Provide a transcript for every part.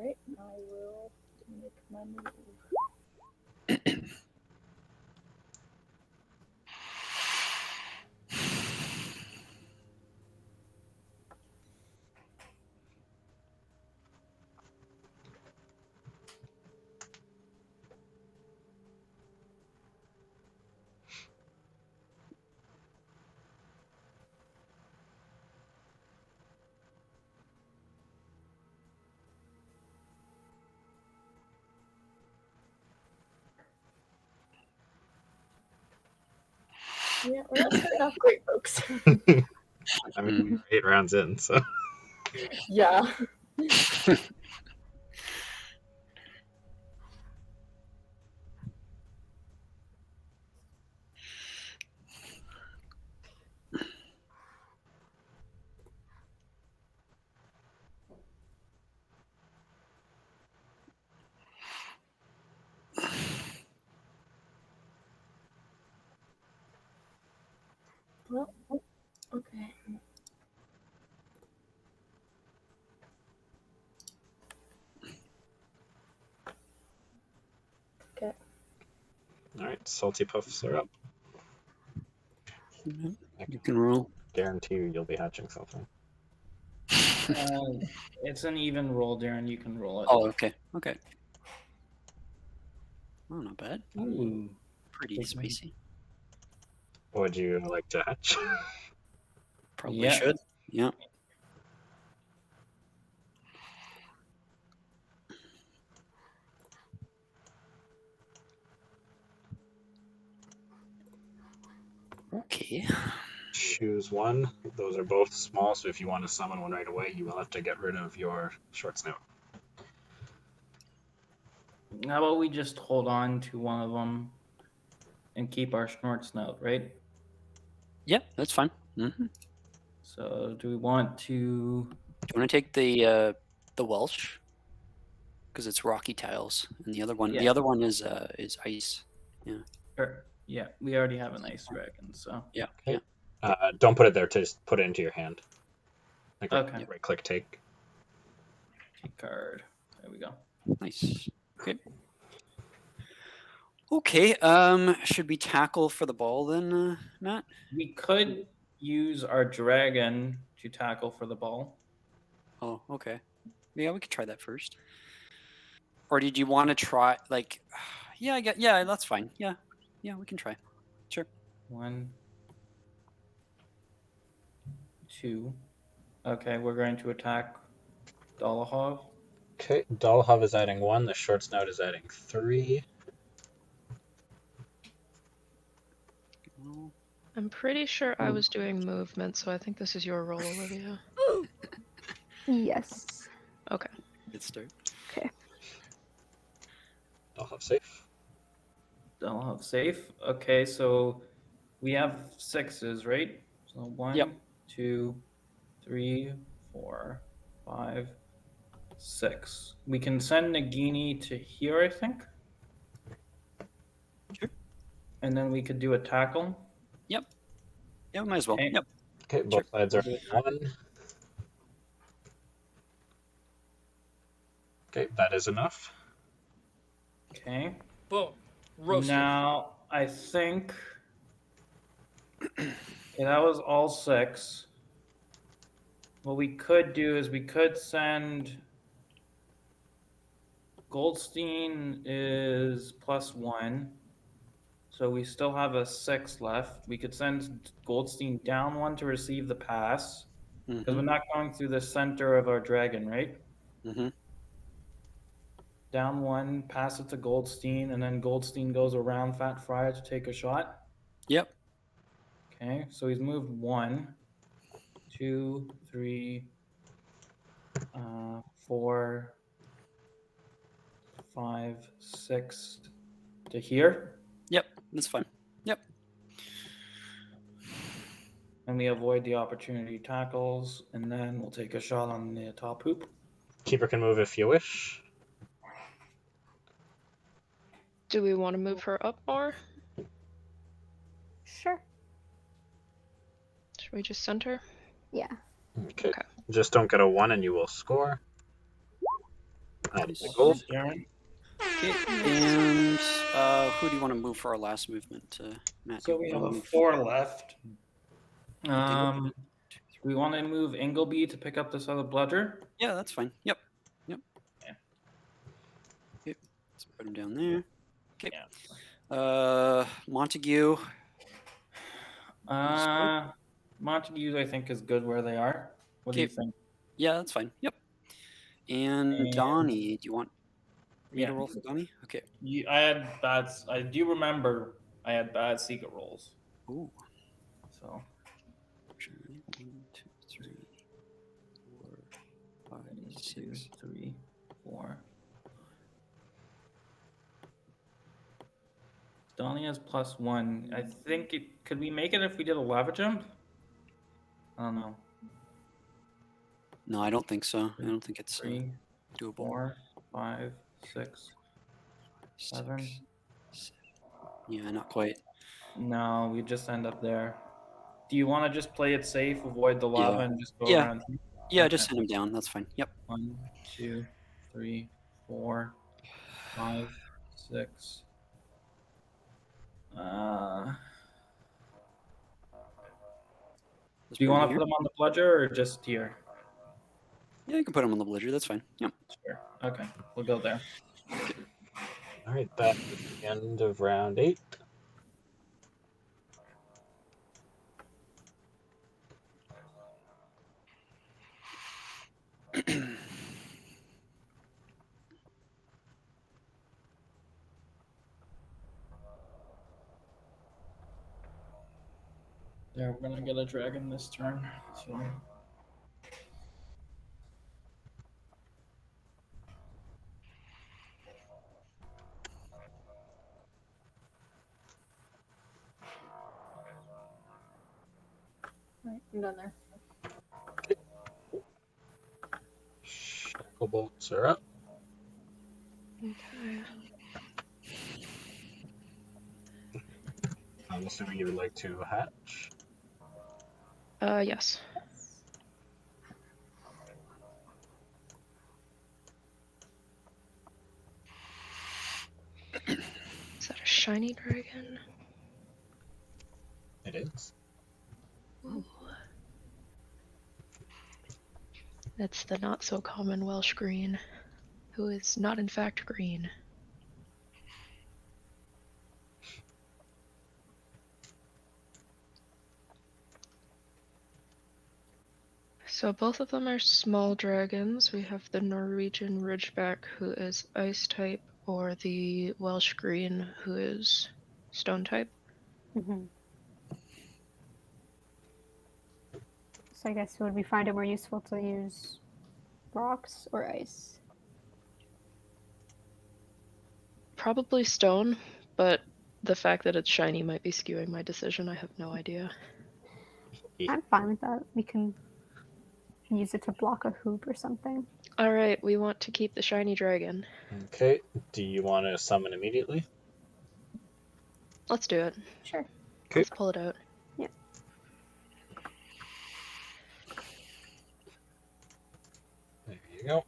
Alright, I will make my move. Yeah, we're not starting off great, folks. I mean, we're 8 rounds in, so. Yeah. Well, okay. Okay. Alright, Saltypuffs are up. You can roll. Guarantee you'll be hatching something. It's an even roll, Darren. You can roll it. Oh, okay. Okay. Oh, not bad. Ooh. Pretty Big spicy. Would you like to hatch? Probably Yeah. should. Yeah. Okay. Choose one. Those are both small, so if you want to summon one right away, you will have to get rid of your short snout. How about we just hold on to one of them and keep our short snout, right? Yeah, that's fine. Mm-hmm. So, do we want to? Do you want to take the Welsh? Because it's rocky tiles, and the other one is ice. Yeah. Yeah, we already have an ice dragon, so. Yeah. Okay. Yeah. Don't put it there. Just put it into your hand. Like Okay. right-click take. Take card. There we go. Nice. Okay. Okay. Should we tackle for the ball then, Matt? We could use our dragon to tackle for the ball. Oh, okay. Yeah, we could try that first. Or did you want to try like? Yeah, that's fine. Yeah, we can try. Sure. 1, 2. Okay, we're going to attack Dolahov. Okay, Dolhov is adding 1. The short snout is adding 3. I'm pretty sure I was doing movement, so I think this is your roll, Olivia. Yes. Okay. Good start. Okay. Dolhov safe. Dolahov safe. Okay, so we have 6s, right? So 1, Yep. 2, 3, 4, 5, 6. We can send Nagini to here, I think. Sure. And then we could do a tackle. Yep. Yeah, we might as well. Okay. Yep. Okay, both sides are 1. Okay, that is enough. Okay. Boom. Roasted. Now, I think that was all 6. What we could do is we could send Goldstein is +1. So we still have a 6 left. We could send Goldstein down 1 to receive the pass. Because we're not going through the center of our dragon, right? Mm-hmm. Down 1, pass it to Goldstein, and then Goldstein goes around Fat Friar to take a shot. Yep. Okay, so he's moved 1, 2, 3, 4, 5, 6 to here. Yep, that's fine. Yep. And we avoid the opportunity tackles, and then we'll take a shot on the top hoop. Keeper can move if you wish. Do we want to move her up more? Sure. Should we just send her? Yeah. Okay. Just don't get a 1 and you will score. Added Nice. the gold. Sharon. Okay, and who do you want to move for our last movement? Matt, So do we you have wanna a move? 4 left. Dingle? We want to move Ingleby to pick up this other bludger. Yeah, that's fine. Yep. Yeah. Okay, let's put him down there. Okay. Yeah. Montague. Montague, I think, is good where they are. What do you Okay. think? Yeah, that's fine. Yep. And Donnie, do you want me to Yeah. roll for Donnie? Okay. I do remember I had bad secret rolls. Ooh. So Actually, 1, 2, 3, 4, 5, 2, 6. 3, 4. Donnie has +1. I think could we make it if we did a lava jump? I don't know. No, I don't think so. I don't think it's 3, doable. 4, 5, 6, 7. 6, 7. Yeah, not quite. No, we just end up there. Do you want to just play it safe, avoid the lava, Yeah. and just go Yeah. around? Yeah, Okay. just send him down. That's fine. Yep. 1, 2, 3, 4, 5, 6. Let's Do you put him want to here. put them on the bludger or just here? Yeah, you can put him on the bludger. That's fine. Yep. Sure. Okay, we'll go there. All right, that's the end of round 8. There, we're gonna get a dragon this turn. So. Right, I'm done there. Shacklebolts are up. Okay. I'm assuming you would like to hatch. Yes. Is that a shiny dragon? It is. Ooh. That's the not so common Welsh green, who is not in fact green. So both of them are small dragons. We have the Norwegian Ridgeback, who is ice type, or the Welsh green, who is stone type. Mm-hmm. So I guess would we find it more useful to use rocks or ice? Probably stone, but the fact that it's shiny might be skewing my decision. I have no idea. I'm fine with that. We can use it to block a hoop or something. Alright, we want to keep the shiny dragon. Okay. Do you want to summon immediately? Let's do it. Sure. Okay. Let's pull it out. Yep. There you go.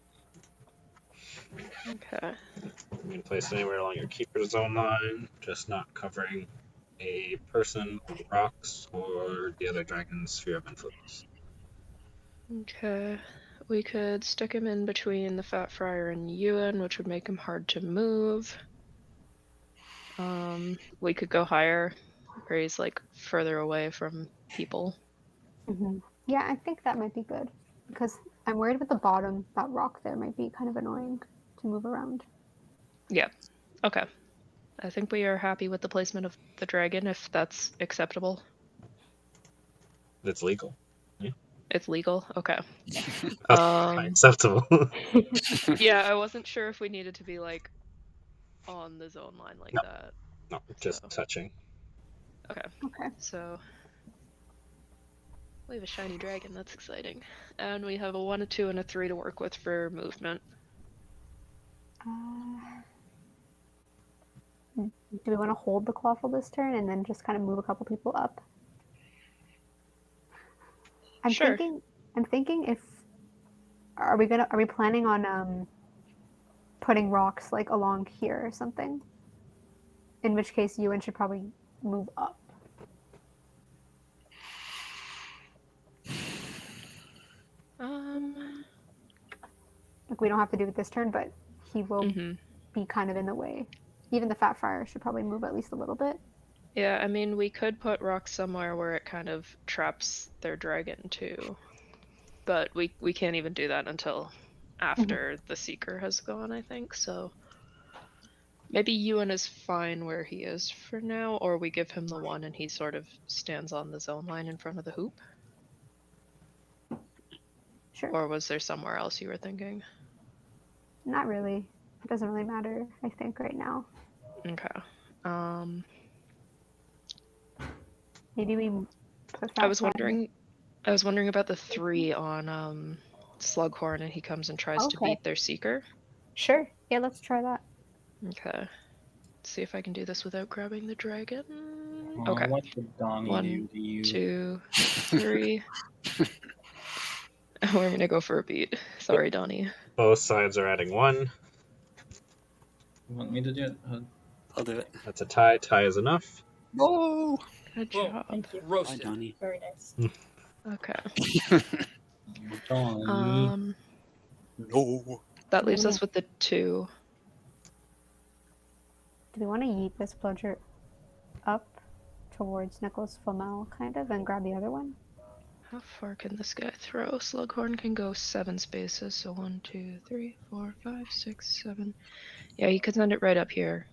Okay. You can place it anywhere along your keeper zone line, just not covering a person, or rocks, or the other dragon's sphere of influence. Okay. We could stick him in between the Fat Friar and Ewan, which would make him hard to move. We could go higher, where he's like further away from people. Mm-hmm. Yeah, I think that might be good because I'm worried about the bottom. That rock there might be kind of annoying to move around. Yeah. Okay. I think we are happy with the placement of the dragon, if that's acceptable. It's legal. It's legal? Okay. Acceptable. Yeah, I wasn't sure if we needed to be like on the zone line like No. that. No, just touching. Okay. Okay. So we have a shiny dragon, that's exciting. And we have a 1, a 2, and a 3 to work with for movement. Do we want to hold the clawful this turn and then just kind of move a couple people up? I'm Sure. thinking if are we planning on putting rocks like along here or something. In which case, Ewan should probably move up. Like, we don't have to do it this turn, but he will be kind of in the way. Even the Fat Friar should probably move at least a little bit. Yeah, I mean, we could put rocks somewhere where it kind of traps their dragon too. But we can't even do that until after the Seeker has gone, I think, so... Maybe Ewan is fine where he is for now, or we give him the 1 and he sort of stands on the zone line in front of the hoop. Sure. Or was there somewhere else you were thinking? Not really. It doesn't really matter, I think, right now. Okay. Maybe we put Fat I was Friar. wondering about the 3 on Slughorn, and he comes and tries to Okay. beat their Seeker. Sure. Yeah, let's try that. Okay. Let's see if I can do this without grabbing the dragon. Oh, Okay. what did Donnie 1, do to you? 2, 3. We're gonna go for a beat. Sorry, Donnie. Both sides are adding 1. You want me to do it? I'll do it. That's a tie. Tie is enough. Oh, Good Whoa, job. thank you. hi, Roasted. Donnie. Very nice. Okay. Donnie. No. That leaves us with the 2. Do we want to yeet this bludger up towards Nicholas Flamel, kind of, and grab the other one? How far can this guy throw? Slughorn can go 7 spaces, so 1, 2, 3, 4, 5, 6, 7. Yeah, he could send it right up here.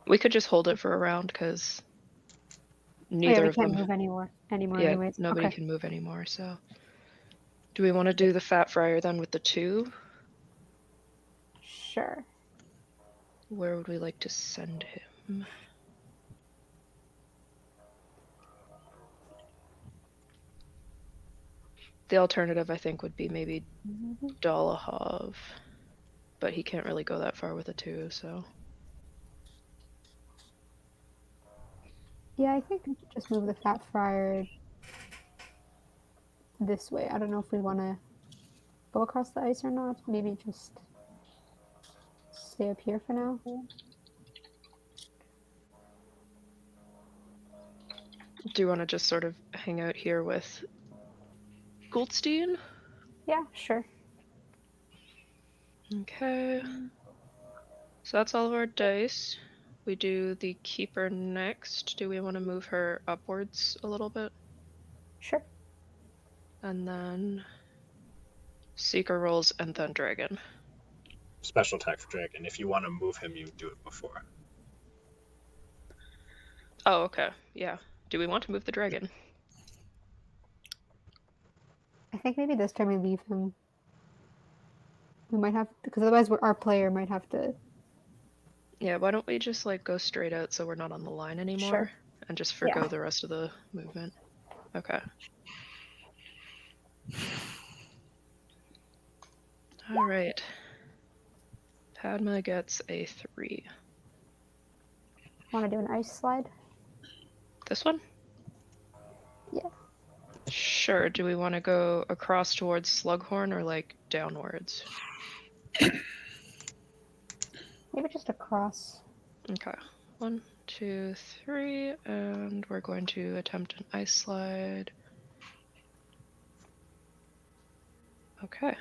We could just hold it for a round, because neither we of can't them... move anymore Yeah, anyways. nobody Okay. can move anymore, so... Do we want to do the Fat Friar then with the 2? Sure. Where would we like to send him? The alternative, I think, would be maybe Dolahov. But he can't really go that far with a 2, so... Yeah, I think we should just move the Fat Friar this way. I don't know if we want to go across the ice or not. Maybe just stay up here for now. Do you want to just sort of hang out here with Goldstein? Yeah, sure. Okay. So that's all of our dice. We do the Keeper next. Do we want to move her upwards a little bit? Sure. And then Seeker rolls and then Dragon. Special attack for Dragon. If you want to move him, you do it before. Oh, okay. Yeah. Do we want to move the Dragon? I think maybe this time we leave him. We might have, because otherwise our player might have to. Yeah, why don't we just like go straight out so we're not on the line anymore? Sure. And just forgo Yeah. the rest of the movement. Okay. Alright. Padma gets a 3. Want to do an ice slide? This one? Yeah. Sure. Do we want to go across towards Slughorn or like downwards? Maybe just across. Okay. 1, 2, 3, and we're going to attempt an ice slide. Okay.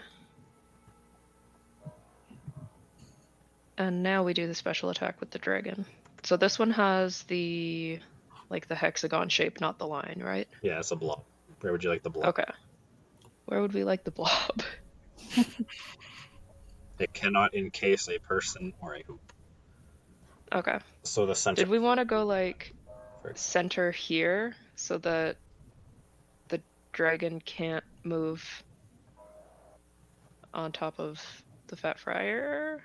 And now we do the special attack with the dragon. So this one has the like the hexagon shape, not the line, right? Yeah, it's a blob. Where would you like the blob? Okay. Where would we like the blob? It cannot encase a person or a hoop. Okay. So the center. Did we want to go like center here so that the dragon can't move on top of the Fat Friar?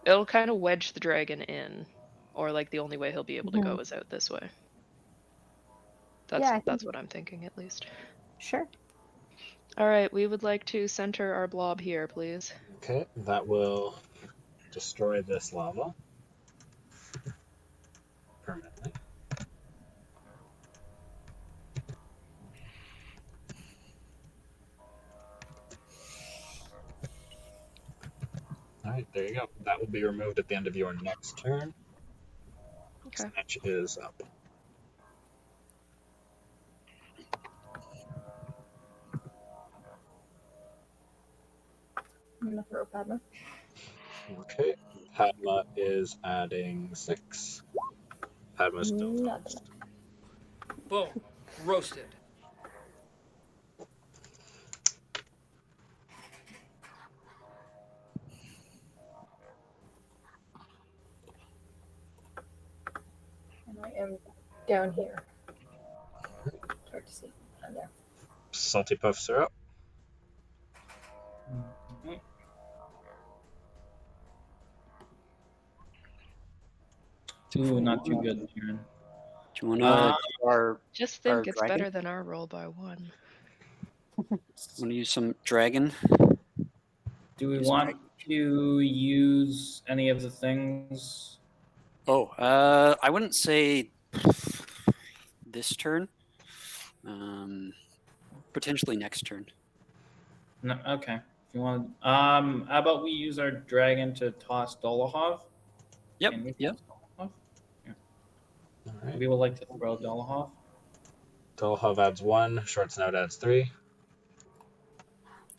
It'll kind of wedge the dragon in, or like the only way he'll be able to go is out this way. That's what I'm thinking, at least. Sure. All right, we would like to center our blob here, please. Okay, that will destroy this lava permanently. Alright, there you go. That will be removed at the end of your next turn. Okay. Snatch is up. I'm gonna throw Padma. Okay. Padma is adding 6. Padma's still Nothing. toast. Boom. Roasted. And I am down here. It's hard to see. I'm there. Saltypuffs are up. Mhm. Ooh, not too good, Kieran. Do you want to our Just Our think it's dragon? better than our roll by 1. want to use some dragon? Do we Use want dragon. to use any of the things? Oh, I wouldn't say this turn. Potentially next turn. No, okay. If you want, how about we use our dragon to toss Dolahov? Yep. Can we Yep. toss Dolahov? Alright. We would like to throw Dolahov. Dolhov adds 1. Short Snout adds 3.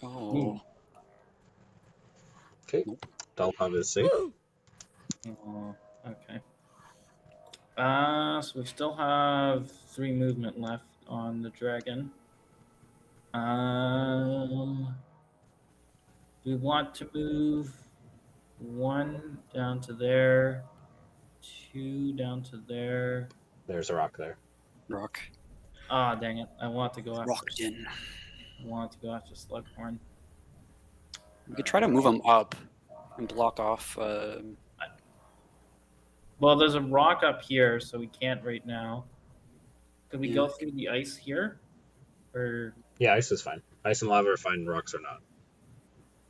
Oh. Okay. Nope. Dolhov is safe. Oh, okay. So we still have 3 movement left on the dragon. We want to move 1 down to there, 2 down to there. There's a rock there. Rock. Ah, dang it! I want to go after. Rocked in. I want to go after Slughorn. We could try to move them up and block off. Well, there's a rock up here, so we can't right now. Could we Yeah. go through the ice here? Or Yeah, ice is fine. Ice and lava are fine, rocks are not.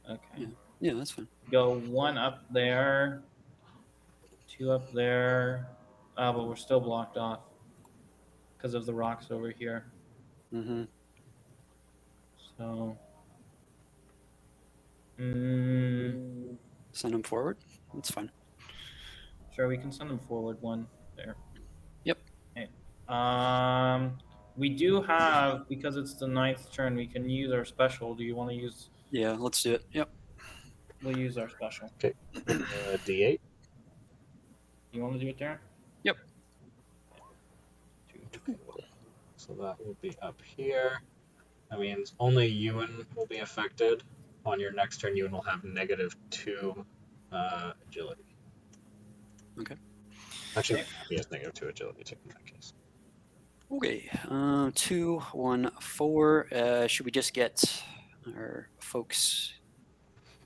okay. Yeah, that's fine. Go 1 up there, 2 up there. But we're still blocked off because of the rocks over here. Mm-hmm. So, Send them forward. That's fine. sure, we can send them forward 1 there. Yep. Okay. We do have, because it's the 9th turn, we can use our special. Do you want to use? Yeah, let's do it. Yep. We'll use our special. D8. You want to do it, Darren? Yep. Okay. So that will be up here. That means only Ewan will be affected. On your next turn, Ewan will have -2 agility. Okay. Actually, he has -2 agility too in that case. Okay. 2, 1, 4. Should we just get our folks?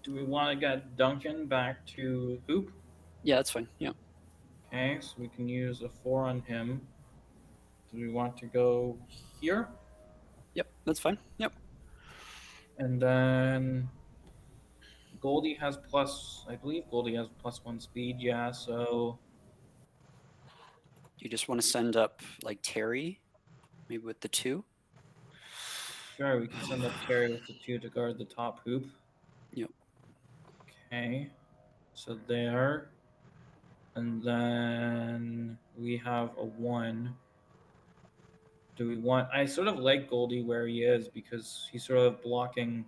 Do we want to get Duncan back to Hoop? Yeah, that's fine. Yeah. Okay, so we can use a 4 on him. Do we want to go here? Yep, that's fine. Yep. And then Goldie has I believe Goldie has +1 speed, yeah, so You just want to send up like Terry, maybe with the 2. sure, we can send up Terry with the 2 to guard the top hoop. Yep. Okay, so there. And then we have a 1. Do we want? I sort of like Goldie where he is because he's sort of blocking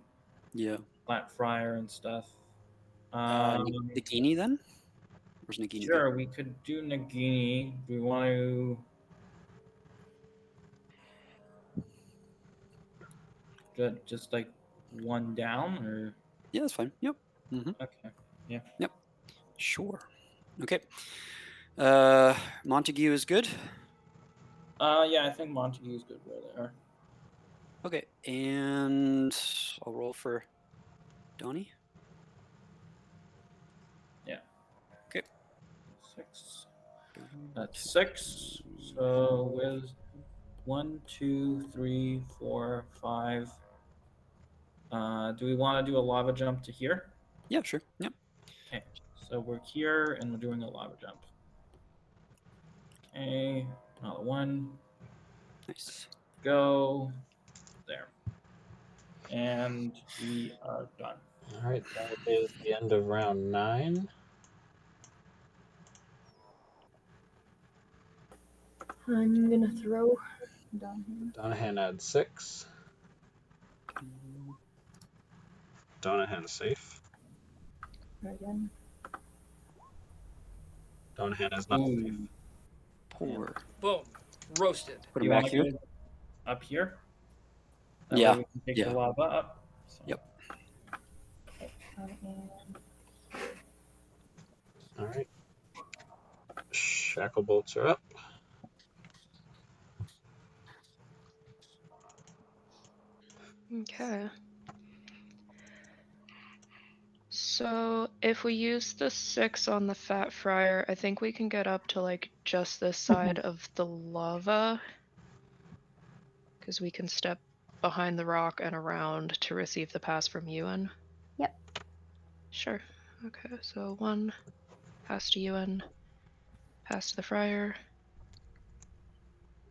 Yeah. Flat Friar and stuff. Nagini then? Where's Nagini? Sure, we could do Nagini. Do we want to just like 1 down or? Yeah, that's fine. Yep. Mm-hmm. Okay. Yeah. Yep. Sure. Okay. Montague is good. Yeah, I think Montague is good where they are. Okay, and I'll roll for Donnie. Yeah. Okay. 6. That's 6. So with 1, 2, 3, 4, 5. Do we want to do a lava jump to here? Yeah, sure. Yep. Okay. So we're here and we're doing a lava jump. Okay. Another 1. Nice. Go there. And we are done. All right, that is the end of round 9. I'm gonna throw down here. Donahan had 6. Donahan safe. Again. Donahan is not safe. Ooh. Poor. Boom. Roasted. Put Do him you back want here. to go up here? That Yeah, way we can take yeah. the lava up. So. Yep. All right. Shacklebolts are up. Okay. So if we use the 6 on the Fat Friar, I think we can get up to like just this side of the lava. Because we can step behind the rock and around to receive the pass from Ewan. Yep. Sure. Okay, so 1, pass to Ewan, pass to the Friar.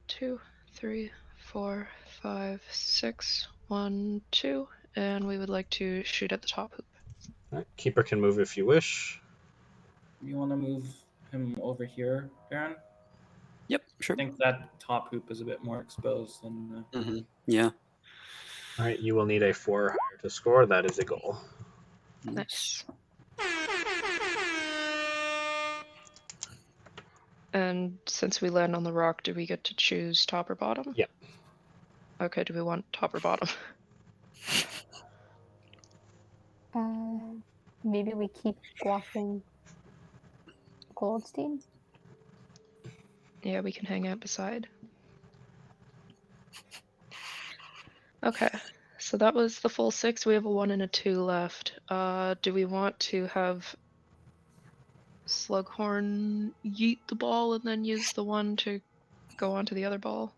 2, 3, 4, 5, 6. 1, 2. And we would like to shoot at the top hoop. All right. Keeper can move if you wish. You want to move him over here, Aaron? Yep, sure. I think that top hoop is a bit more exposed than the... Mm-hmm. Yeah. All right, you will need a 4 or higher to score. That is a goal. Nice. And since we land on the rock, do we get to choose top or bottom? Yep. Okay, do we want top or bottom? Maybe we keep squashing Goldstein. Yeah, we can hang out beside. Okay, so that was the full 6. We have a 1 and a 2 left. Do we want to have Slughorn yeet the ball and then use the 1 to go onto the other ball?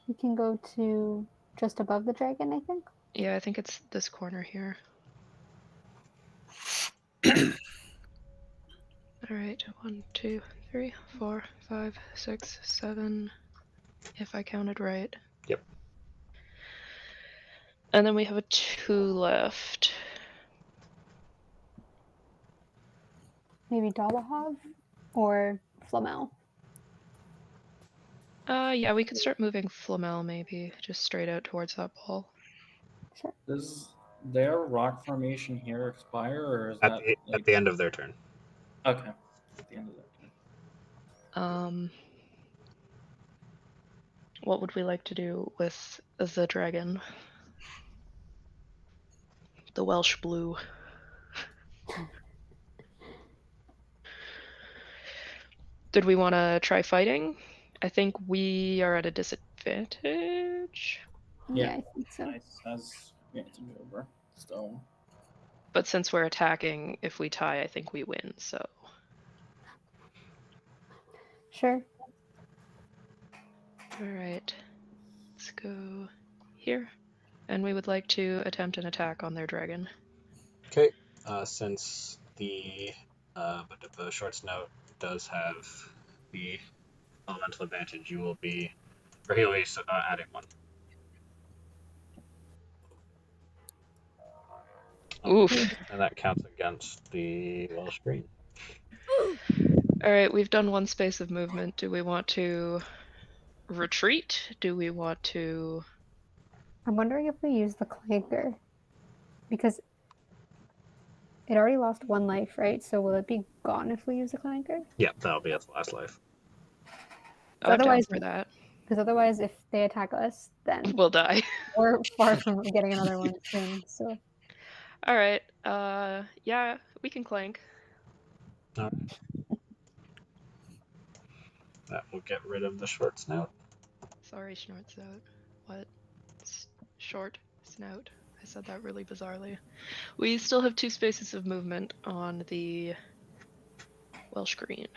He can go to just above the dragon, I think. Yeah, I think it's this corner here. Alright, 1, 2, 3, 4, 5, 6, 7, if I counted right. Yep. And then we have a 2 left. Maybe Dolahov or Flamel. Yeah, we could start moving Flamel maybe, just straight out towards that ball. Sure. Does their rock formation here expire, or is At that the, like... at the end of their turn. Okay. At the end of their turn. What would we like to do with the dragon? The Welsh blue. Did we want to try fighting? I think we are at a disadvantage. Yeah, I think so. Nice. Has advantage over stone. But since we're attacking, if we tie, I think we win, so. Sure. Alright. Let's go here. And we would like to attempt an attack on their dragon. Okay. Since the short snout does have the elemental advantage, you will be, or he'll be adding 1. Oof. And that counts against the Welsh green. Alright, we've done 1 space of movement. Do we want to retreat? Do we want to... I'm wondering if we use the clanker. Because it already lost 1 life, right? So will it be gone if we use the clanker? Yeah, that'll be its last life. Oh, I'm down Otherwise- for that. Because otherwise, if they attack us, then We'll die. we're far from getting another one soon. So Alright, yeah, we can clank. That will get rid of the short snout. Sorry, Snort Snout. What? Short snout. I said that really bizarrely. We still have 2 spaces of movement on the Welsh green.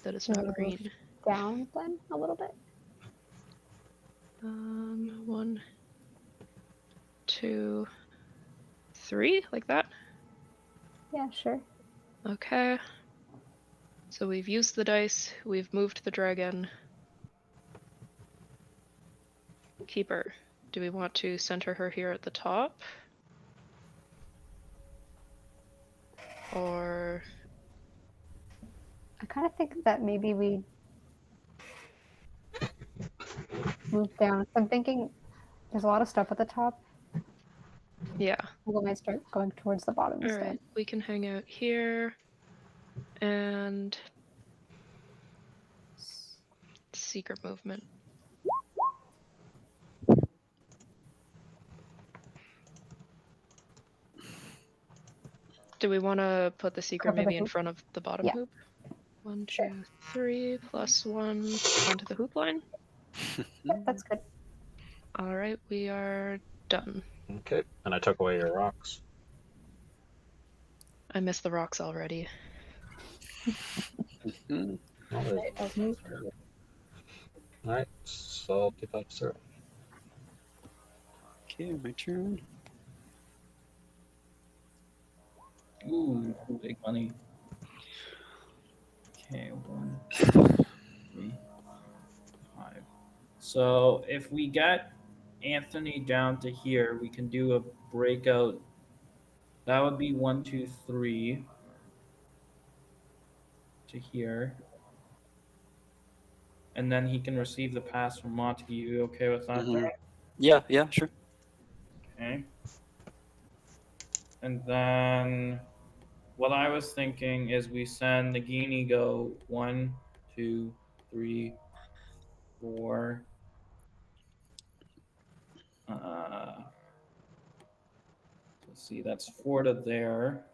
That is not green. down then a little bit. 1, 2, 3, like that? Yeah, sure. Okay. So we've used the dice, we've moved the dragon. Keeper. Do we want to center her here at the top? Or I kind of think that maybe we move down. I'm thinking there's a lot of stuff at the top. yeah. We might start going towards the bottom All instead. right, we can hang out here and secret movement. Do we want to put the secret Cover the maybe in hoop? front of the bottom Yeah. hoop? 1, Sure. 2, 3, +1 onto the hoop line. Yep, that's good. All right, we are done. Okay, and I took away your rocks. I missed the rocks already. Mhm. Oh, there's- Right, I've moved. Alright, Saltypuffs are up. Okay, my turn. Ooh, big money. Okay, 1, 3, 5. So if we get Anthony down to here, we can do a breakout. That would be 1, 2, 3 to here. And then he can receive the pass from Montague. You okay with that? Mhm. Darren? Yeah, sure. Okay. And then what I was thinking is we send Nagini go 1, 2, 3, 4. Let's see, that's 4 to there.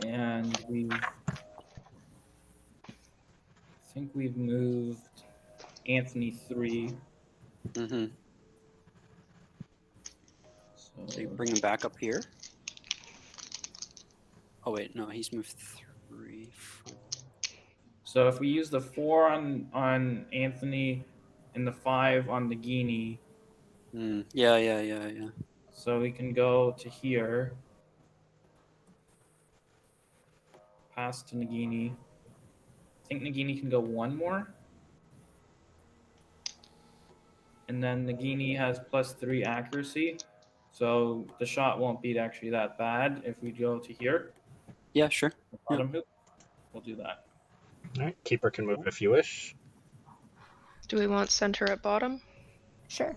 And I think we've moved Anthony 3. Mm-hmm. So you bring him back up here. Oh wait, no, he's moved 3, 4. So if we use the 4 on Anthony and the 5 on Nagini, Yeah. so we can go to here, pass to Nagini. I think Nagini can go 1 more. And then Nagini has +3 accuracy. So the shot won't be actually that bad if we go to here. Yeah, sure. The bottom hoop. We'll do that. Alright, keeper can move if you wish. Do we want center at bottom? Sure.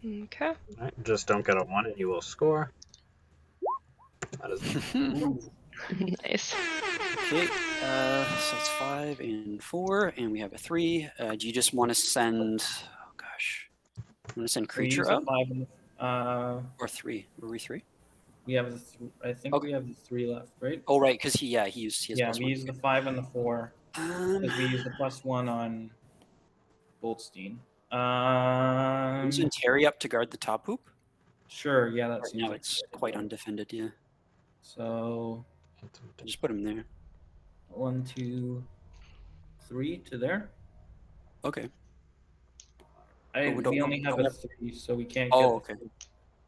Okay. Alright, just don't get a 1 and you will score. That is Nice. Okay, so it's 5 and 4, and we have a 3. Do you just want to send? Oh gosh, you want to send We use creature the up 5 and the, or 3? Were we 3? we have the I think Okay. we have the 3 left, right? Oh right, because he has Yeah, +1. we use the 5 and the 4 because we use the +1 on Goldstein. Send Terry up to guard the top hoop. Sure, yeah, that Right seems now like it's a good quite idea. undefended. Yeah, So just put him there. 1, 2, 3 to there. Okay. We only have don't a have- 3, so we can't Oh, get. okay.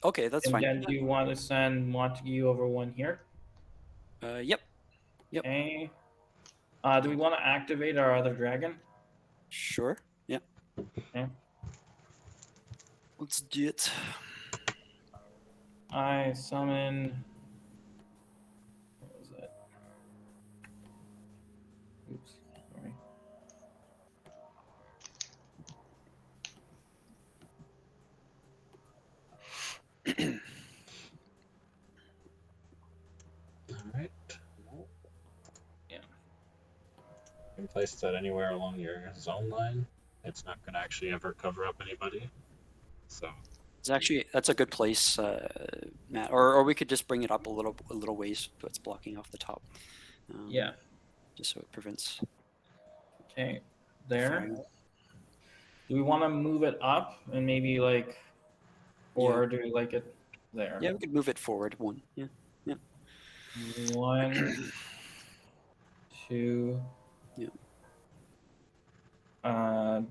Okay, that's And fine. then do you want to send Montague over 1 here? Yep. Okay. Do we want to activate our other dragon? Sure. Yeah. Okay. Let's do it. I summon. What was that? Oops. Sorry. Alright. Yeah. You can place that anywhere along your zone line. It's not going to actually ever cover up anybody. So That's a good place, Matt. Or we could just bring it up a little ways, so it's blocking off the top. Yeah. Just so it prevents. Okay. There. Fire. Do we want to move it up and maybe like, or do we like it there? Yeah, we could move it forward 1. Yeah. 1, 2. Yeah.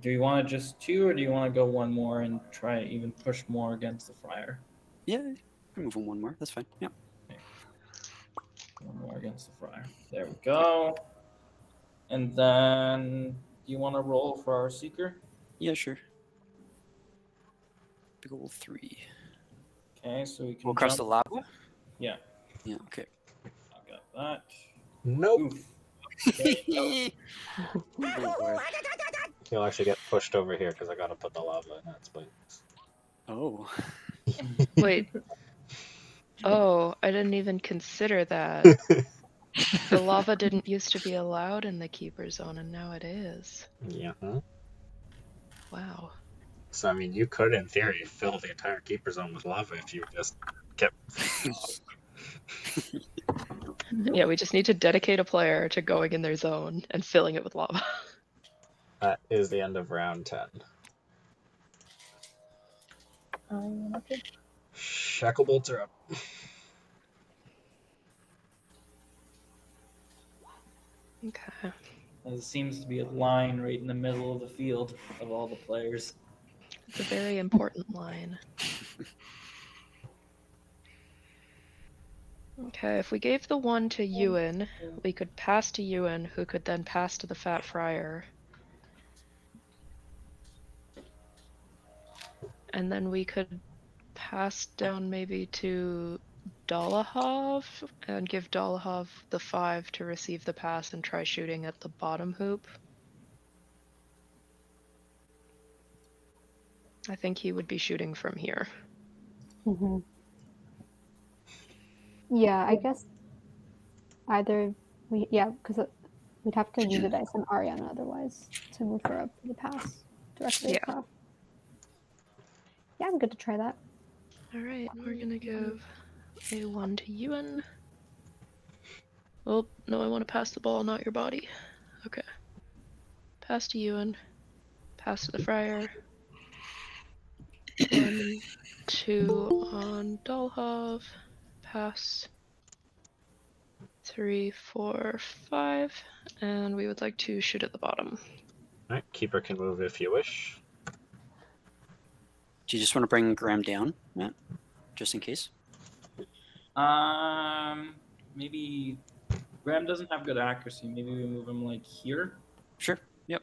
Do you want to just 2, or do you want to go 1 more and try even push more against the Friar? Yeah, we can move him 1 more. That's fine. Yeah. 1 more against the Friar. There we go. And then, do you want to roll for our Seeker? Yeah, sure. Big old 3. Okay, so we can We'll cross the jump. lava? Yeah, Yeah, okay. I got that. Nope. Oof. Okay, Oh, Lord. You'll actually get pushed over here because I gotta put the lava in that place. Oh. Wait. Oh, I didn't even consider that. The lava didn't used to be allowed in the keeper zone, and now it is. Yeah. Wow. So I mean, you could, in theory, fill the entire keeper zone with lava if you just kept. Yeah, we just need to dedicate a player to going in their zone and filling it with lava. That is the end of round 10. Okay. Shacklebolts are up. Okay. there seems to be a line right in the middle of the field of all the players. It's a very important line. Okay, if we gave the 1 to Ewan, we could pass to Ewan, who could then pass to the Fat Friar. And then we could pass down maybe to Dolahov and give Dolahov the 5 to receive the pass and try shooting at the bottom hoop. I think he would be shooting from here. Mm-hmm. Yeah, I guess either because we'd have to use a dice on Ariana otherwise to move her up for the pass directly Yeah. across. Yeah, I'm good to try that. Alright, we're gonna give a 1 to Ewan. Oh, no, I want to pass the ball, not your body. Okay. Pass to Ewan. Pass to the Friar. 1, 2 on Dolhov. Pass. 3, 4, 5. And we would like to shoot at the bottom. Alright, keeper can move if you wish. Do you just want to bring Graham down, Matt? Just in case? Maybe Graham doesn't have good accuracy. Maybe we move him like here. Sure. Yep.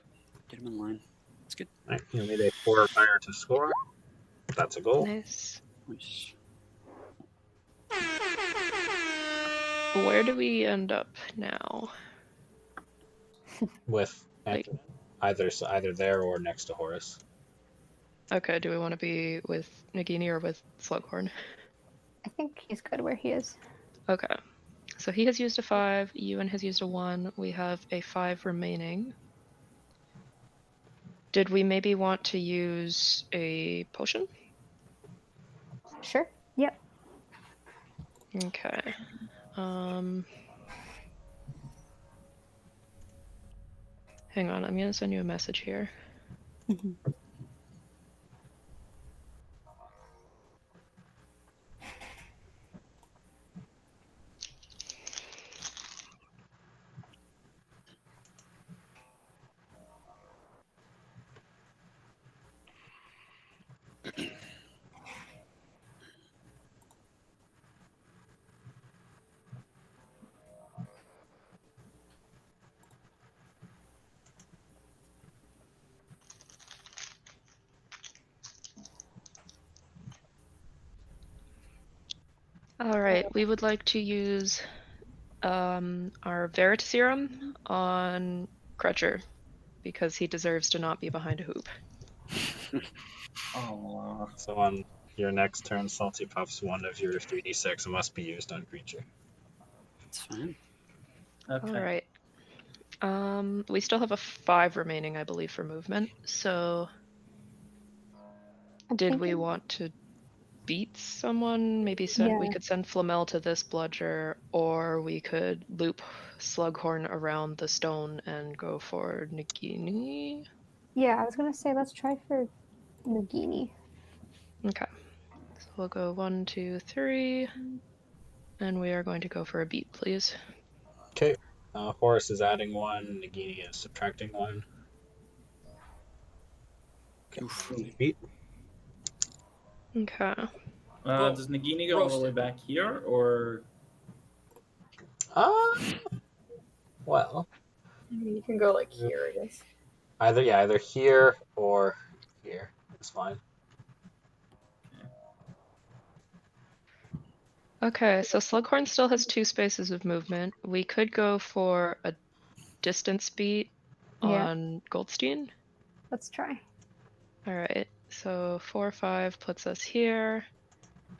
Get him in line. That's good. Alright, you'll need a 4 or higher to score. That's a goal. Nice. Nice. Where do we end up now? With Like- either there or next to Horus. Okay, do we want to be with Nagini or with Slughorn? I think he's good where he is. Okay. So he has used a 5, Ewan has used a 1, we have a 5 remaining. Did we maybe want to use a potion? Sure. Yep. Okay. Hang on, I'm gonna send you a message here. Mm-hmm. Alright, we would like to use our Veritaserum on Crutcher because he deserves to not be behind a hoop. Oh. So on your next turn, Saltypuffs, one of your 3d6 must be used on creature. That's fine. Okay. Alright. We still have a 5 remaining, I believe, for movement. So I'm did we thinking- want to beat someone? Maybe we Yeah. could send Flamel to this bludger, or we could loop Slughorn around the stone and go for Nagini. Yeah, I was gonna say let's try for Nagini. Okay. So we'll go 1, 2, 3. And we are going to go for a beat, please. Okay. Horus is adding 1, Nagini is subtracting 1. Okay. Beat. Okay. Does Nagini go all the way roasted. back here, or Well, You can go like here, I guess. either here or here. It's fine. Okay, so Slughorn still has 2 spaces of movement. We could go for a distance beat Yeah. on Goldstein. Let's try. All right, so 4 or 5 puts us here,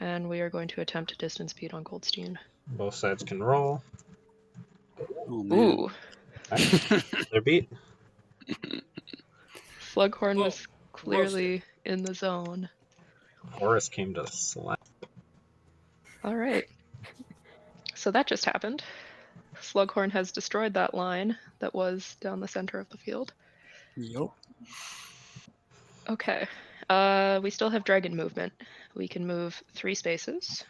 and we are going to attempt a distance beat on Goldstein. Both sides can roll. Oh man. Ooh, They're beat. Slughorn Whoa, was clearly in the zone. Horus came to slap. All right, so that just happened. Slughorn has destroyed that line that was down the center of the field. Yup. Okay, we still have dragon movement. We can move 3 spaces.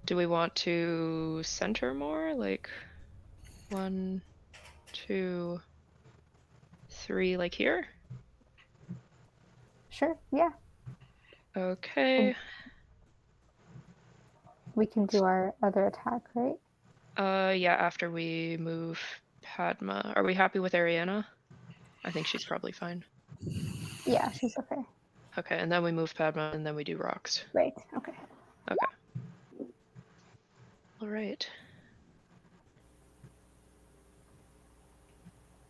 Do we want to center more? Like 1, 2, 3, like here? Sure. Yeah. Okay. We can do our other attack, right? Yeah, after we move Padma. Are we happy with Ariana? I think she's probably fine. Yeah, she's okay. Okay, and then we move Padma, and then we do rocks. Right. Okay. Okay. All right.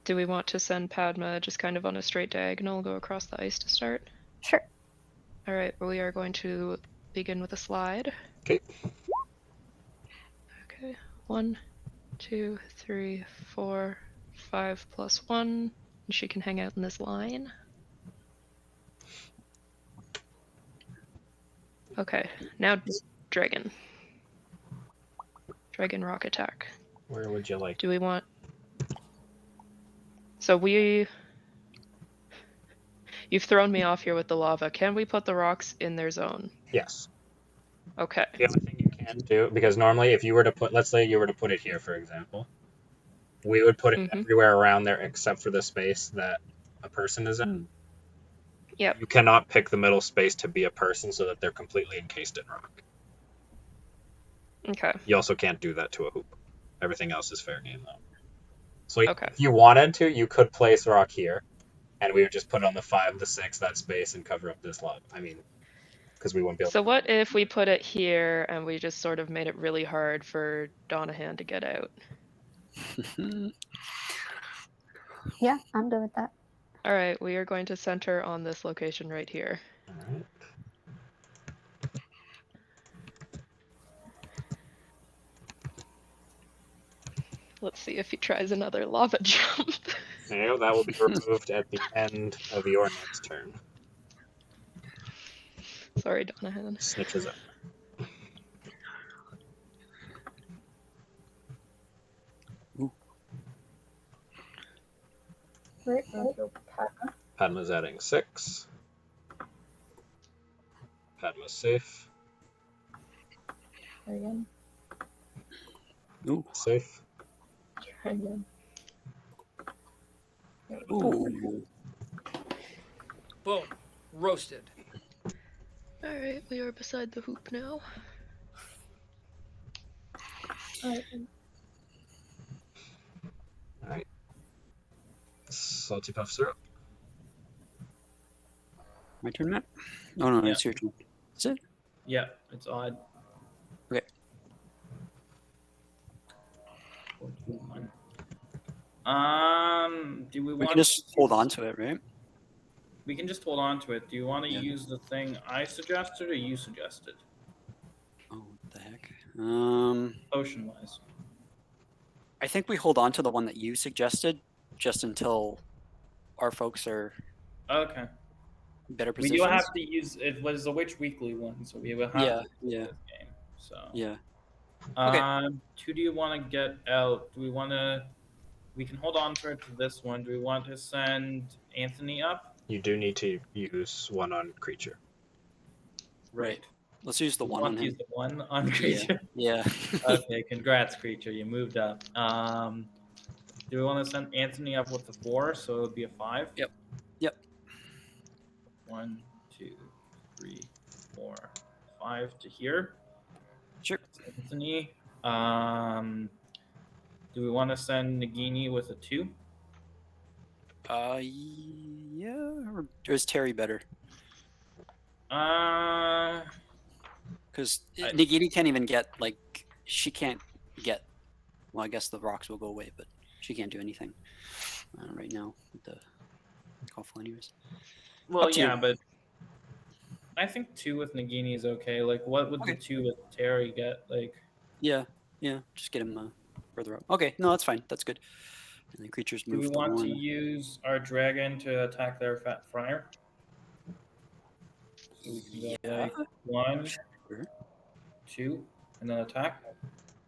Do we want to send Padma just kind of on a straight diagonal, go across the ice to start? Sure. All right, we are going to begin with a slide. Okay. Okay, 1, 2, 3, 4, 5 plus 1. And she can hang out in this line. Okay, now dragon. Dragon rock attack. Where would you like? Do we want... So You've thrown me off here with the lava. Can we put the rocks in their zone? Yes. Okay. The only thing you can do, because normally if you were to put, let's say you were to put it here, for example, we would put it everywhere around there except for the space that a person is in. Yep. You cannot pick the middle space to be a person so that they're completely encased in rock. Okay. You also can't do that to a hoop. Everything else is fair game, though. So Okay. if you wanted to, you could place rock here, and we would just put on the 5, the 6, that space, and cover up this lot. I mean, because we won't be able So what if we put it here and we just sort of made it really hard for Donahan to get out? Yeah, I'm good with that. All right, we are going to center on this location right here. All right. Let's see if he tries another lava jump. No, that will be removed at the end of your next turn. Sorry, Donahan. Snitches up. Right, so Padma. Padma's adding 6. Padma's safe. Try again. Ooh. Safe. Try again. Ooh. Boom. Roasted. All right, we are beside the hoop now. Alright. Alright. Saltypuffs are up. My turn, Matt? Oh, no, Yeah. it's your turn. Is it? Yeah, it's odd. Okay. 41. Do we We want can just hold on to it, right? We can just hold on to it. Do you want to Yeah. use the thing I suggested or you suggested? Oh, what the heck? Potion wise. I think we hold on to the one that you suggested just until our folks are Okay. in better We positions. do have to use it was a Witch Weekly one, so we will have Yeah, to use yeah. this game. So Yeah. Okay. Who do you want to get out? Do we want to? We can hold on to this one. Do we want to send Anthony up? You do need to use one on creature. Right. Let's use the You one want on to him. use the one on creature? Yeah. Okay, congrats, creature. You moved up. Do we want to send Anthony up with the 4? So it would be a 5? Yep. 1, 2, 3, 4, 5 to here. Sure. Anthony. Do we want to send Nagini with a 2? Yeah. Or is Terry better? Because I- Nagini can't even get, like, she can't get, well, I guess the rocks will go away, but she can't do anything right now with the Koffel anyways. Well, Up to yeah, you. but I think 2 with Nagini is okay. Like, what would the Okay. 2 with Terry get? Like, Yeah, just get him further up. Okay, no, that's fine. That's good. And then creatures do move we to want 1. to use our dragon to attack their fat friar? So we can go like 1, Sure. 2, and then attack.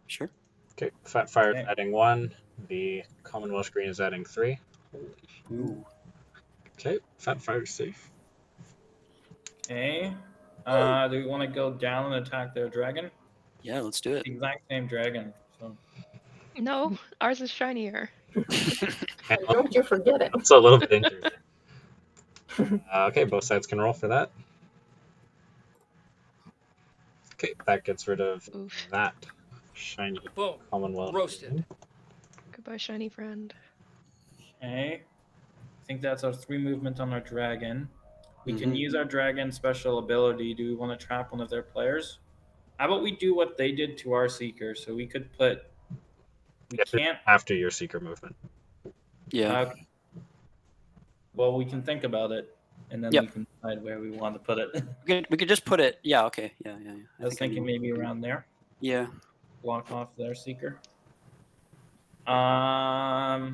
Sure. Okay, Fat Fire's Okay. adding 1. The Commonwealth Green is adding 3. Ooh. Okay, Fat Fire's safe. Okay. Do we want to go down and attack their dragon? Yeah, let's do it. The exact same dragon. So No, ours is shinier. And Don't you forget it. also a little bit injured. Okay, both sides can roll for that. Okay, that gets rid of Oof. that shiny Boom. Commonwealth. Roasted. Green. Goodbye, shiny friend. okay. I think that's our 3 movement on our dragon. We can Mhm. use our dragon special ability. Do we want to trap one of their players? How about we do what they did to our seeker? So we could put. We Get it can't. after your Seeker movement. Yeah. Well, we can think about it, and then Yep. we can decide where we want to put it. We could just put it. Yeah. Okay. Yeah. I was thinking maybe around there. Yeah. Block off their seeker. How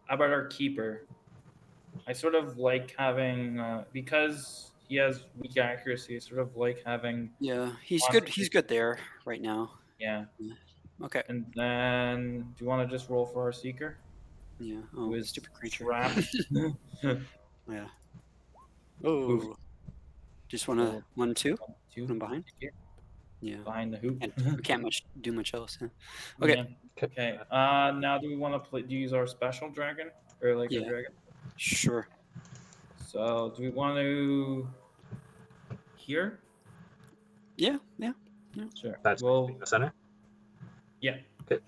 about our keeper? I sort of like having because he has weak accuracy. I sort of like having Yeah. He's Lots good. of He's good there right now. yeah. Okay. And then do you want to just roll for our seeker? Yeah. Who Oh, is stupid creature. trapped? Yeah. Oh. Just want to 1, 2. 2 From behind. here, Yeah. behind the hoop. We can't do much else. Huh? Okay. Yeah. Okay. Now do we want to use our special dragon or like a Yeah. dragon? Sure. So do we want to here? Yeah. Sure. That's Well, in the center. yeah. Okay.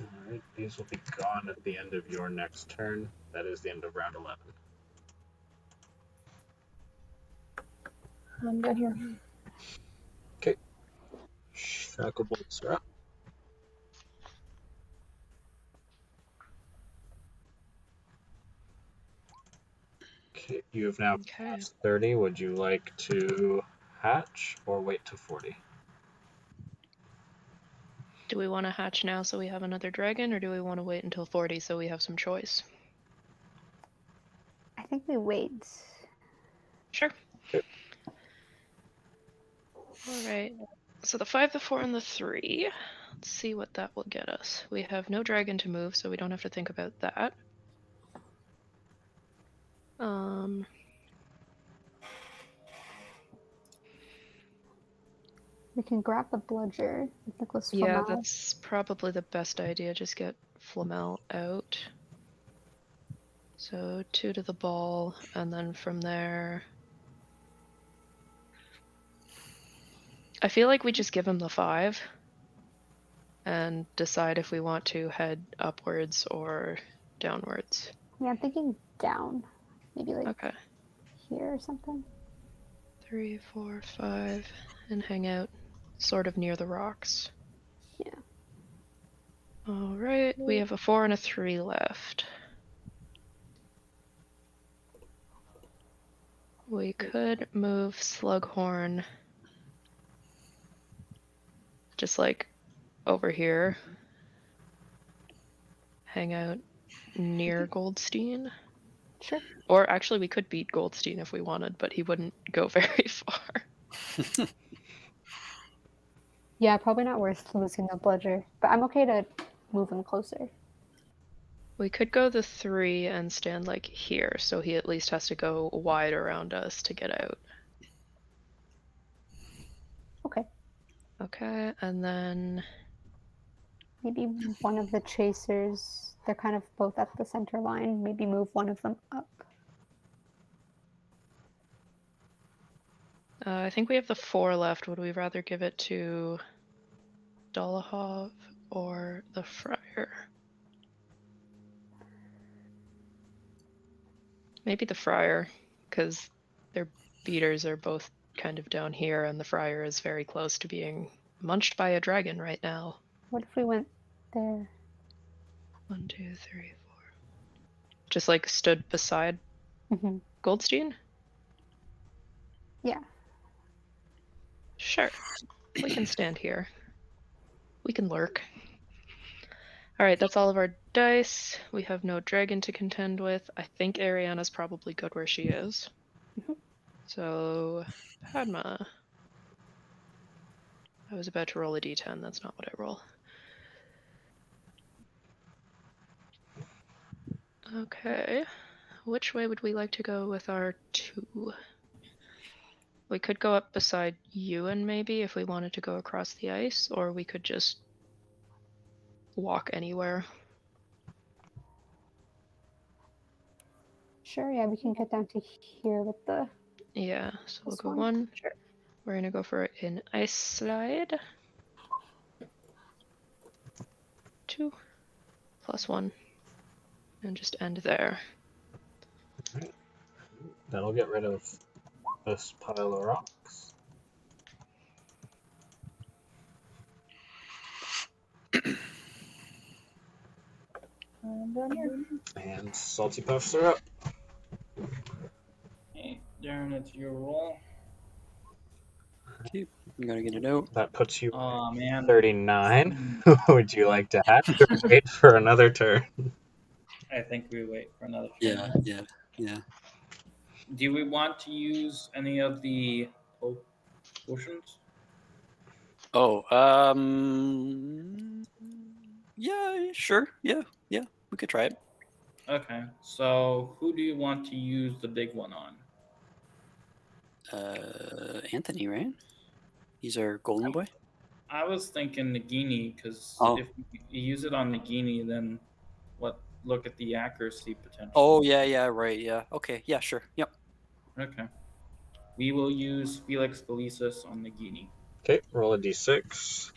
Alright, these will be gone at the end of your next turn. That is the end of round 11. I'm down here. Okay. Shacklebolts are up. Okay, you have now Okay. passed 30. Would you like to hatch or wait to 40? Do we want to hatch now so we have another dragon, or do we want to wait until 40 so we have some choice? I think we wait. Sure. Okay. All right. So the 5, the 4, and the 3. Let's see what that will get us. We have no dragon to move, so we don't have to think about that. We can grab the bludger with Nicholas Yeah, Flamel. that's probably the best idea. Just get Flamel out. So 2 to the ball, and then from there... I feel like we just give him the 5 and decide if we want to head upwards or downwards. Yeah, I'm thinking down. Maybe like Okay. here or something. 3, 4, 5, and hang out sort of near the rocks. Yeah. All right, we have a 4 and a 3 left. We could move Slughorn just like over here. Hang out near Goldstein. Sure. Or actually, we could beat Goldstein if we wanted, but he wouldn't go very far. Yeah, probably not worth losing the bludger, but I'm okay to move him closer. We could go the 3 and stand like here, so he at least has to go wide around us to get out. Okay. Okay, and then Maybe one of the chasers, they're kind of both at the center line, maybe move one of them up. I think we have the 4 left. Would we rather give it to Dolahov or the Friar? Maybe the Friar, because their beaters are both kind of down here, and the Friar is very close to being munched by a dragon right now. What if we went there? 1, 2, 3, 4. Just like stood beside Hmm. Goldstein? Yeah. Sure. We can stand here. We can lurk. Alright, that's all of our dice. We have no dragon to contend with. I think Ariana's probably good where she is. Mhm. So, Padma. I was about to roll a d10, that's not what I roll. Okay. Which way would we like to go with our 2? We could go up beside Ewan maybe if we wanted to go across the ice, or we could just walk anywhere. Sure, yeah, we can get down to here with the Yeah, so we'll this go one. 1. Sure. We're gonna go for an ice slide. 2 plus 1. And just end there. That'll get rid of this pile of rocks. Down here. And Saltypuffs are up. Hey, Darren, it's your roll. You gotta get it out. That puts you Oh at man. 39. Would you like to have to wait for another turn? I think we wait for another Yeah, turn. yeah. Do we want to use any of the potions? Oh, yeah, sure. Yeah, we could try it. Okay, so who do you want to use the big one on? Anthony, right? He's our golden boy. I was thinking Nagini, because Oh. if you use it on Nagini, then look at the accuracy potential. Oh, yeah, right, yeah. Okay, yeah, sure. Yep. Okay. We will use Felix Felicis on Nagini. Okay, roll a d6.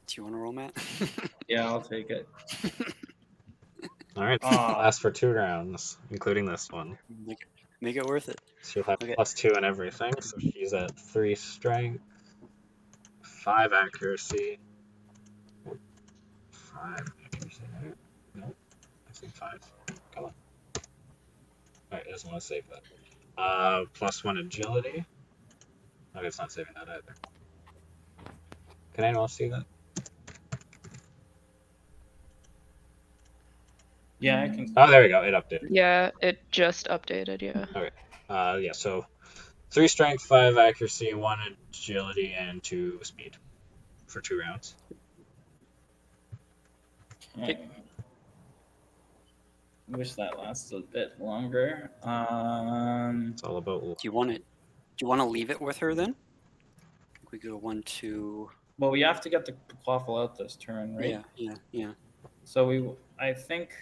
Do you want to roll, Matt? Yeah, I'll take it. All right, lasts for 2 rounds, including this one. Make it worth it. She'll have Okay. +2 and everything, so she's at 3 strength, 5 accuracy. 5 accuracy. No, I think 5. Come on. Alright, it doesn't want to save that. +1 agility. Okay, it's not saving that either. Can anyone else see that? Yeah, I can. Oh, there we go. It updated. Yeah, it just updated, yeah. Okay. Yeah, so 3 strength, 5 accuracy, 1 agility, and 2 speed for 2 rounds. Okay. Wish that lasted a bit longer. It's all about. Do you want to leave it with her then? We go 1, 2. Well, we have to get the quaffle out this turn, right? Yeah. So I think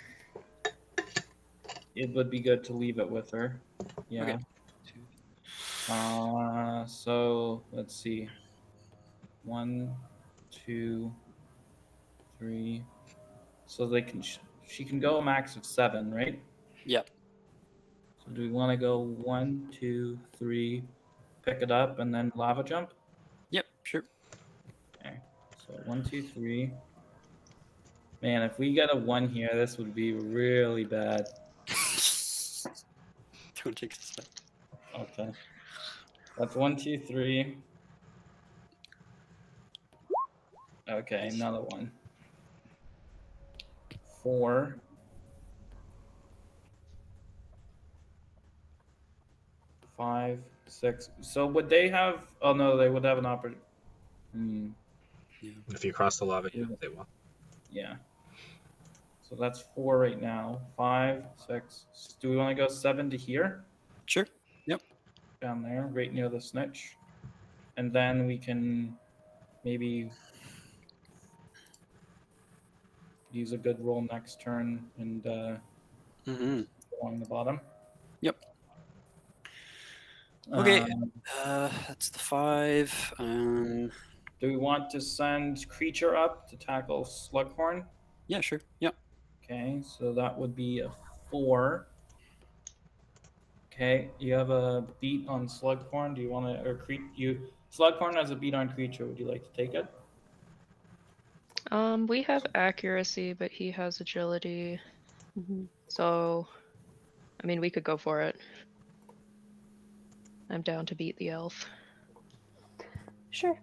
it would be good to leave it with her. Yeah. Okay. So let's see. 1, 2, 3. So she can go a max of 7, right? Yep. So do we want to go 1, 2, 3, pick it up, and then lava jump? Yep, sure. Okay. So 1, 2, 3. Man, if we get a 1 here, this would be really bad. Don't take a step. Okay. That's 1, 2, 3. Okay, another 1. 4. 5, 6. So would they have? Oh no, they would have an opportunity. If you cross the lava, yeah, they will. Yeah. So that's 4 right now. 5, 6. Do we want to go 7 to here? Sure. Yep. Down there, right near the snitch. And then we can maybe use a good roll next turn and along the bottom. Yep. Okay. That's the 5. Do we want to send creature up to tackle Slughorn? Yeah, sure. Yeah. Okay, so that would be a 4. Okay, you have a beat on Slughorn. Do you want to, or Slughorn has a beat on creature. Would you like to take it? We have accuracy, but he has agility. Mhm. So, I mean, we could go for it. I'm down to beat the elf. Sure.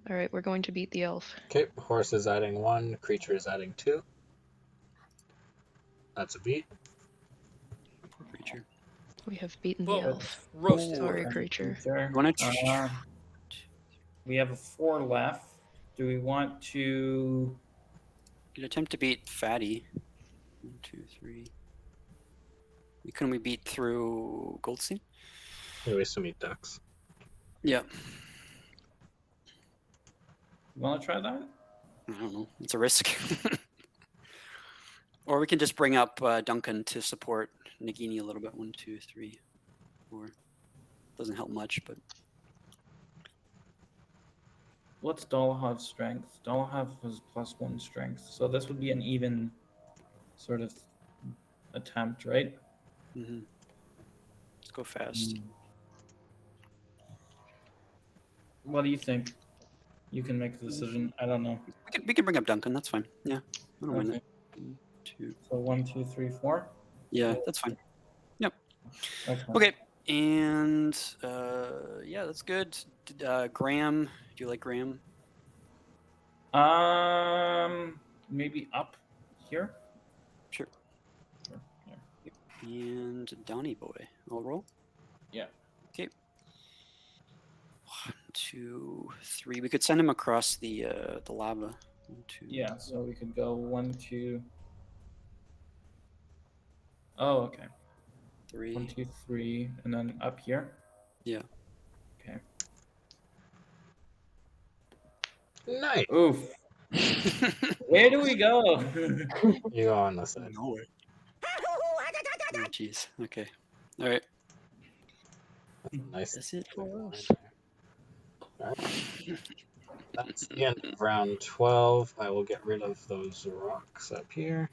All right, we're going to beat the elf. Okay, horse is adding 1, creature is adding 2. That's a beat. Poor creature. We have beaten the Boom. elf. Roasted. Sorry, creature. You want to? We have a 4 left. Do we want to? You could attempt to beat Fatty. 1, 2, 3. Couldn't we beat through Goldstein? We ways to meet ducks. Yeah. You want to try that? I don't know. It's a risk. Or we can just bring up Duncan to support Nagini a little bit. 1, 2, 3, 4. Doesn't help much, but What's Dolahov's strength? Dolahav has +1 strength, so this would be an even sort of attempt, right? let's go fast. What do you think? You can make the decision. I don't know. We can bring up Duncan. That's fine. Yeah, I don't mind Okay. that. 1, 2. So 1, 2, 3, 4. Yeah, that's fine. Yep. Okay. Okay. And yeah, that's good. Graham, do you like Graham? Maybe up here. Sure. Sure, yeah. And Donny boy, I'll roll. Yeah. Okay. 1, 2, 3. We could send him across the lava. 1, 2. Yeah. So we could go 1, 2. Oh, okay. 3. 1, 2, 3, and then up here. Yeah. Okay. Nice. Oof. Where do we go? You go on this side. Nowhere. Oh, jeez. Okay. All right. Nice. That's it for us. Alright. That's the end of round 12. I will get rid of those rocks up here.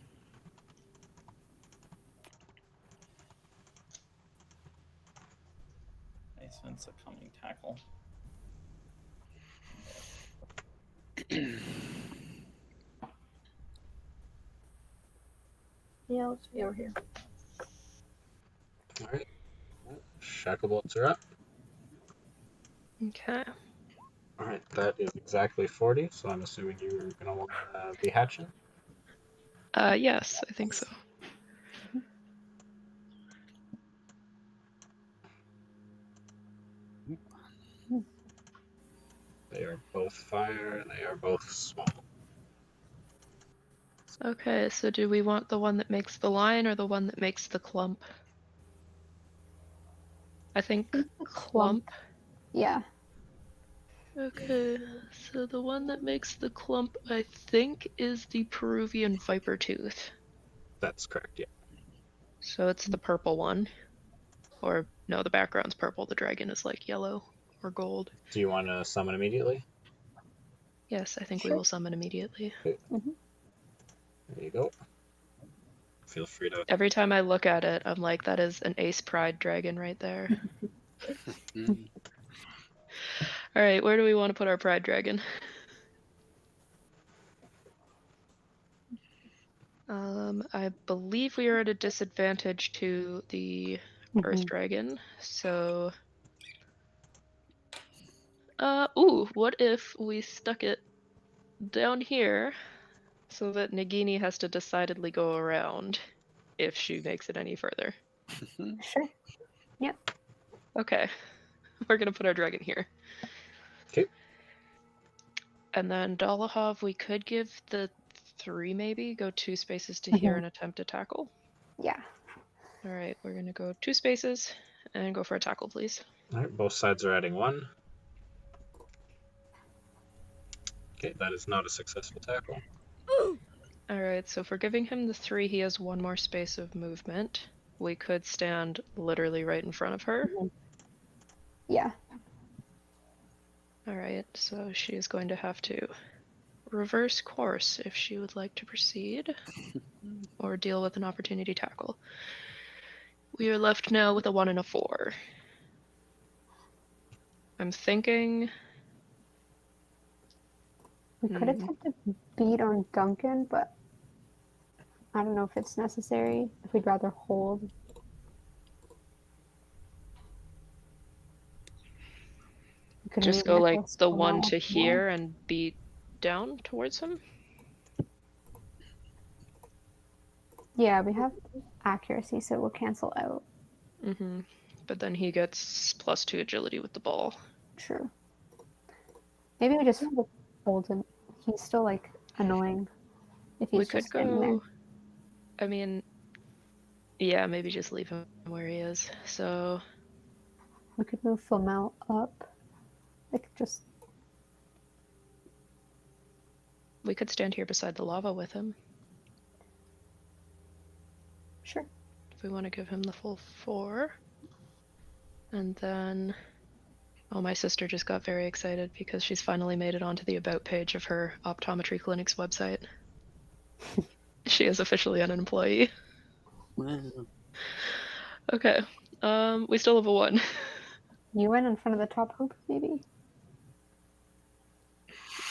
I sense a coming tackle. Yeah, let's be over here. Alright. Shacklebolts are up. Okay. Alright, that is exactly 40, so I'm assuming you're going to want to be hatching. Yes, I think so. They are both fire, they are both small. Okay, so do we want the one that makes the line or the one that makes the clump? I think clump. Yeah. Okay, so the one that makes the clump, I think, is the Peruvian viper tooth. That's correct, yeah. So it's the purple one. Or, no, the background's purple. The dragon is like yellow or gold. Do you want to summon immediately? Yes, I think we Sure. will summon immediately. There you go. Feel free to. Every time I look at it, I'm like, that is an Ace Pride dragon right there. Mm. Alright, where do we want to put our Pride dragon? I believe we are at a disadvantage to the Earth Dragon, so... ooh, what if we stuck it down here so that Nagini has to decidedly go around if she makes it any further? Sure. Yep. Okay, we're gonna put our dragon here. Okay. And then Dolahov, we could give the 3 maybe, go 2 spaces to here and attempt a tackle. Yeah. Alright, we're gonna go 2 spaces and go for a tackle, please. Alright, both sides are adding 1. Okay, that is not a successful tackle. Alright, so if we're giving him the 3, he has 1 more space of movement. We could stand literally right in front of her. Yeah. Alright, so she is going to have to reverse course if she would like to proceed or deal with an opportunity tackle. We are left now with a 1 and a 4. I'm thinking We could attempt to beat on Duncan, but I don't know if it's necessary. If we'd rather hold. We could just move go like Nicholas the Flamel one up to more. here and beat down towards him. Yeah, we have accuracy, so we'll cancel out. Mm-hmm. But then he gets +2 agility with the ball. True. Maybe we just hold him. He's still like annoying if he's We just could standing there. go. I mean, yeah, maybe just leave him where he is. So We could move Flamel up. Like just we could stand here beside the lava with him sure. if we want to give him the full 4. And then, oh, my sister just got very excited because she's finally made it onto the about page of her optometry clinic's website. She is officially an employee. Wow. Okay. We still have a 1. You went in front of the top hoop, maybe?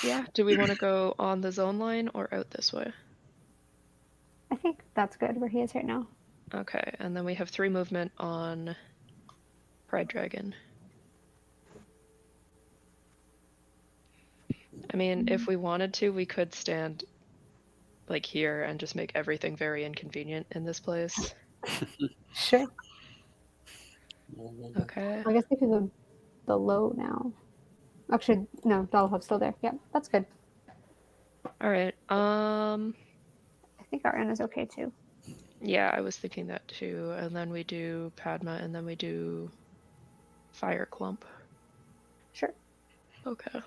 Yeah. Do we want to go on the zone line or out this way? I think that's good where he is right now. Okay, and then we have 3 movement on Pride Dragon. I mean, if we wanted to, we could stand like here and just make everything very inconvenient in this place. Sure. Okay. I guess we could go below now. Actually, no, Dollhop's still there. Yeah, that's good. All right. I think our N is okay too. Yeah, I was thinking that too. And then we do Padma, and then we do Fire Clump. Sure. Okay.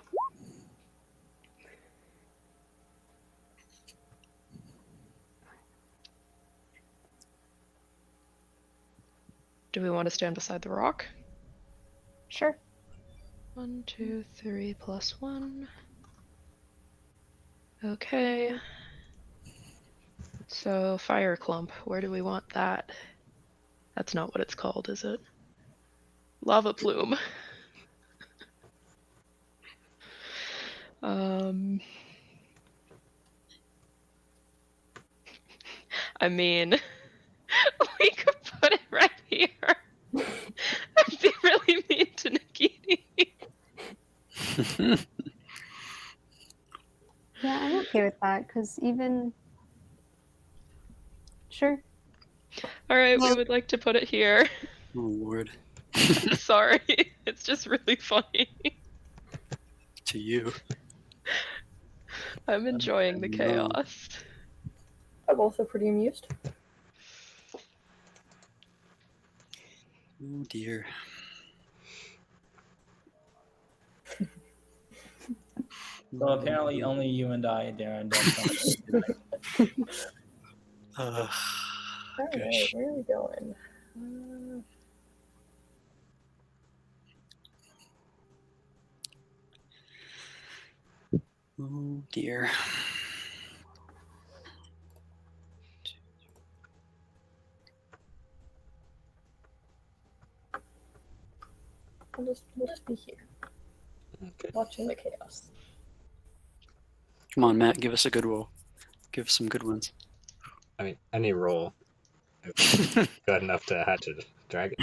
Do we want to stand beside the rock? Sure. 1, 2, 3 +1. Okay. So Fire Clump, where do we want that? That's not what it's called, is it? Lava Plume. I mean, we could put it right here. I'd be really mean to Nikiti. Yeah, I'm okay with that because even. Sure. All right, we would like to put it here. Oh Lord. Sorry, it's just really funny. To you. I'm enjoying the No. chaos. I'm also pretty amused. Oh dear. So apparently only you and I, Darren, don't come. All right, Gosh. where are we going? Oh dear. We'll just be here, Okay. watching the chaos. Come on, Matt, give us a good roll. Give us some good ones. I mean, any roll is good enough to hatch a dragon.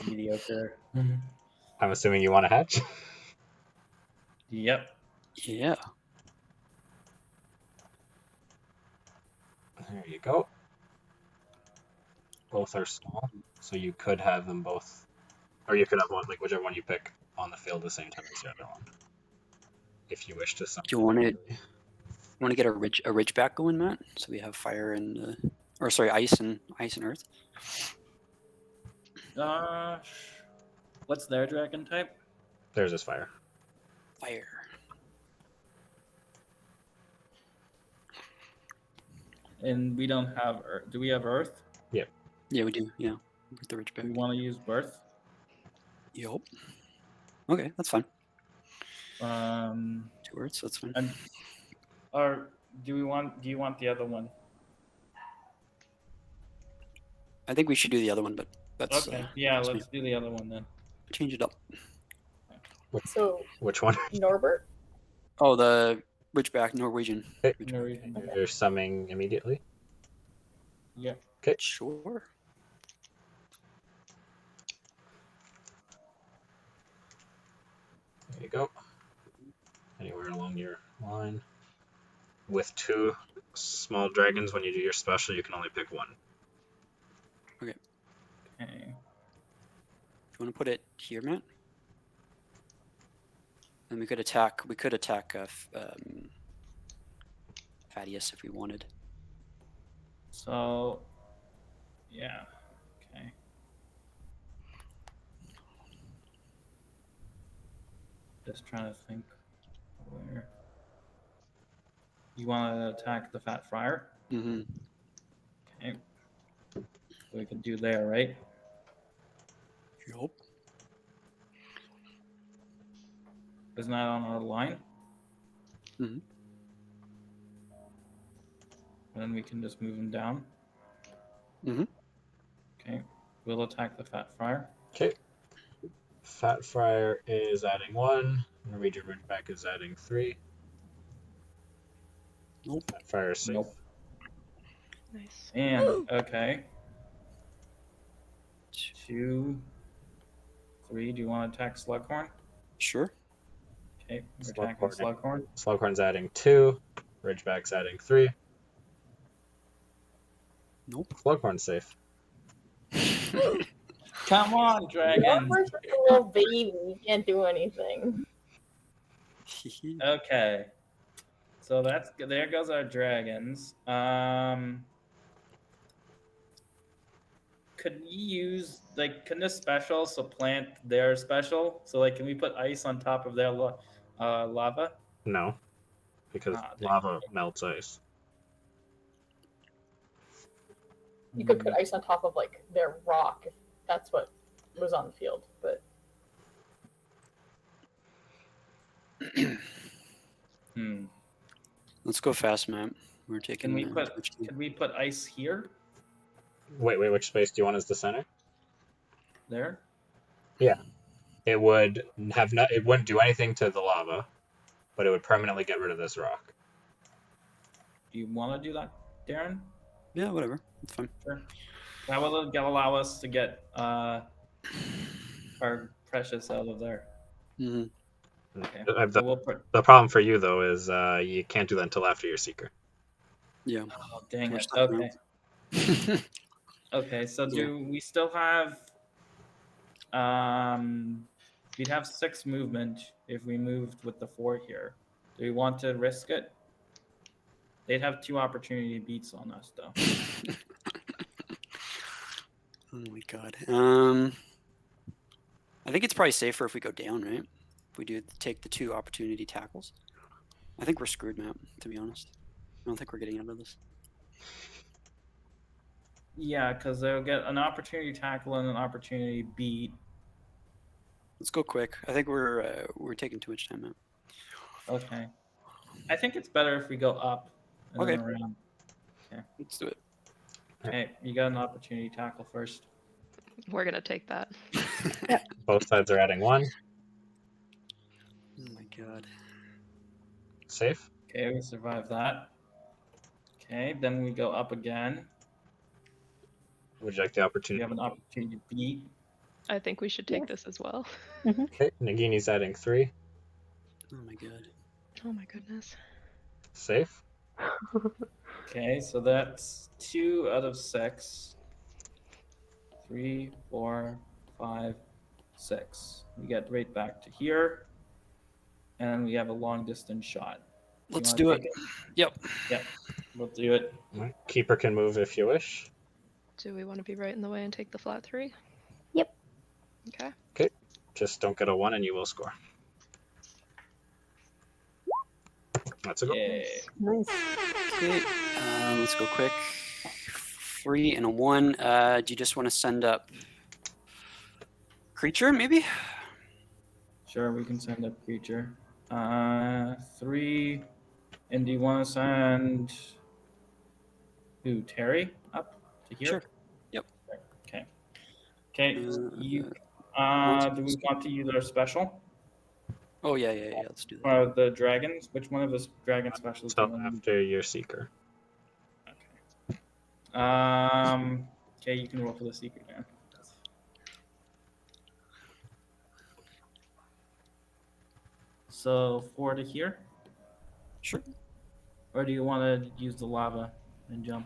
Mediocre. I'm assuming you want to hatch. Yep. Yeah. There you go. Both are small, so you could have them both, or you could have one, like whichever one you pick, on the field at the same time as the other one, if you wish to. Do you want to get a ridge back going, Matt? So we have fire and or sorry, ice and earth. What's their dragon type? There's this fire. Fire. And we don't have Earth. Do we have Earth? Yeah, we do. Yeah, with the ridge back. We want to use Birth. Yep. Okay, that's fine. 2 words. That's fine. And or do you want the other one? I think we should do the other one, but that's Okay. Yeah, that's me. let's do the other one then. Change it up. So Which one? Norbert. Oh, the Ridgeback Norwegian. Okay. Norwegian. Okay. You're summing immediately. Yeah. Okay. Sure. There you go. Anywhere along your line. With 2 small dragons, when you do your special, you can only pick 1. Okay. Do you want to put it here, Matt? And we could attack. We could attack Thaddeus if we wanted. So, yeah. Okay. Just trying to think where. You want to attack the Fat Friar? Mm-hmm. Okay. So we could do there, right? Yup. Isn't that on our line? Mm-hmm. And then we can just move him down. Mm-hmm. Okay. We'll attack the Fat Friar. Okay. Fat Friar is adding 1. Norwegian Ridgeback is adding 3. Nope. Fat Friar is safe. Nope. Nice. And, okay. 2, 3. Do you want to attack Slughorn? Sure. Okay. We're attacking Slughorn. Slughorn's adding 2. Ridgeback's adding 3. Nope. Slughorn's safe. Come on, dragon. Norbert's like a little baby. He can't do anything. Okay. So there goes our dragons. Could we use can this special supplant their special? So can we put ice on top of their lava? No. Because dang. lava melts ice. You could put ice on top of like their rock if that's what was on the field, but Let's go fast, Matt. We're taking. Can we put ice here? Wait, which space do you want as the center? There? Yeah. It would it wouldn't do anything to the lava, but it would permanently get rid of this rock. Do you want to do that, Darren? Yeah, whatever. It's fine. Sure. That will allow us to get our precious out of there. Mm-hmm. Okay. The problem for you though is you can't do that until after your seeker. Yeah. Oh, dang We're it. stuck Okay. Okay, so do we still have we'd have 6 movement if we moved with the 4 here. Do we want to risk it? They'd have 2 opportunity beats on us though. Oh my god. I think it's probably safer if we go down, right? If we do take the 2 opportunity tackles. I think we're screwed, Matt, to be honest. I don't think we're getting out of this. Yeah, because they'll get an opportunity tackle and an opportunity beat. Let's go quick. I think we're taking too much time, Matt. Okay. I think it's better if we go up and then around. Okay. Let's do it. Okay, you got an opportunity tackle first. We're gonna take that. Both sides are adding 1. Oh my god. Safe. Okay, we survive that. Okay, then we go up again. Would you like the We opportunity? have an opportunity to beat. I think we should take this as well. Okay, Nagini's adding 3. Oh my god. Oh my goodness. Safe. Okay, so that's 2 out of 6. 3, 4, 5, 6. We get right back to here. And we have a long distance shot. Let's do it. Yep. Yep. We'll do it. Right. Keeper can move if you wish. Do we want to be right in the way and take the flat 3? Yep. Okay. Okay. Just don't get a 1 and you will score. That's a go. Yay. Nice. Okay. Let's go quick. 3 and a 1. Do you just want to send up creature, maybe? Sure, we can send a creature. 3. And do you want to send who? Terry up to here? Sure. Yep. Okay. Okay. You. monster Do we want to use our special? Oh yeah. Let's do that. Or the dragons? Which one of the dragon specials do you So want to use? after your seeker. Okay, you can roll for the secret now. So 4 to here? Sure. Or do you want to use the lava and jump?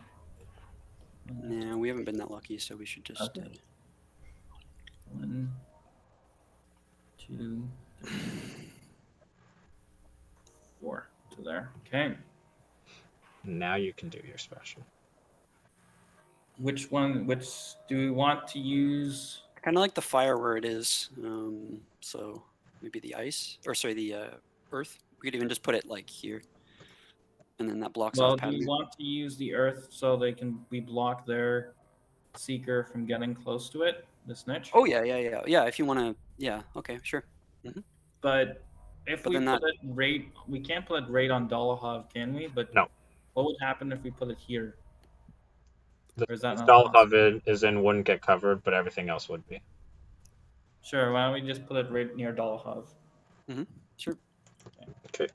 Nah, we haven't been that lucky, so we should just. Okay. 1, 2, 3, 4 to there. Okay. Now you can do your special. Which do we want to use? I kind of like the fire where it is. So maybe the ice, or sorry, the earth. We could even just put it like here, and then that blocks Well, off do pattern. we want to use the earth so we block their seeker from getting close to it, the snitch? Oh yeah. If you want to, yeah. Okay, sure. But if But we then put it right, we can't put it right on Dolahov, can we? But No. what would happen if we put it here? Or is that The not possible? Saltypuff is in wouldn't get covered, but everything else would be. Sure. Why don't we just put it right near Dolahov? Sure. Okay.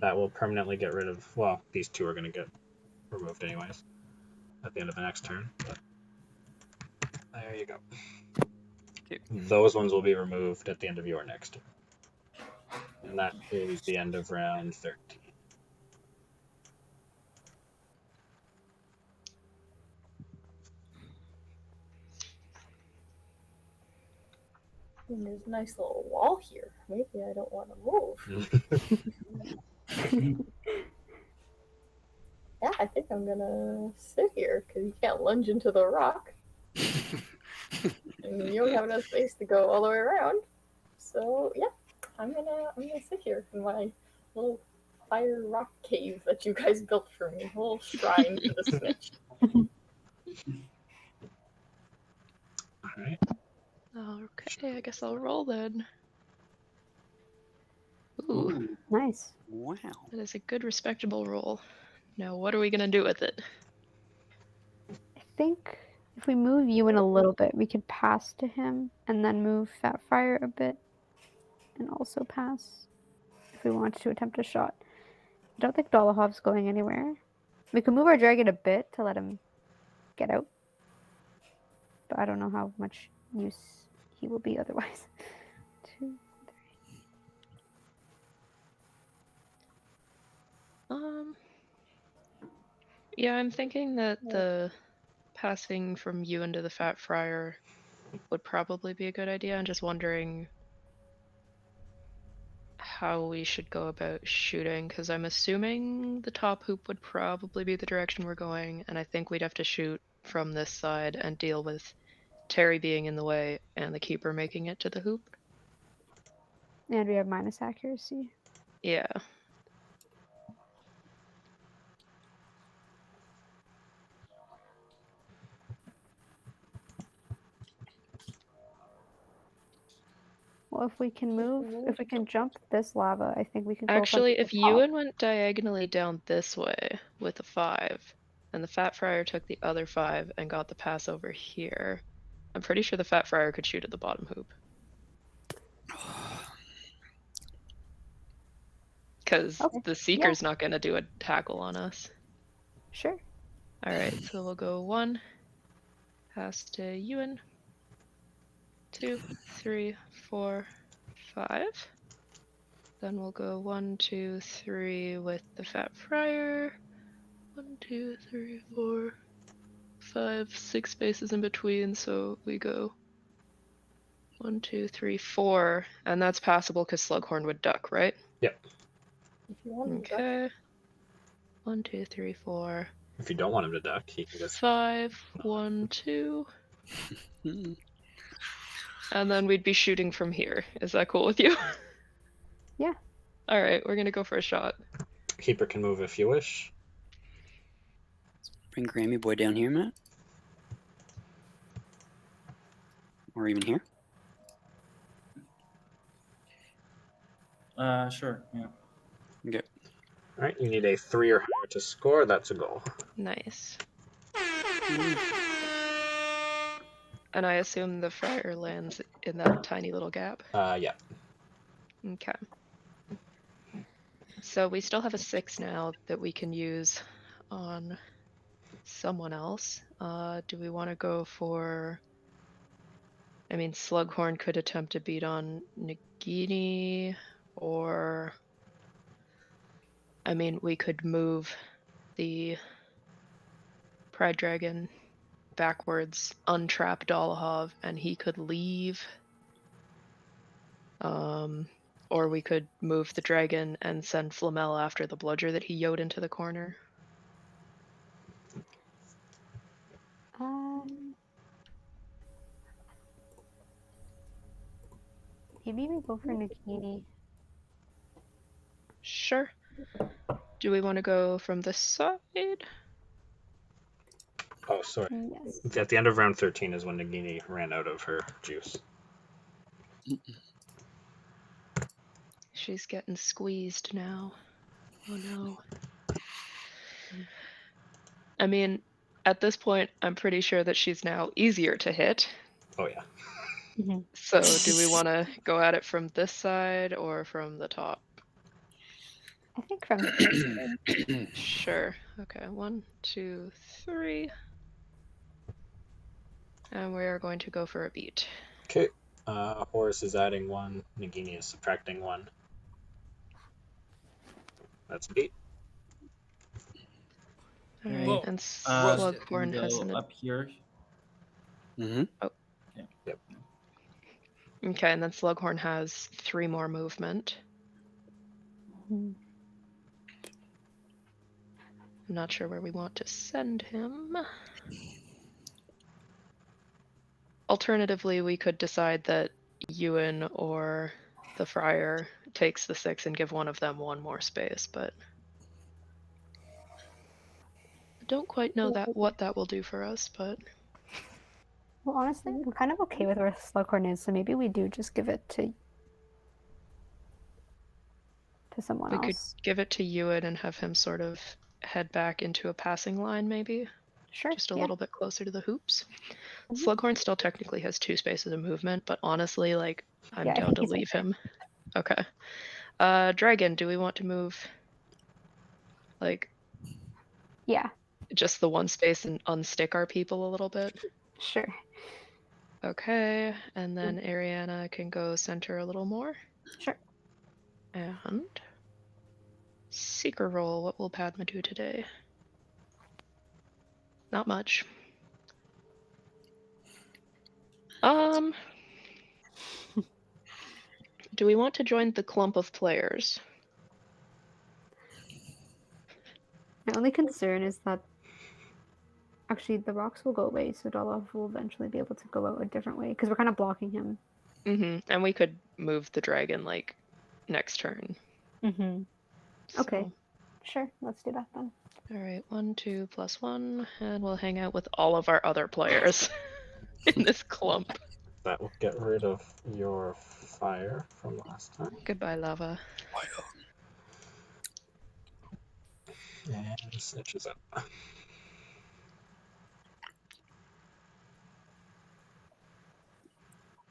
That will permanently get rid of. Well, these two are going to get removed anyways at the end of the next turn. But there you go. Okay. Those ones will be removed at the end of your next turn. And that is the end of round 13. And there's a nice little wall here. Maybe I don't want to move. Yeah, I think I'm gonna sit here because you can't lunge into the rock, and you don't have enough space to go all the way around. So yeah, I'm gonna sit here in my little fire rock cave that you guys built for me, a little shrine to the snitch. All right. Okay, I guess I'll roll then. Ooh, Nice. Wow. that is a good, respectable roll. Now, what are we gonna do with it? I think if we move you in a little bit, we could pass to him and then move Fat Fire a bit and also pass if we want to attempt a shot. I don't think Dolahov's going anywhere. We could move our dragon a bit to let him get out. But I don't know how much use he will be otherwise. 2, 3. Yeah, I'm thinking that the passing from you into the Fat Friar would probably be a good idea. I'm just wondering how we should go about shooting, because I'm assuming the top hoop would probably be the direction we're going, and I think we'd have to shoot from this side and deal with Terry being in the way and the keeper making it to the hoop. And we have minus accuracy. Yeah. Well, if we can jump this lava, I think we can go Actually, from if the top. Ewan went diagonally down this way with a 5, and the Fat Friar took the other 5 and got the pass over here, I'm pretty sure the Fat Friar could shoot at the bottom hoop. Because Okay, the Seeker's not going to do a tackle on us. Sure. Alright, so we'll go 1, pass to Ewan, 2, 3, 4, 5. Then we'll go 1, 2, 3 with the Fat Friar. 1, 2, 3, 4, 5, 6 spaces in between, so we go 1, 2, 3, 4, and that's passable because Slughorn would duck, right? Yep. If you want to Okay. 1, 2, 3, 4, If you don't want him to duck, he can just. 5, 1, 2, and then we'd be shooting from here. Is that cool with you? Yeah. All right, we're gonna go for a shot. Keeper can move if you wish. Bring Grammy Boy down here, Matt. Or even here. Sure. Yeah. Okay. All right, you need a 3 or higher to score. That's a goal. Nice. And I assume the friar lands in that tiny little gap. Yeah. Okay. So we still have a 6 now that we can use on someone else. Do we want to go for... I mean, Slughorn could attempt to beat on Nagini, or... I mean, we could move the Pride Dragon backwards, untrap Dolahov, and he could leave. Or we could move the dragon and send Flamel after the bludger that he yode into the corner. Maybe we go for Nikiti. Sure. Do we want to go from this side? Oh, sorry. Yes. At the end of round 13 is when Nagini ran out of her juice. She's getting squeezed now. Oh no. I mean, at this point, I'm pretty sure that she's now easier to hit. Oh, yeah. So do we want to go at it from this side or from the top? I think from this side. Sure. Okay, 1, 2, 3. And we are going to go for a beat. Okay. Horus is adding 1. Nagini is subtracting 1. That's a beat. All right, Whoa. and Roasted. Slughorn has Go an... up here. Mm-hmm. Oh. Yep. Okay, and then Slughorn has 3 more movement. I'm not sure where we want to send him. Alternatively, we could decide that Ewan or the Friar takes the 6 and give one of them 1 more space, but I don't quite know what that will do for us, but... Well, honestly, I'm kind of okay with where Slughorn is, so maybe we do just give it to someone We could else. give it to Ewan and have him sort of head back into a passing line, maybe. Sure. Just a yeah. little bit closer to the hoops. Mhm. Slughorn still technically has 2 spaces of movement, but honestly, like, I'm Yeah, I down think to he's leave okay. him. Okay. Dragon, do we want to move, like, Yeah, just the 1 space and unstick our people a little bit? sure. Okay, and then Ariana can go center a little more. Sure. And Seeker roll, what will Padma do today? Not much. Do we want to join the clump of players? My only concern is that actually the rocks will go away, so Dolov will eventually be able to go out a different way because we're kind of blocking him. And we could move the dragon, like, next turn. Okay. So, Sure, let's do that then. all right, 1, 2, +1, and we'll hang out with all of our other players in this clump. That will get rid of your fire from last time. Goodbye, lava. And snitches up.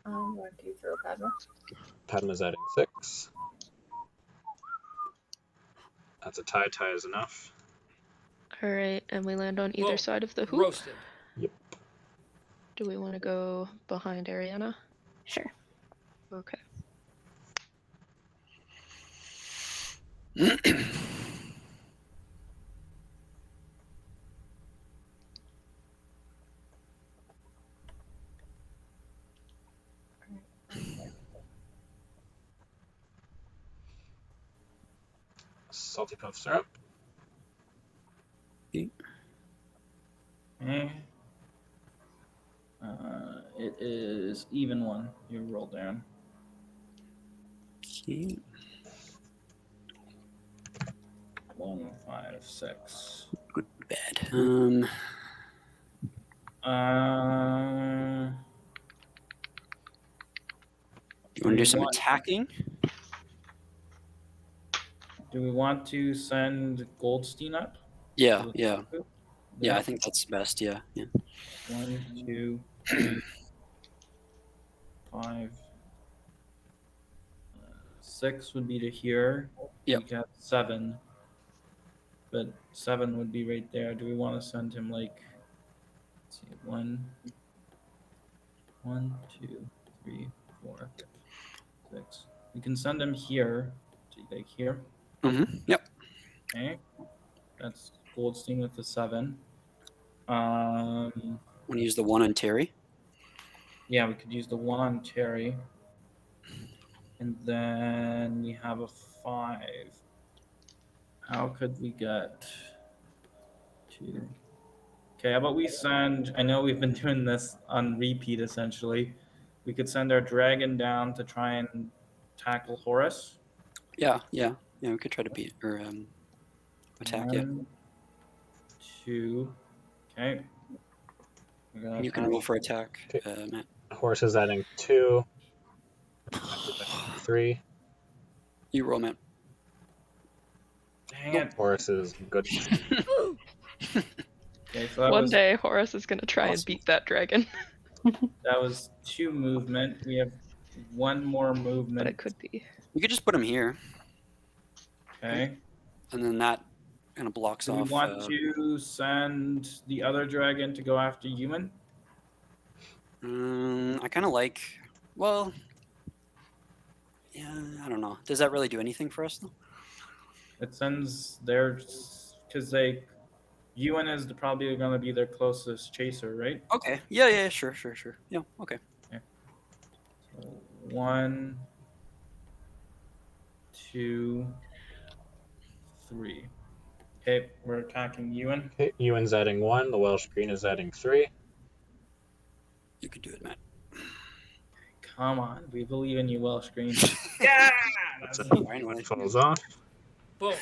I'm going to throw Padma. Padma's adding 6. That's a tie. Tie is enough. All right, and we land on either Whoa. side of the hoop. Roasted. Yep. Do we want to go behind Ariana? Sure. Okay. Saltypuffs are up. Okay. It is even 1. You roll down. Okay. 1, 5, 6. Good, bad. You You want to do some want- attacking? Do we want to send Goldstein up? Yeah, To the yeah, group? yeah. I think that's best. Yeah, yeah. 1, 2, 3, 5. 6 would be to here. Yep. We got 7. But 7 would be right there. Do we want to send him like, let's see, 1, 2, 3, 4, 6. We can send him here. See, like here. Yep. Okay. That's Goldstein with the 7. Want to use the 1 on Terry? Yeah, we could use the 1 on Terry. And then we have a 5. How could we get 2? Okay, how about we send, I know we've been doing this on repeat essentially. We could send our dragon down to try and tackle Horus. Yeah, yeah, yeah. We could try to beat or attack. 1, 2. Okay. Yeah. You can roll for attack, Matt. Horse is adding 2. Matt is adding 3. You roll, Matt. Dang it. Horse is good. Okay, so that One was, day, Horace is going to try and Awesome. beat that dragon. that was 2 movement. We have 1 more But movement. it could be. You could just put him here, Okay. and then that kind of blocks Do we off. want to send the other dragon to go after Ewan? I kind of like. Well, yeah. I don't know. Does that really do anything for us though? It sends their, because Ewan is probably going to be their closest chaser, right? Okay. Yeah. Yeah. Sure. Yeah. Okay. So 1, 2, 3. Okay, we're attacking Ewan. Okay, Ewan's adding 1. The Welsh Green is adding 3. You could do it, Matt. Come on, we believe in you, Welsh Green. Yeah! That's That's it. Fine, when I- Falls off. Boom.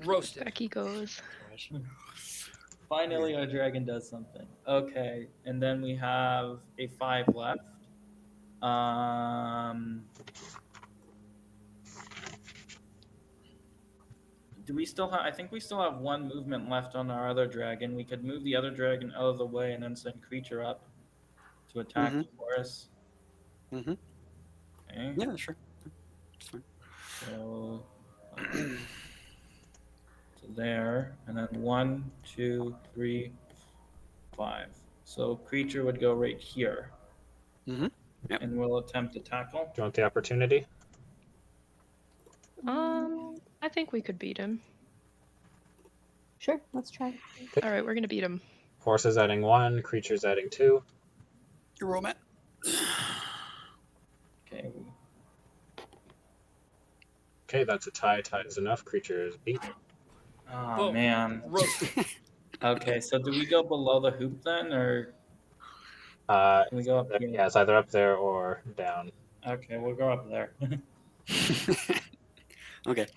Roasted. Back he goes. Finally, our dragon does something. Okay, and then we have a 5 left. Do we still have? I think we still have 1 movement left on our other dragon. We could move the other dragon out of the way and then send creature up to attack the Horus. Mm-hmm. Okay. Yeah. Sure. It's fine. So, to there, and then 1, 2, 3, 5. So creature would go right here. Yep. And we'll attempt to tackle. Do you want the opportunity? I think we could beat him. Sure, let's try. All right, we're gonna beat him. Horse is adding 1. Creature's adding 2. You roll, Matt. Okay. Okay, that's a tie. Tie is enough. Creature is beat. Oh Boom. man. Roasted. Okay, so do we go below the hoop then, or Can we go up here? Yeah, it's either up there or down. Okay, we'll go up there. Okay.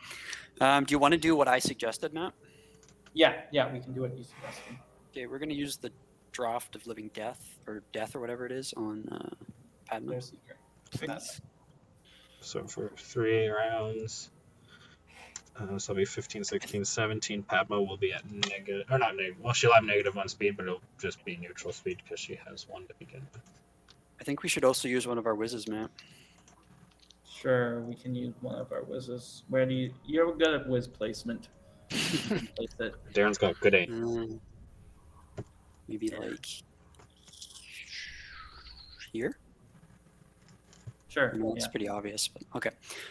Do you want to do what I suggested, Matt? yeah, we can do what you suggested. Okay, we're going to use the draft of living death or whatever it is on Padma. Their secret. So for 3 rounds, so it'll be 15, 16, 17. Padma will be at negative, or not negative. Well, she'll have -1 speed, but it'll just be neutral speed because she has 1 to begin with. I think we should also use one of our whizzes, Matt. Sure, we can use one of our whizzes. Where do you're good at whiz placement. Place it. Darren's got good aim. Maybe like here? Sure. I know it's Yeah. pretty obvious, but okay.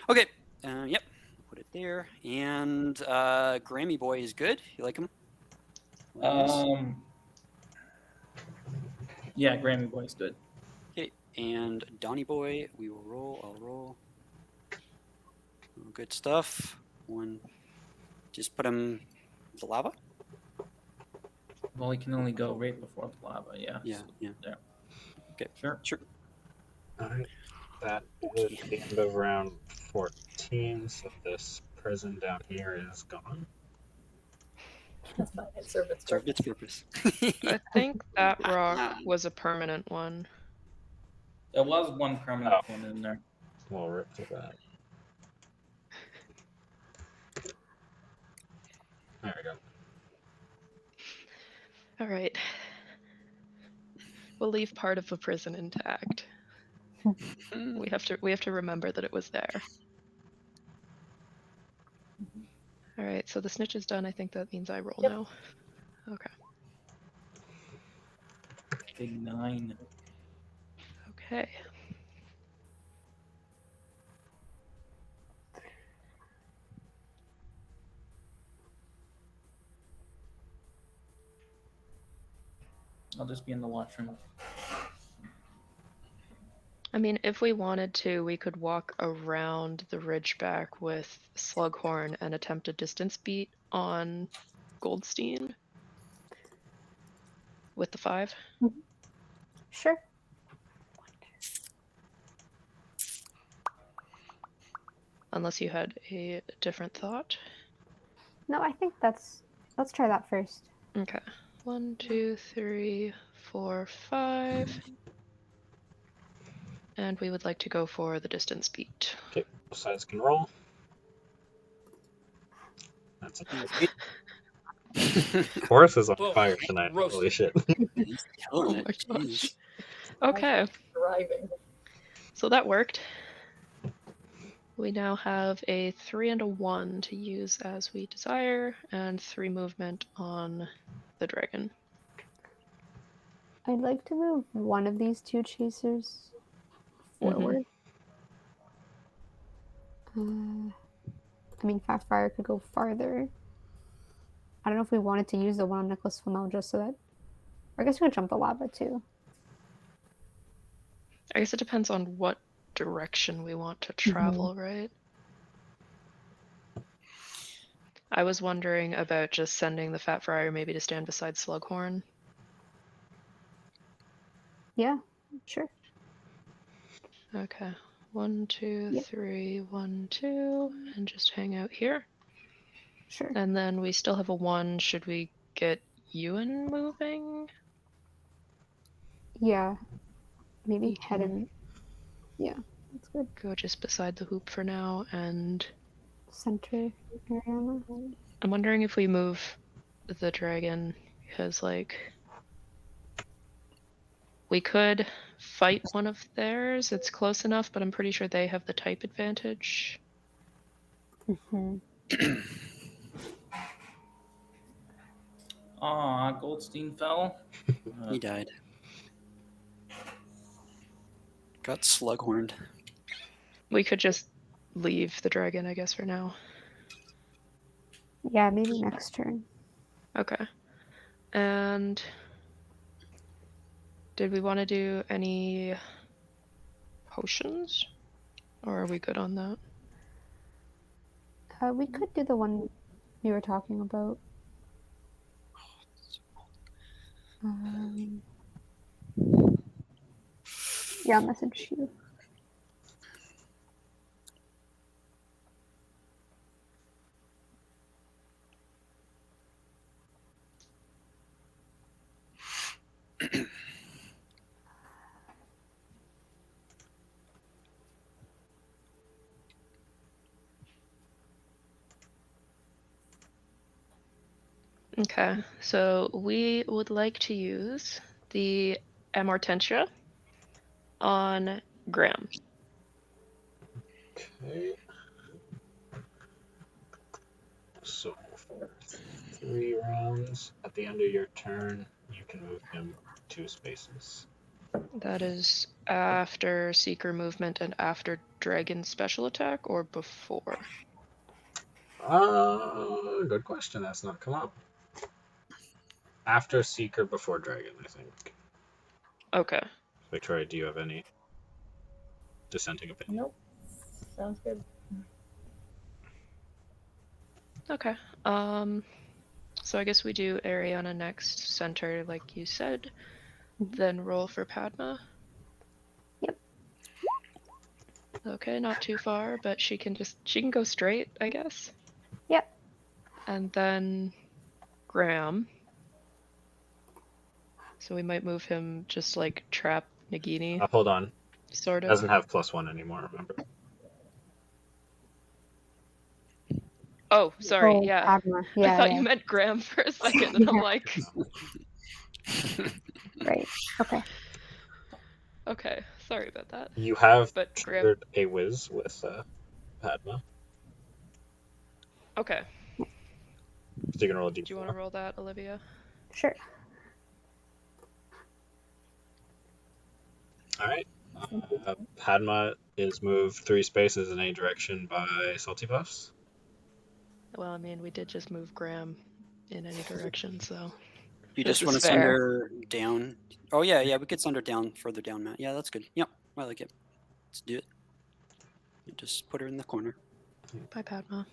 Okay. Yep. Put it there. And Grammy Boy is good. You like him? Yeah, Grammy Boy's good. Okay. And Donny Boy, we will roll. I'll roll. Good stuff. 1. Just put him in the lava? Well, he can only go right before the lava. Yeah. Yeah. So, Yeah. there. Okay. Sure. All right. That is the end of round 14. So this prison down here is gone. That's fine. It served its Served purpose. its purpose. I think that rock was a permanent one. There was 1 permanent one in there. We'll rip to that. There we go. All right. We'll leave part of the prison intact. We have to remember that it was there. All right, so the snitch is done. I think that means I roll Yep. now. Okay. Big 9. Okay. I'll just be in the washroom. I mean, if we wanted to, we could walk around the ridgeback with Slughorn and attempt a distance beat on Goldstein with the 5. Sure. Unless you had a different thought. No, I think let's try that first. Okay. 1, 2, 3, 4, 5. And we would like to go for the distance beat. Okay, both sides can roll. That's a 8. Horace is on Boom. fire tonight. Roasted. Holy shit. He's killing it. Oh my gosh. Jeez. Okay, Driving. so that worked. We now have a 3 and a 1 to use as we desire, and 3 movement on the dragon. I'd like to move one of these 2 chasers forward. I mean, Fat Fire could go farther. I don't know if we wanted to use the one on Nicholas Flamel just so that... I guess we could jump the lava too. I guess it depends on what direction we want to travel, right? I was wondering about just sending the Fat Friar maybe to stand beside Slughorn. Yeah, sure. Okay. 1, 2, Yep. 3, 1, 2, and just hang out here. Sure. And then we still have a 1. Should we get Ewan moving? Yeah. Maybe You head can in. Yeah, that's good. go just beside the hoop for now, and Center Ariana. I'm wondering if we move the dragon, because, like, we could fight one of theirs. It's close enough, but I'm pretty sure they have the type advantage. Mm-hmm. Aw, Goldstein fell. He died. Got slughorned. We could just leave the dragon, I guess, for now. Yeah, maybe next turn. Okay. And did we want to do any potions? Or are we good on that? We could do the one we were talking about. Yeah, I'll message you. Okay, so we would like to use the Amortentia on Graham. Okay. So for 3 rounds, at the end of your turn, you can move him 2 spaces. That is after Seeker movement and after Dragon special attack, or before? Good question. That's not come up. After Seeker, before Dragon, I think. Okay. Victoria, do you have any dissenting opinion? Nope. Sounds good. Okay. So I guess we do Ariana next, center, like you said, then roll for Padma. Yep. Okay, not too far, but she can go straight, I guess. Yep. And then Graham. So we might move him just like trap Nagini, Hold on. sort of. Doesn't have +1 anymore, remember? Oh, sorry. Oh, Yeah. Padma. I Yeah, thought yeah. you meant Graham for a second, and I'm like, Right. Okay. okay, sorry about that. You have But Graham. triggered a whiz with Padma. Okay. So you can roll a Do you want to d4. roll that, Olivia? Sure. All right. Padma is moved 3 spaces in any direction by Saltypuffs. Well, I mean, we did just move Graham in any direction, so You this just want is to send fair. her down. Oh yeah, we could send her down further down, Matt. Yeah, that's good. Yep, I like it. Let's do it. You just put her in the corner. Bye, Padma.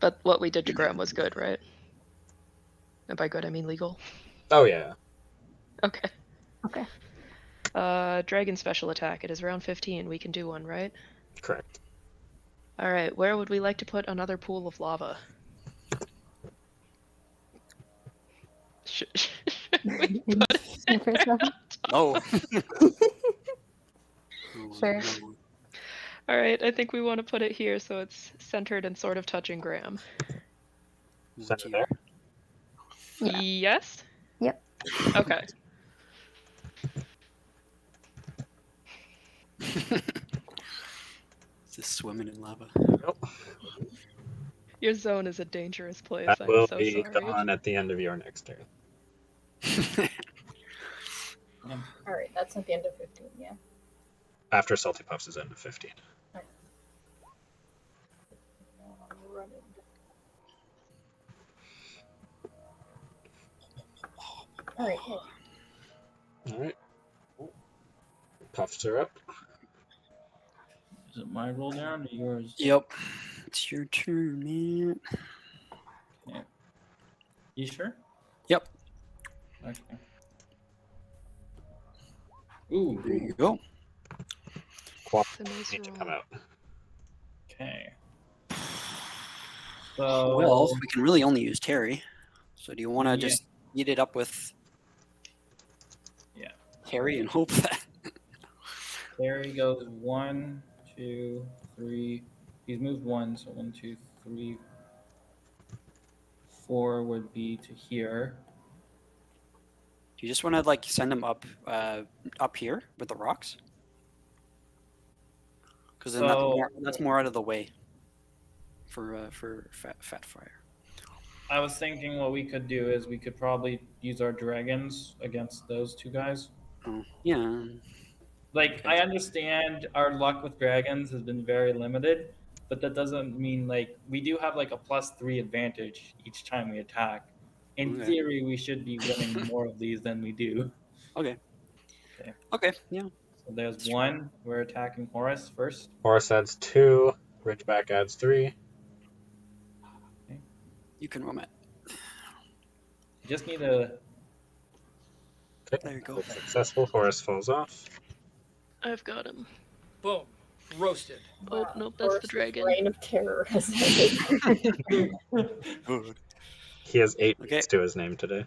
But what we did to Graham was good, right? And by good, I mean legal. Oh yeah. Okay. Okay. Dragon special attack. It is round 15. We can do one, right? Correct. All right. Where would we like to put another pool of lava? Should we put it In the first there? level? Oh. Sure. All right. I think we want to put it here so it's centered and sort of touching Graham. Send her there. Yeah. Yes? Yep. Okay. Just swimming in lava. Nope. Your zone is a dangerous place. That I'm will so be sorry. gone at the end of your next turn. All right, that's at the end of 15. Yeah. After Saltypuffs is end of 15. Running. All right. Hey. All right. Puffs are up. Is it my roll down or yours? Yep. It's your turn, man. Okay. You sure? Yep. Okay. There Ooh. you go. It's a nice Need to roll. come out. Okay. So Well, we can really only use Terry. So do you want to Yeah. just eat it up with Yeah. Terry and hope that? there he goes. 1, 2, 3. He's moved 1, so 1, 2, 3, 4 would be to here. Do you just want to like send him up here with the rocks? Because then that's more out of the way for fat fire. I was thinking what we could do is we could probably use our dragons against those two guys. Oh yeah. Like, I understand our luck with dragons has been very limited, but that doesn't mean, like, we do have, like, a +3 advantage each time we attack. In Okay. theory, we should be winning more of these than we do. Okay. Okay. Okay. Yeah. So there's 1. We're attacking Horus first. Horus adds 2. Ridgeback adds 3. You can roam it. You just need a... Okay. There you go. That's successful. Horus falls off. I've got him. Boom. Roasted. Oh, Wow. nope, that's the Horus's dragon. Reign of terror has ended. Good. He has 8 Okay. to his name today.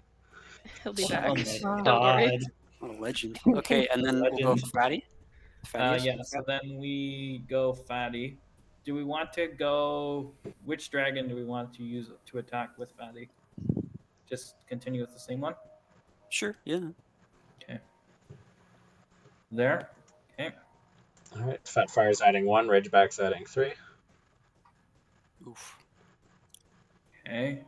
He'll be Oh back. my Don't God. worry. What a legend. Okay, and then we'll go Legend. for Fatty. Fatty. yeah, so then we go Fatty. Do we want to go... Which dragon do we want to use to attack with Fatty? Just continue with the same one? Sure. Yeah. Okay. There. Okay. All right. Fat Fire's adding 1. Ridgeback's adding 3. Oof. Okay.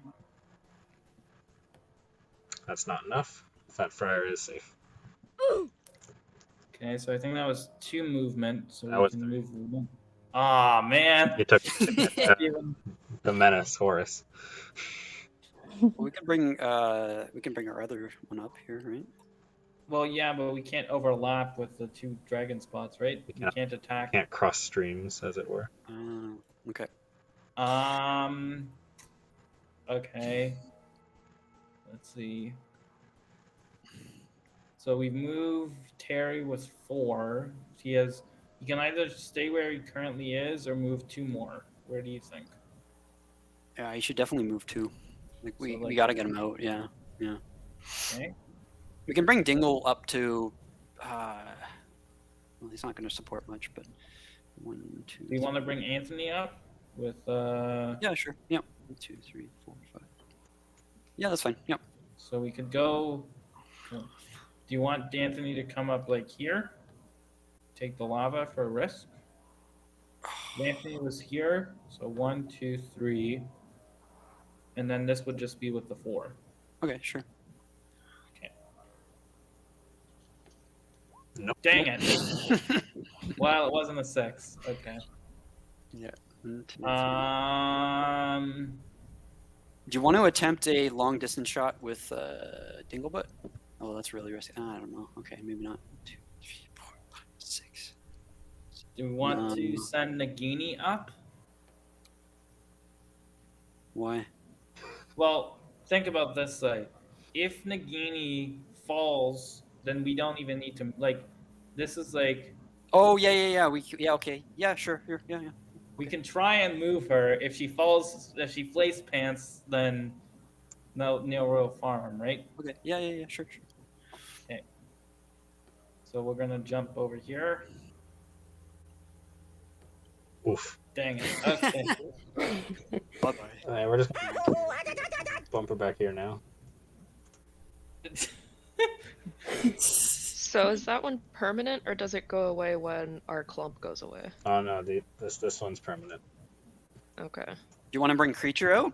That's not enough. Fat Fire is safe. Okay, so I think that was 2 movement, so That we was can 3. move 1. Ah, man. He took Even- the menace, Horus. Well, we can bring our other one up here, right? Well, yeah, but we can't overlap with the 2 dragon spots, right? We cannot. can't attack. Can't cross streams, as it were. Okay. Okay. Let's see. So we moved Terry with 4. He can either stay where he currently is or move 2 more. Where do you think? Yeah, you should definitely move 2. Like we So, like- gotta get him out. Yeah. Yeah. Okay. We can bring Dingle up to. Well, he's not going to support much, but 1, 2. Do you want to bring Anthony up with? Yeah, sure. Yeah. 1, 2, 3, 4, 5. Yeah, that's fine. Yeah. So we could go. Do you want Anthony to come up like here? Take the lava for a risk. Anthony was here, so 1, 2, 3, and then this would just be with the 4. Okay, sure. Okay. Nope. Dang it! Well, it wasn't a 6. Okay. Yeah. 1, 2, 3. Do you want to attempt a long distance shot with Dinglebutt? Oh, that's really risky. I don't know. Okay, maybe not. 2, 3, 4, 5, 6. Do we want to send Nagini up? Why? Well, think about this side. If Nagini falls, then we don't even need to This is like. Oh yeah. Okay. Yeah, sure. Yeah. We can try and move her. If she falls, if she flays pants, then no royal farm, right? Okay. Yeah. Sure. Okay. So we're gonna jump over here. Oof. Dang it. Okay. Bye. Alright, we're just bump her back here now. So is that one permanent, or does it go away when our clump goes away? Oh no, this one's permanent. Okay. Do you want to bring creature out?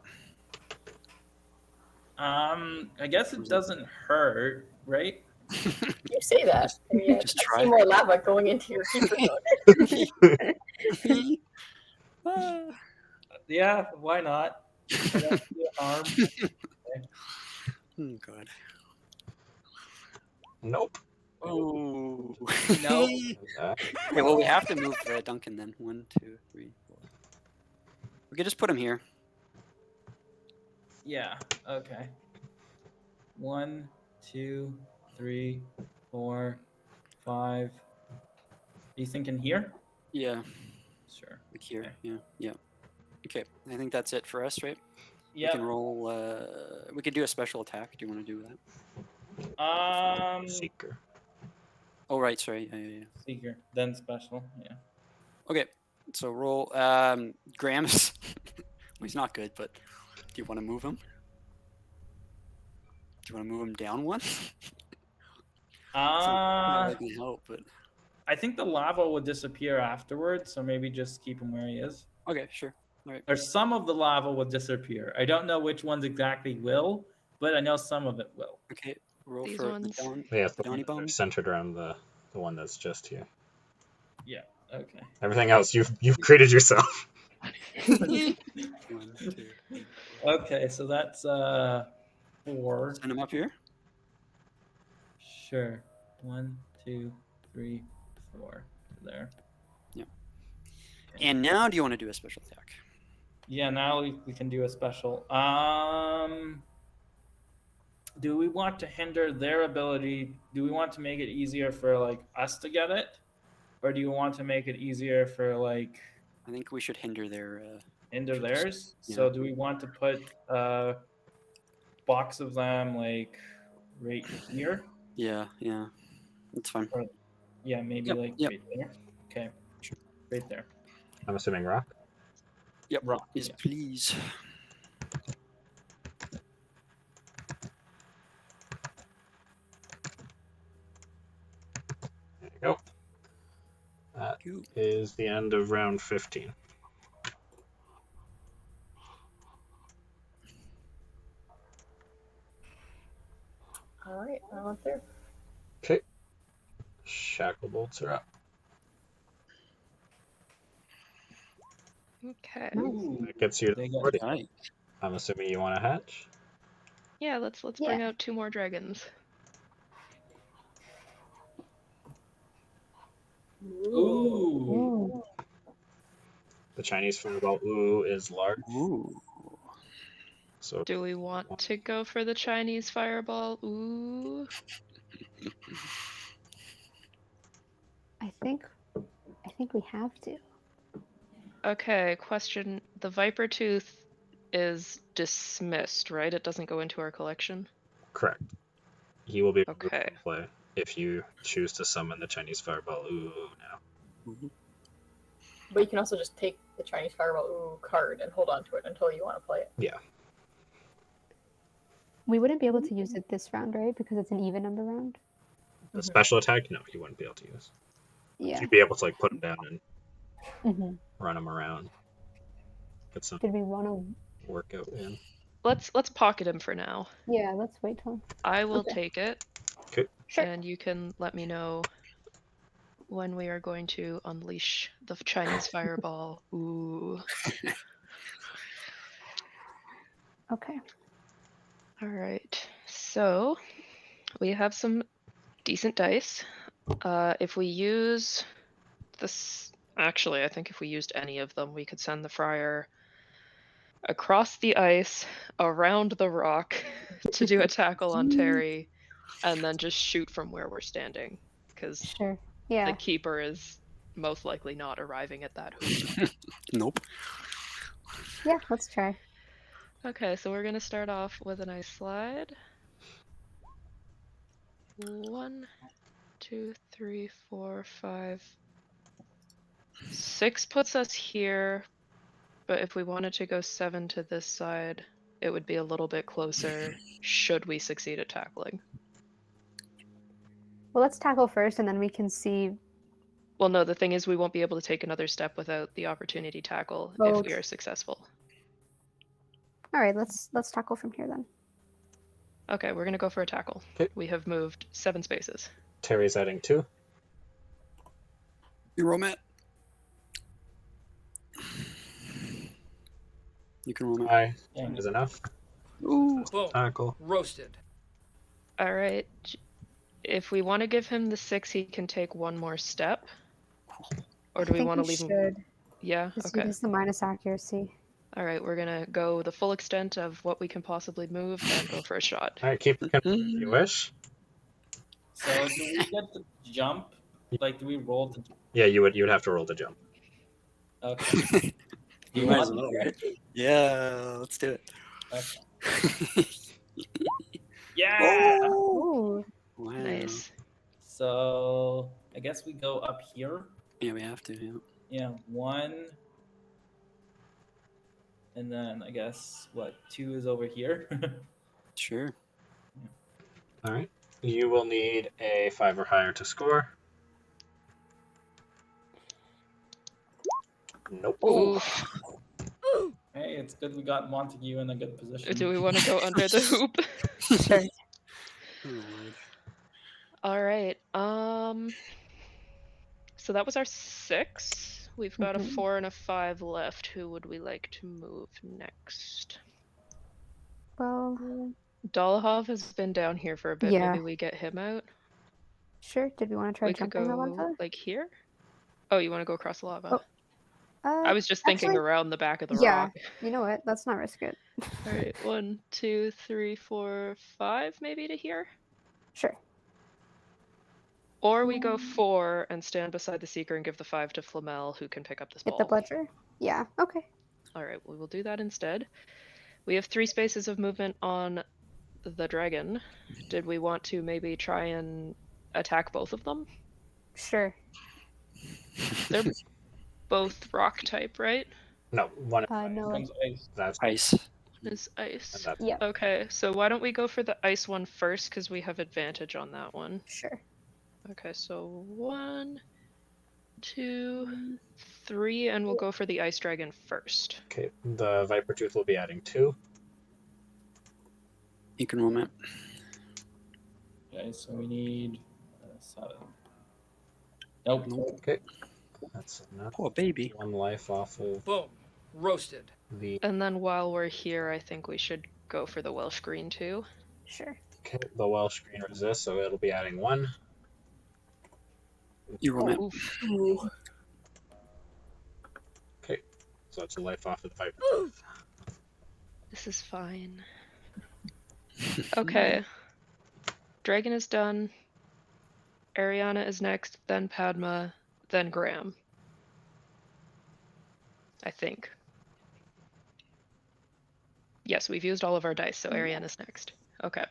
I guess it doesn't hurt, right? You say that. Just I try. see more lava going into your keeper zone. Yeah, why not? I don't see harm. Oh god. Nope. Oh. No. Okay, well we have to move Duncan then. 1, 2, 3, 4. We could just put him here. Yeah. Okay. 1, 2, 3, 4, 5. Are you thinking here? Yeah. Sure. Like here. Okay. Yeah. Okay. I think that's it for us, right? Yeah. We can roll. We could do a special attack. Do you want to do that? Seeker. Oh right. Sorry. Yeah. Seeker, then special. Yeah. Okay. So roll. Graham's. Well, he's not good, but do you want to move him? Do you want to move him down one? Not really gonna help, but I think the lava will disappear afterwards, so maybe just keep him where he is. okay, sure. All right. Or some of the lava will disappear. I don't know which ones exactly will, but I know some of it will. Okay. Roll These for ones? Yeah, Downy they're bomb. centered around the one that's just here. Yeah. Okay. Everything else you've created yourself. 1, 2. Okay, so that's 4. Send him up here. Sure. 1, 2, 3, 4. There. And now, do you want to do a special attack? Yeah, now we can do a special. Do we want to hinder their ability? Do we want to make it easier for us to get it, or do you want to make it easier for I think we should hinder their. hinder theirs? Yeah. So do we want to put a box of them right here? Yeah. That's fine. Yeah, maybe Yep, right there. Okay, right there. I'm assuming rock. Yep. Rock. Yes, Yeah. please. There you go. That is the end of round 15. Alright, I went there. Okay. Shacklebolts are up. Okay. Ooh. That gets you to They got 40. Right. I'm assuming you want to hatch. Yeah, let's Yeah. bring out 2 more dragons. Ooh. The Chinese fireball ooh is large. Ooh. So Do we want to go for the Chinese fireball? Ooh. I think we have to. Okay, question. The Viper Tooth is dismissed, right? It doesn't go into our collection? correct. He will be Okay. removed from play if you choose to summon the Chinese fireball ooh now. But you can also just take the Chinese Fireball card and hold on to it until you want to play it. Yeah. We wouldn't be able to use it this round, right? Because it's an even number round. The special attack, no, you wouldn't be able to use. Yeah. You'd be able to like put them down and Mm-hmm. run them around. Get some Did we want to? workout in. Let's pocket him for now. Yeah, let's wait till. I will Okay. take it, Okay. Sure. and you can let me know when we are going to unleash the Chinese Fireball. Ooh. Okay. All right. So we have some decent dice. If we use this, actually, I think if we used any of them, we could send the Friar across the ice, around the rock, to do a tackle on Terry, and then just shoot from where we're standing, because Sure. Yeah. the keeper is most likely not arriving at that hoop. Nope. Yeah. Let's try. Okay, so we're gonna start off with an ice slide. 1, 2, 3, 4, 5, 6 puts us here, but if we wanted to go 7 to this side, it would be a little bit closer should we succeed at tackling. Well, let's tackle first, and then we can see. Well, no, the thing is we won't be able to take another step without the opportunity tackle if we are successful. All right. Let's tackle from here then. Okay, we're gonna go for a tackle. Okay. We have moved 7 spaces. Terry's adding 2. You roll, Matt. You can roll, Matt. Aye. Dang it. Is enough. Ooh. Boom. Tackle. Roasted. All right. If we want to give him the 6, he can take 1 more step. Or do we want to leave him? Should. Yeah. Just Okay. use the minus accuracy. All right. We're gonna go the full extent of what we can possibly move and go for a shot. All right, keep it if you wish. So do we get to jump? Like, do we roll to? Yeah, you would have to roll the jump. Okay. You You might want as well, to? right? Yeah, let's do it. Okay. Yeah. Ooh. Wow. Nice. So I guess we go up here. Yeah, we have to. Yeah. Yeah, 1. And then I guess what 2 is over here. Sure. All right. You will need a 5 or higher to score. Nope. Ooh. Hey, it's good we got Montague in a good position. Do we want to go under the hoop? Sure. Oh, Lord. All right. So that was our 6. We've got a 4 and a 5 left. Who would we like to move next? Well, Dolahov has been down here for a bit. Yeah. Maybe we get him out. sure. Did we want to try We could jumping the go lava? like here. Oh, you want to go across the lava? Oh, I was just thinking actually, around the back of the yeah. rock. You know what? Let's not risk it. All right, 1, 2, 3, 4, 5, maybe to here. Sure. Or we go 4 and stand beside the Seeker and give the 5 to Flamel, who can pick up this Hit ball. the bludger? Yeah. Okay. All right, we will do that instead. We have 3 spaces of movement on the dragon. Did we want to maybe try and attack both of them? Sure. They're both rock type, right? No, one No. One's ice. that's Ice. Is ice. and that's Yep. Okay, so why don't we go for the ice one first, because we have advantage on that one. Sure. Okay, so 1, 2, 3, and we'll go for the ice dragon first. okay. The Viper Tooth will be adding 2. You can roll, Matt. Okay, so we need 7. Nope. Okay. That's enough. Poor baby. 1 life off of Boom. Roasted. the. And then while we're here, I think we should go for the Welsh green too. Sure. Okay, the Welsh green resists, so it'll be adding 1. You roll, Matt. Oof. Okay, so that's a life off of the Viper Tooth. This is fine. Okay. Dragon is done. Ariana is next, then Padma, then Graham. I think. Yes, we've used all of our dice, so Ariana's next. Okay.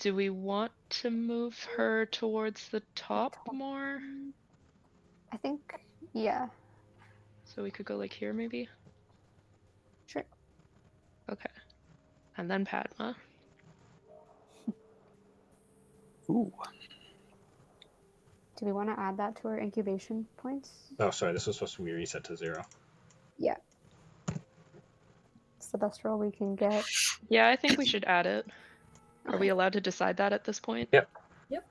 Do we want to move her towards the top more? I think, yeah. So we could go like here, maybe? Sure. Okay. And then Padma. Ooh. Do we want to add that to our incubation points? Oh, sorry, this was supposed to be reset to 0. Yeah. It's the best roll we can get. Yeah, I think we should add it. Are we allowed to decide that at this point? Yep. Yep.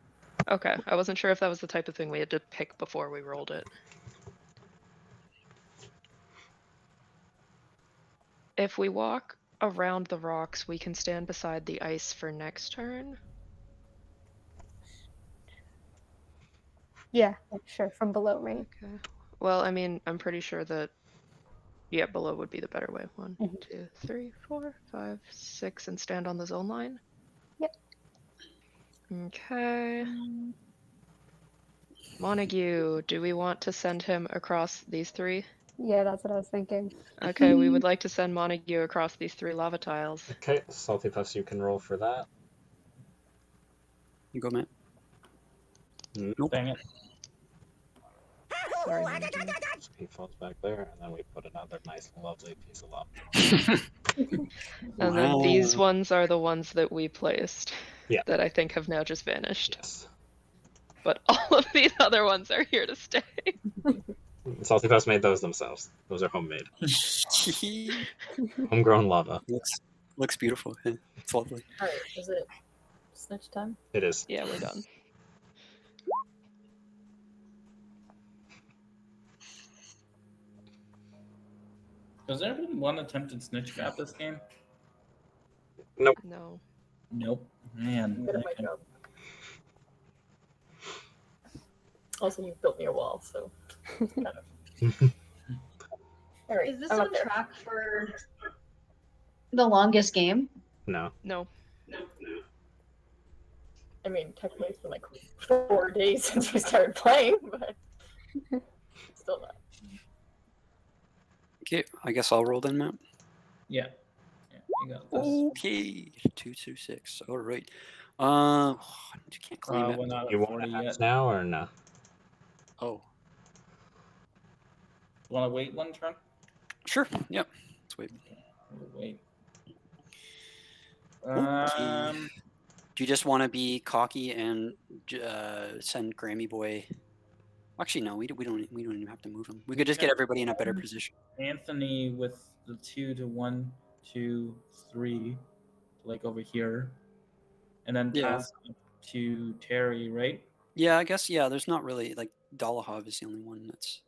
Okay, I wasn't sure if that was the type of thing we had to pick before we rolled it. If we walk around the rocks, we can stand beside the ice for next turn. Yeah, sure. From below, right? Okay. Well, I mean, I'm pretty sure that, yeah, below would be the better way. 1, Mhm. 2, 3, 4, 5, 6, and stand on the zone line. Yep. Okay. Montague, do we want to send him across these 3? Yeah, that's what I was thinking. Okay, we would like to send Montague across these 3 lava tiles. Okay, Saltypuffs, you can roll for that. You go, Matt. Nope. Dang it. Sorry, Montague. So he falls back there, and then we put another nice, lovely piece of lava. And then these Wow. ones are the ones that we placed. Yeah. That I think have now just vanished. Yes. But all of these other ones are here to stay. Saltypuffs made those themselves. Those are homemade. Homegrown lava. Looks beautiful. Yeah, it's lovely. Alright, is it snitch time? It is. Yeah, we're done. Has there been one attempted snitch trap this game? Nope. No. Nope. Man. Good at my okay. job. Also, you built me a wall, so kind of. Alright, Is this I'm up on there. track for the longest game? No. No. I mean, technically it's been like 4 days since we started playing, but still not. Okay, I guess I'll roll then, Matt. Yeah. Yeah, you got this. Okay, 226. All right. You can't claim it. We're not You at want 40 to yet. hatch now or no? Oh, Want to wait one turn? sure. Yep. Let's wait. We'll wait. Okay. Do you just want to be cocky and send Grammy Boy? Actually, no. We don't even have to move him. We could just get everybody in a better position. Anthony with the 2 to 1, 2, 3, like over here, and then Yeah. pass up to Terry, right? Yeah, I guess. Yeah. There's not really like Dolahov is the only one that's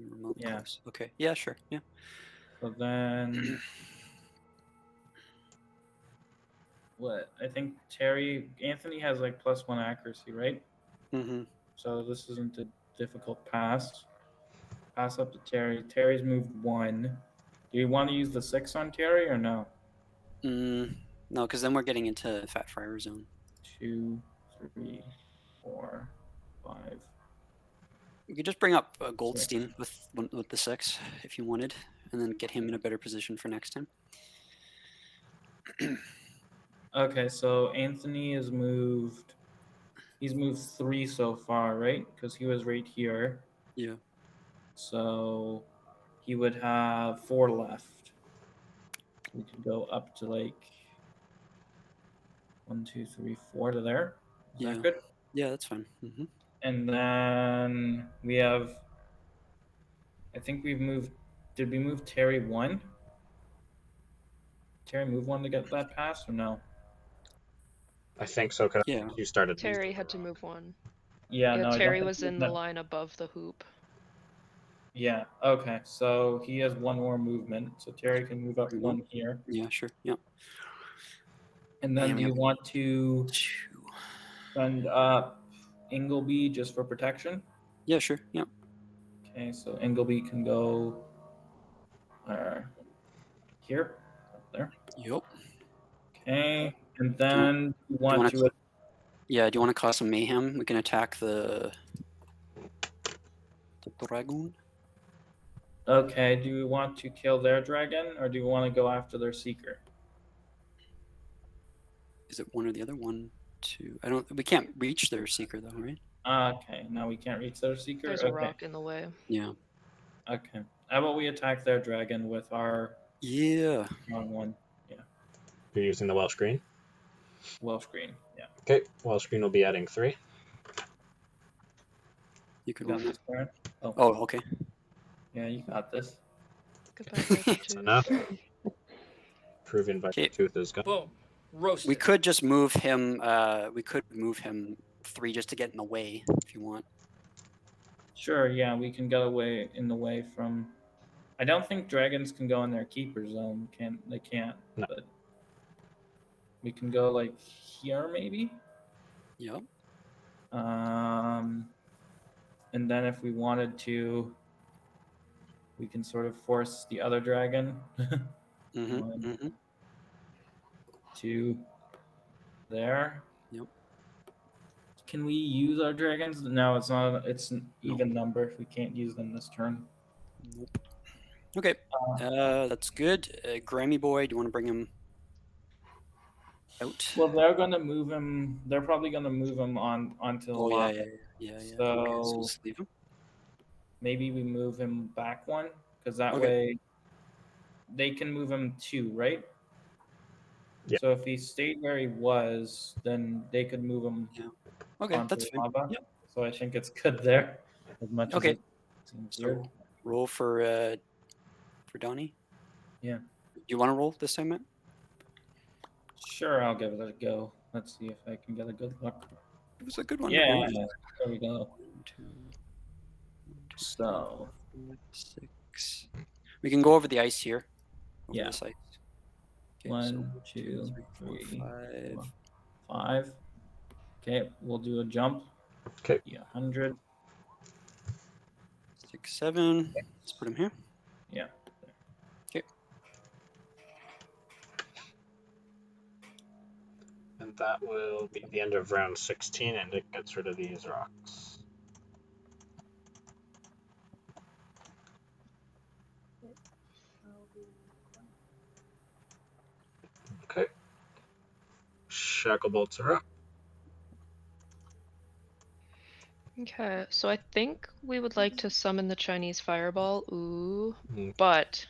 remotely Yeah. close. Okay. Yeah. Sure. Yeah. So then, what? I think Anthony has like +1 accuracy, right? Mm-hmm. So this isn't a difficult pass. Pass up to Terry. Terry's moved 1. Do you want to use the 6 on Terry or no? No, because then we're getting into Fat Friar zone. 2, 3, 4, 5. We could just bring up Goldstein with the 6 if you wanted, and then get him in a better position for next time. Okay, so Anthony has moved. He's moved 3 so far, right? Because he was right here. Yeah. So he would have 4 left. We could go up to like 1, 2, 3, 4 to there. Is Yeah. that good? Yeah, that's fine. Mm-hmm. And then we have. I think we've moved. Did we move Terry 1? Terry move 1 to get that pass or no? I think so, because Yeah. you started. Terry had to move 1. Yeah, Yeah, no. I don't Terry think was we've in the done- line above the hoop. Yeah. Okay. So he has 1 more movement. So Terry can move up Mhm. 1 here. Yeah, sure. Yeah. And then And do we you have want to 2. send up Ingleby just for protection? Yeah, sure. Yeah. Okay. So Ingleby can go here, up there. Yep. Okay. And then you want wanna- to. Yeah. Do you want to cause some mayhem? We can attack the dragoon. Okay. Do you want to kill their dragon or do you want to go after their seeker? Is it one or the other? 1, 2. I don't. We can't reach their seeker though, right? Okay, now we can't reach their seeker. There's okay. a rock in the way. Yeah. Okay. How about we attack their dragon with our Yeah. strong one? Yeah. You're using the Welsh Green? Welsh Green. Yeah. Okay, Welsh Green will be adding 3. You could Got roll this, that. Baron? Oh, okay. Yeah, you got this. Goodbye, Viper That's Tooth. enough. Proving Viper Okay. Tooth is gone. Boom. Roasted. We could just move him. We could move him 3 just to get in the way if you want. Sure, yeah, we can get away in the way from. I don't think dragons can go in their keeper zone. They can't. No. But we can go like here maybe. Yep. And then if we wanted to, we can sort of force the other dragon. Mm-hmm. 1, Mm-hmm. 2, there. Yep. Can we use our dragons? No, it's not. It's an even number. We can't use them this turn. Nope. Okay. That's good. Grammy Boy, do you want to bring him out? Well, they're gonna move him. They're probably gonna move him onto the Oh lava. yeah. Okay, so So just leave him. maybe we move him back 1, because that Okay. way they can move him 2, right? Yeah. So if he stayed where he was, then they could move him Okay, onto that's the fine. lava. Yep. So I think it's good there. As much Okay. as it seems weird. So roll for Donnie. Yeah. Do you want to roll this time, Matt? Sure, I'll give it a go. Let's see if I can get a good look. It was a good one. Yeah, To there we go. 1, 2, 3, So 4, 6. We can go over the ice here. Over Yeah. this ice. Okay, 1, so 2, 3, 3, 4, 5. 5. Okay, we'll do a jump. Okay. Yeah, 100. 6, 7. Let's put him here. Yeah. Okay. And that will be the end of round 16, and it gets rid of these rocks. Okay. Shacklebolts are up. Okay, so I think we would like to summon the Chinese fireball. Ooh. Mm. But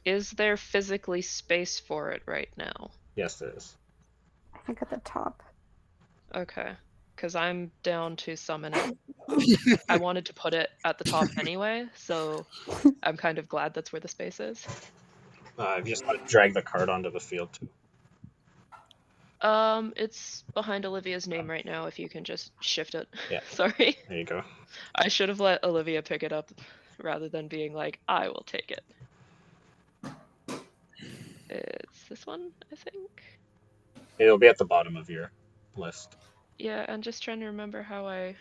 is there physically space for it right now? Yes, there is. I think at the top. Okay, because I'm down to summon it. I wanted to put it at the top anyway, so I'm kind of glad that's where the space is. You just want to drag the card onto the field too. It's behind Olivia's name right now, if you can just shift it. Yeah. Sorry. There you go. I should have let Olivia pick it up rather than being like, I will take it. It's this one, I think. It'll be at the bottom of your list. Yeah, I'm just trying to remember how I...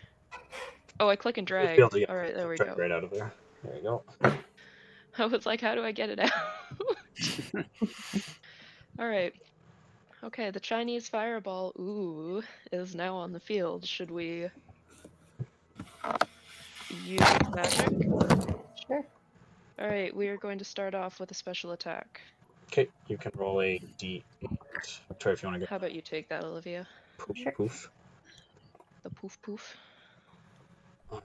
Oh, I click and You'll drag. be able to get Alright, there we drag go. right out of there. There you go. I was like, how do I get it out? Alright. Okay, the Chinese fireball, ooh, is now on the field. Should we use magic? Sure. Alright, we are going to start off with a special attack. Okay, you can roll a d8. Try if you want to How about you take that, Olivia? poof Sure. poof. The poof poof. Alright.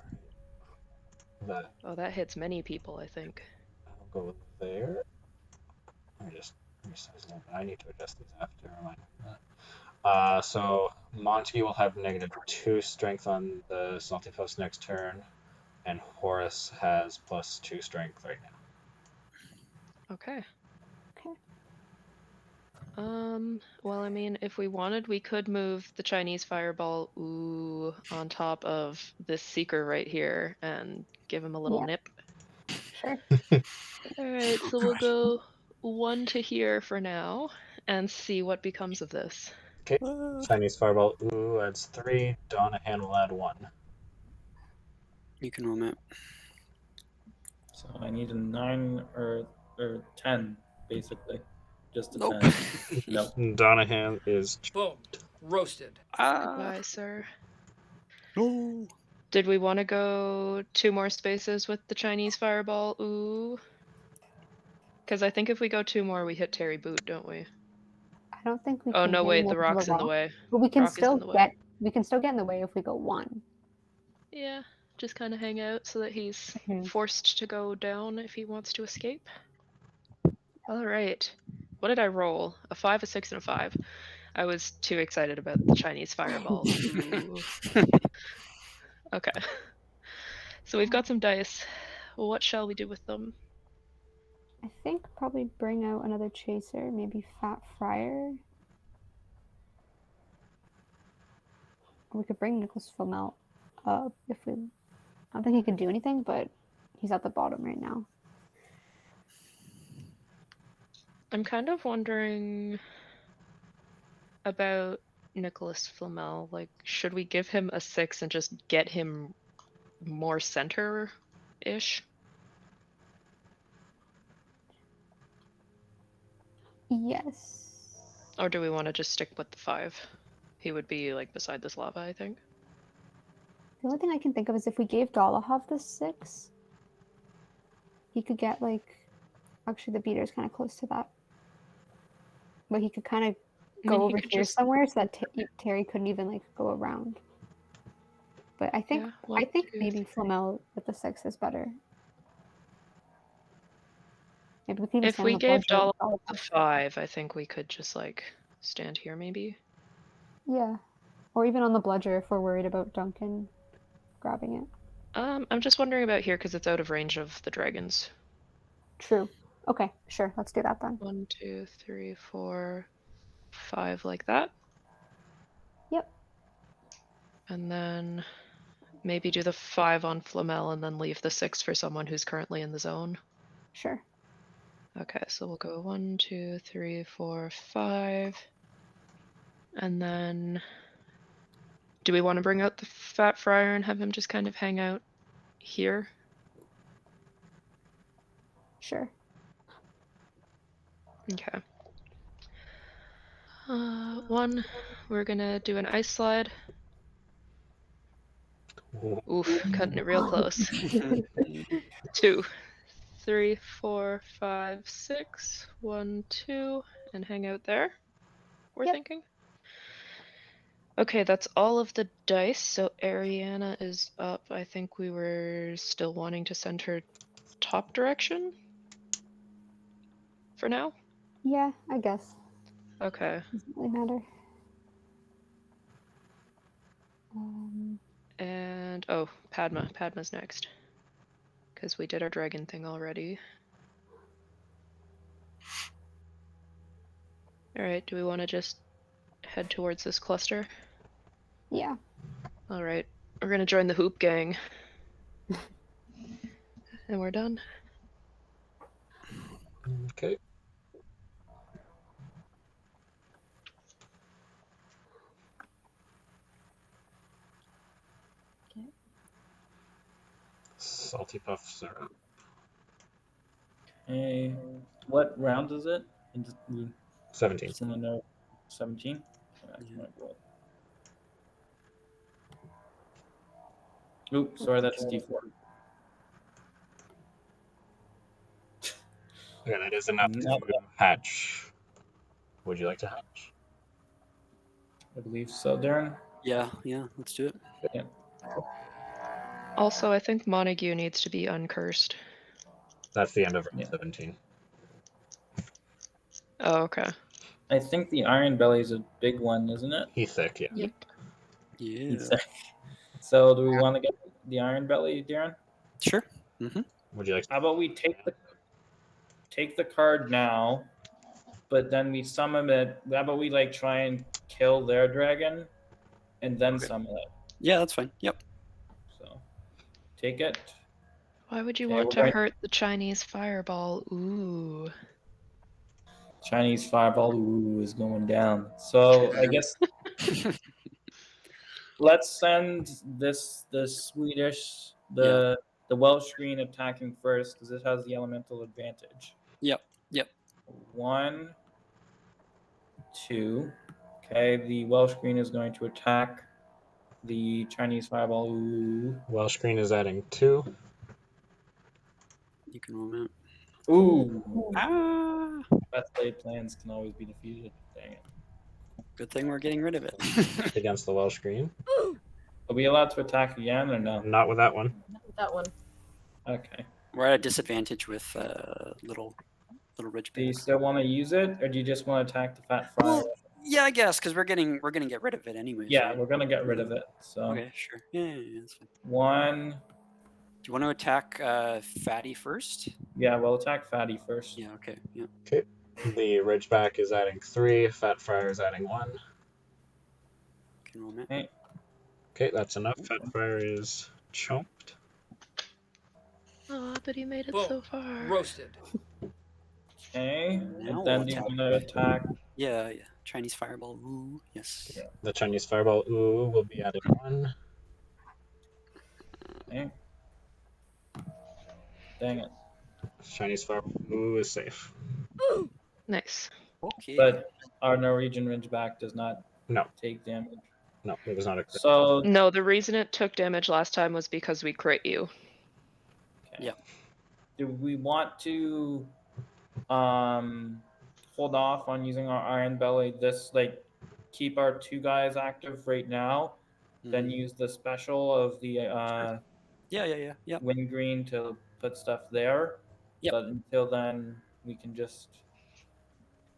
That Oh, that hits many people, I think. I'll go there. Let me resize that. I need to adjust these after. So Monty will have -2 strength on the Saltypuffs next turn, and Horace has +2 strength right now. Okay. Okay. Well, I mean, if we wanted, we could move the Chinese fireball, ooh, on top of this seeker right here and give him a little Yeah. nip. Sure. Alright, so we'll go 1 to here for now and see what becomes of this. Okay, Chinese fireball. Ooh, adds 3. Donahan will add 1. You can roll, Matt. So I need a 9 or 10, basically. Just a Nope. 10. No. Donahan is Boom. Roasted. Goodbye, sir. No. Did we want to go 2 more spaces with the Chinese fireball? Ooh. Because I think if we go 2 more, we hit Terry Boot, don't we? I don't think we Oh can no, hit wait, him the with rock's in the way. But we can Rock is in still the way. get in the way if we go 1. Yeah, just kind of hang out so that he's Mhm. forced to go down if he wants to escape. All right. What did I roll? A 5, a 6, and a 5. I was too excited about the Chinese fireball. Ooh. Okay. So we've got some dice. What shall we do with them? I think probably bring out another chaser, maybe Fat Friar. Or we could bring Nicholas Flamel up if we. I don't think he can do anything, but he's at the bottom right now. I'm kind of wondering about Nicholas Flamel. Like, should we give him a 6 and just get him more center-ish? Yes. Or do we want to just stick with the 5? He would be like beside this lava, I think. The only thing I can think of is if we gave Dolahov the 6, he could get like. Actually, the beater's kind of close to that. But he could kind of go over here somewhere so that Terry couldn't even like go around. But I think maybe Flamel with the 6 is better. Maybe we can even If stand we on the gave bludger. Dollar the 5, I think we could just like stand here maybe. Yeah. Or even on the bludger if we're worried about Duncan grabbing it. I'm just wondering about here because it's out of range of the dragons. True. Okay, sure. Let's do that then. 1, 2, 3, 4, 5 like that. Yep. And then maybe do the 5 on Flamel and then leave the 6 for someone who's currently in the zone. Sure. Okay, so we'll go 1, 2, 3, 4, 5. And then do we want to bring out the Fat Friar and have him just kind of hang out here? Sure. Okay. 1, we're gonna do an ice slide. Oof, cutting it real close. 2, 3, 4, 5, 6. 1, 2, and hang out there. We're thinking. Okay, that's all of the dice. So Ariana is up. I think we were still wanting to send her top direction for now. Yeah, I guess. Okay. Doesn't really matter. And oh, Padma. Padma's next. Because we did our dragon thing already. Alright, do we want to just head towards this cluster? Yeah. Alright, we're gonna join the hoop gang. And we're done. Okay. Saltypuffs are up. Hey, what round is it? 17. It's in the note 17. That's my goal. Oops, sorry, that's D4. Okay, that is enough to hatch. Would you like to hatch? I believe so, Darren. Yeah, let's do it. Yeah. Also, I think Montague needs to be uncursed. That's the end of round 17. Oh, okay. I think the Iron Belly is a big one, isn't it? He's sick, yeah. Yep. Yeah. He's sick. So do we want to get the Iron Belly, Darren? Sure. Mm-hmm. Would you like to? How about we take the card now, but then we summon it. How about we like try and kill their dragon and then summon it? Yeah, that's fine. Yep. So take it. Why would you want to hurt the Chinese fireball? Ooh. Chinese fireball is going down. So I guess let's send the Swedish, the Welsh green attacking first because it has the elemental advantage. Yep. 1, 2. Okay, the Welsh green is going to attack the Chinese fireball. Welsh green is adding 2. You can roll out. Ooh. Ah. Best laid plans can always be defeated. Dang it. Good thing we're getting rid of it. against the Welsh Green. Are we allowed to attack again or no? Not with that one. That one. Okay. We're at a disadvantage with little Do you ridgebacks. still want to use it, or do you just want to attack the fat friar? Well, yeah, I guess because we're gonna get rid of it anyways. Yeah, right? we're gonna get rid of it. So Okay, sure. Yeah, that's fine. 1. Do you want to attack Fatty first? Yeah, we'll attack Fatty first. Yeah. Okay. Yeah. Okay. The Ridgeback is adding 3. Fat Friar is adding 1. Can roll Matt. Okay. Okay, that's enough. Fat Friar is chomped. Oh, but he made it Boom. so far. Roasted. Okay. Now And then we'll do you attack. want to attack? Yeah. Chinese fireball. Ooh, yes. Yeah. The Chinese Fireball Ooh will be adding 1. Okay. Dang it. Chinese Fireball Ooh is safe. Nice. Okay. But our Norwegian Ridgeback does not No. take damage. No, it was not a crit. So No, the reason it took damage last time was because we crit you. okay. Yeah. Do we want to hold off on using our Iron Belly? Keep our 2 guys active right now, then Mhm. use the special of the Yeah. Wind Green to put stuff there. Yep. But until then, we can just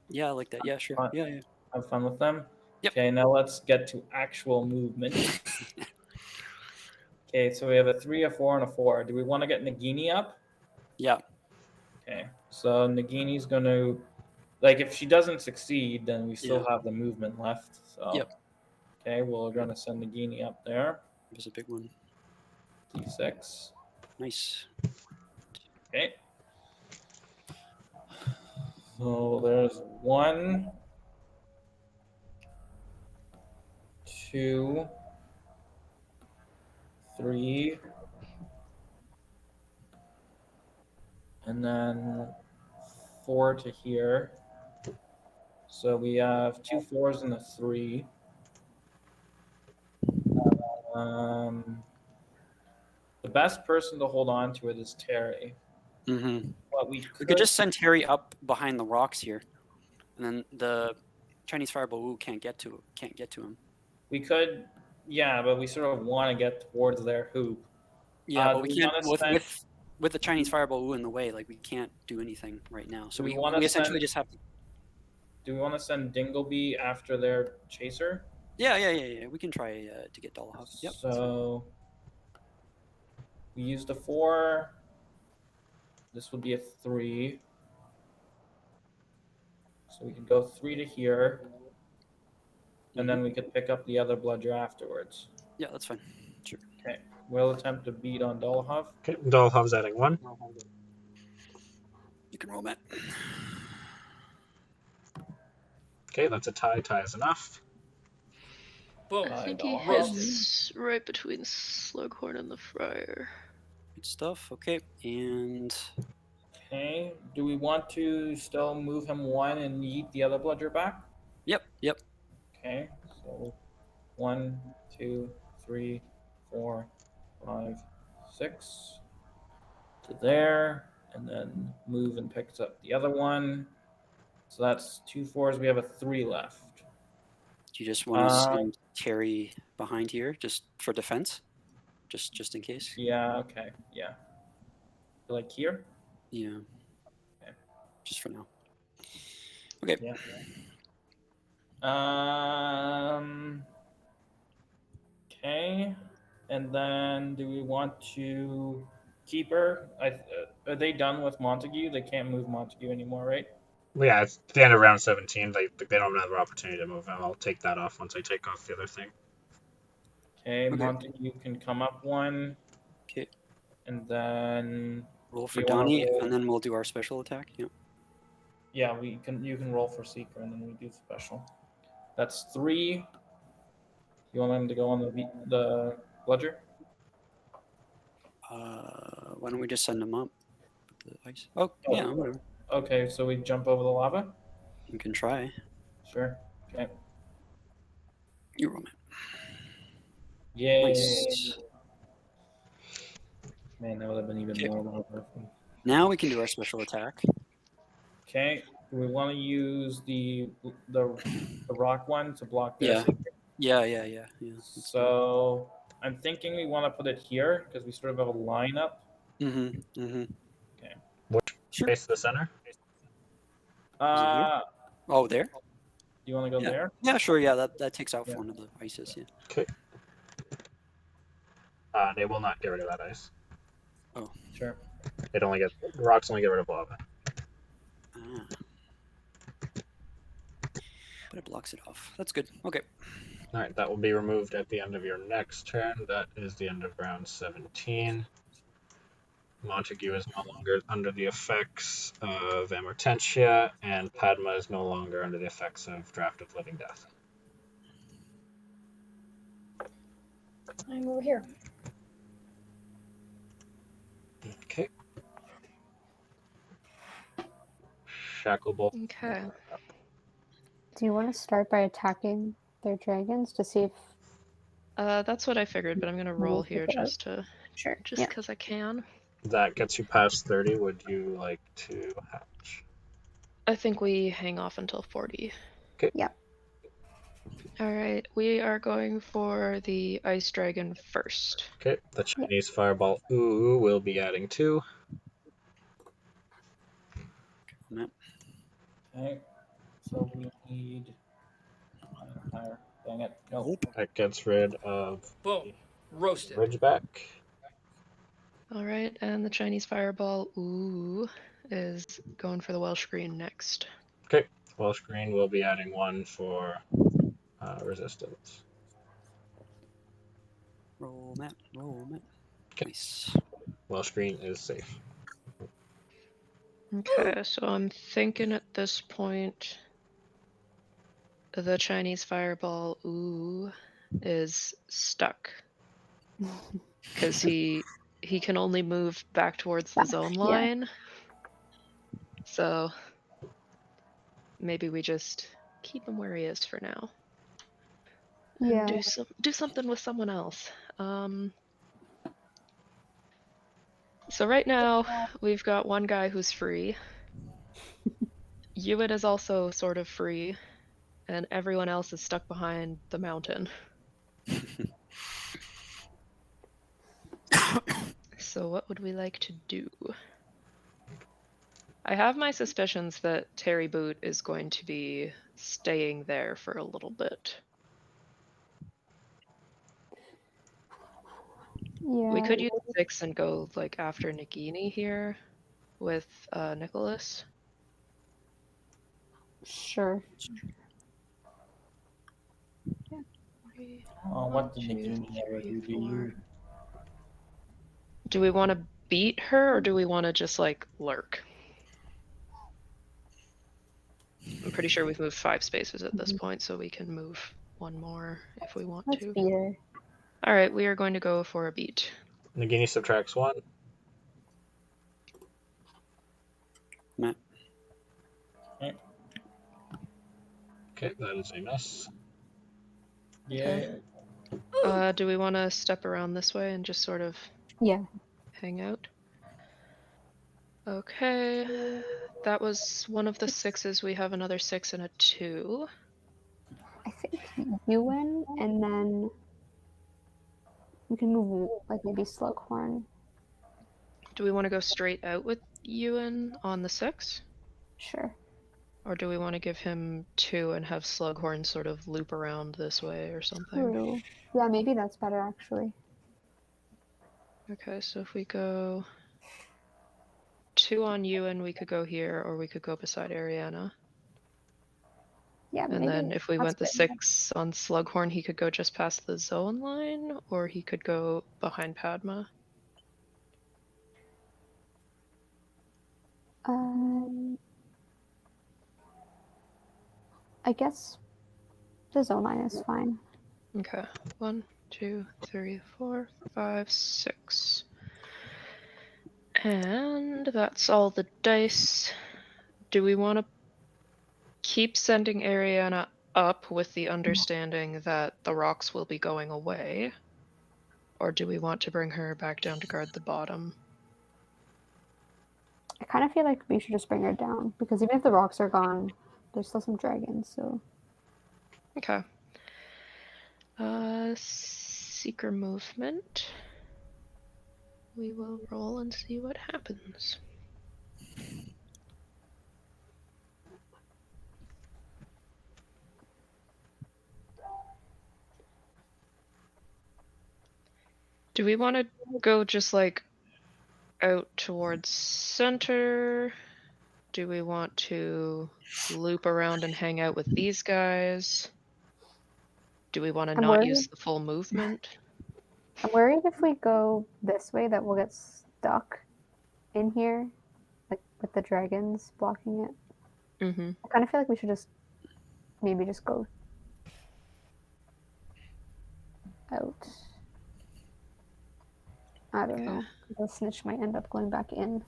Yeah, I like that. Yeah, sure. Fine. Yeah. have fun with them. Yep. Okay, now let's get to actual movement. Okay, so we have a 3, a 4, and a 4. Do we want to get Nagini up? Yeah. Okay, so Nagini's going to, if she doesn't succeed, then we still Yeah. have the movement left. So, Yep. Okay, we're going to send Nagini up there. There's a big one. D6. Nice. Okay. So there's 1, 2, 3, and then 4 to here. So we have 2 4s and a 3. The best person to hold on to it is Terry. Mm-hmm. But We could just send Terry up behind the rocks here, and then the Chinese Fireball Ooh can't get to him. We could, yeah, but we sort of want to get towards their hoop. Yeah, but do we we can't wanna with the Chinese Fireball Ooh in the way. Like we can't do anything right now. So Do we we wanna essentially send- just have to. Do we want to send Dingleby after their chaser? Yeah. We can try to get Dollhouse. Yep. that's fine. So we used a 4. This would be a 3. So we could go 3 to here. And then we could pick up the other bludger afterwards. Yeah, that's fine. Sure. Okay. We'll attempt to beat on Dolhov. Okay, Dolhov's adding 1. You can roll, Matt. Okay, that's a tie. Tie is enough. Boom. I think he Roasted. hits right between Slughorn and the Friar. Good stuff. Okay, and Okay. Do we want to still move him 1 and yeet the other bludger back? yep. Okay. So 1, 2, 3, 4, 5, 6 to there, and then move and picks up the other one. So that's 2 4s. We have a 3 left. Do you just want to send Terry behind here just for defense, just in case? Yeah. Okay. Yeah. Like here. Yeah. Okay. Just for now. Okay. Yeah. Okay. And then do we want to keep her? Are they done with Montague? They can't move Montague anymore, right? Well, yeah, it's the end of round 17. They don't have another opportunity to move him. I'll take that off once I take off the other thing. Okay, Okay. Montague can come up 1. Okay. And then Roll for you wanna Donnie, roll- and then we'll do our special attack. Yep. yeah, you can roll for Seeker and then we do special. That's 3. You want him to go on the bludger? Why don't we just send him up with the ice? Oh, yeah, whatever. Okay, so we jump over the lava? You can try. Sure. Okay. You roll, man. Yay. Nice. Man, that would have been even Okay. more lava. Now we can do our special attack. Okay, Do we want to use the rock one to block this? Yeah. So I'm thinking we want to put it here because we sort of have a lineup. Okay. Which Sure. face the center? Is it here? Oh, there? Do you want to go Yeah. there? Yeah, sure. Yeah, that takes out Yeah. one of the ices. Yeah. Okay. They will not get rid of that ice. Oh. Sure. Rocks only get rid of lava. Ah. But it blocks it off. That's good. Okay. All right, that will be removed at the end of your next turn. That is the end of round 17. Montague is no longer under the effects of Amortentia, and Padma is no longer under the effects of Draft of Living Death. I'm over here. Okay. Shacklebolt. Okay. Do you want to start by attacking their dragons to see if? That's what I figured, but I'm gonna roll Pick here it up? Sure. just Yeah. because I can. That gets you past 30. Would you like to hatch? I think we hang off until 40. Okay. Yeah. All right, we are going for the ice dragon first. Okay. The Chinese fireball ooh will be adding 2. Okay. So we need higher. Dang it. Nope. That gets rid of Boom. Roasted. Ridgeback. All right, and the Chinese fireball ooh is going for the Welsh green next. Okay. Welsh Green will be adding 1 for resistance. Roll map. Okay. Nice. Welsh Green is safe. Okay, so I'm thinking at this point the Chinese fireball ooh is stuck because he can only move back towards the zone line. So maybe we just keep him where he is for now. Yeah. And do something with someone else. So right now we've got one guy who's free. Ewan is also sort of free, and everyone else is stuck behind the mountain. So what would we like to do? I have my suspicions that Terry Boot is going to be staying there for a little bit. Yeah. We could use 6 and go like after Nagini here with Nicholas. Sure. Oh, what did Nagini ever do to you? Do we want to beat her or do we want to just like lurk? I'm pretty sure we've moved 5 spaces at this point, so we can move 1 more if we want Let's to. beat her. All right, we are going to go for a beat. Nagini subtracts 1. Matt. Okay, that is a miss. Yeah. Do we want to step around this way and just sort of hang out? Okay, that was one of the 6s. We have another 6 and a 2. I think Ewan, and then we can move like maybe Slughorn. Do we want to go straight out with Ewan on the 6? Sure. Or do we want to give him 2 and have Slughorn sort of loop around this way or something? True. Yeah, maybe that's better actually. Okay, so if we go 2 on Ewan, we could go here, or we could go beside Ariana. Yeah, And maybe then if we went the good. 6 on Slughorn, he could go just past the zone line, or he could go behind Padma. I guess the zone line is fine. Okay, 1, 2, 3, 4, 5, 6. And that's all the dice. Do we want to keep sending Ariana up with the understanding that the rocks will be going away? Or do we want to bring her back down to guard the bottom? I kind of feel like we should just bring her down because even if the rocks are gone, there's still some dragons. So Okay. Seeker movement. We will roll and see what happens. Do we want to go just like out towards center? Do we want to loop around and hang out with these guys? Do we want to I'm not worried. use the full movement? I'm worried if we go this way that we'll get stuck in here, like with the dragons blocking it. Mm-hmm. I kind of feel like we should just maybe just go out. I don't know. The snitch might end up going back in.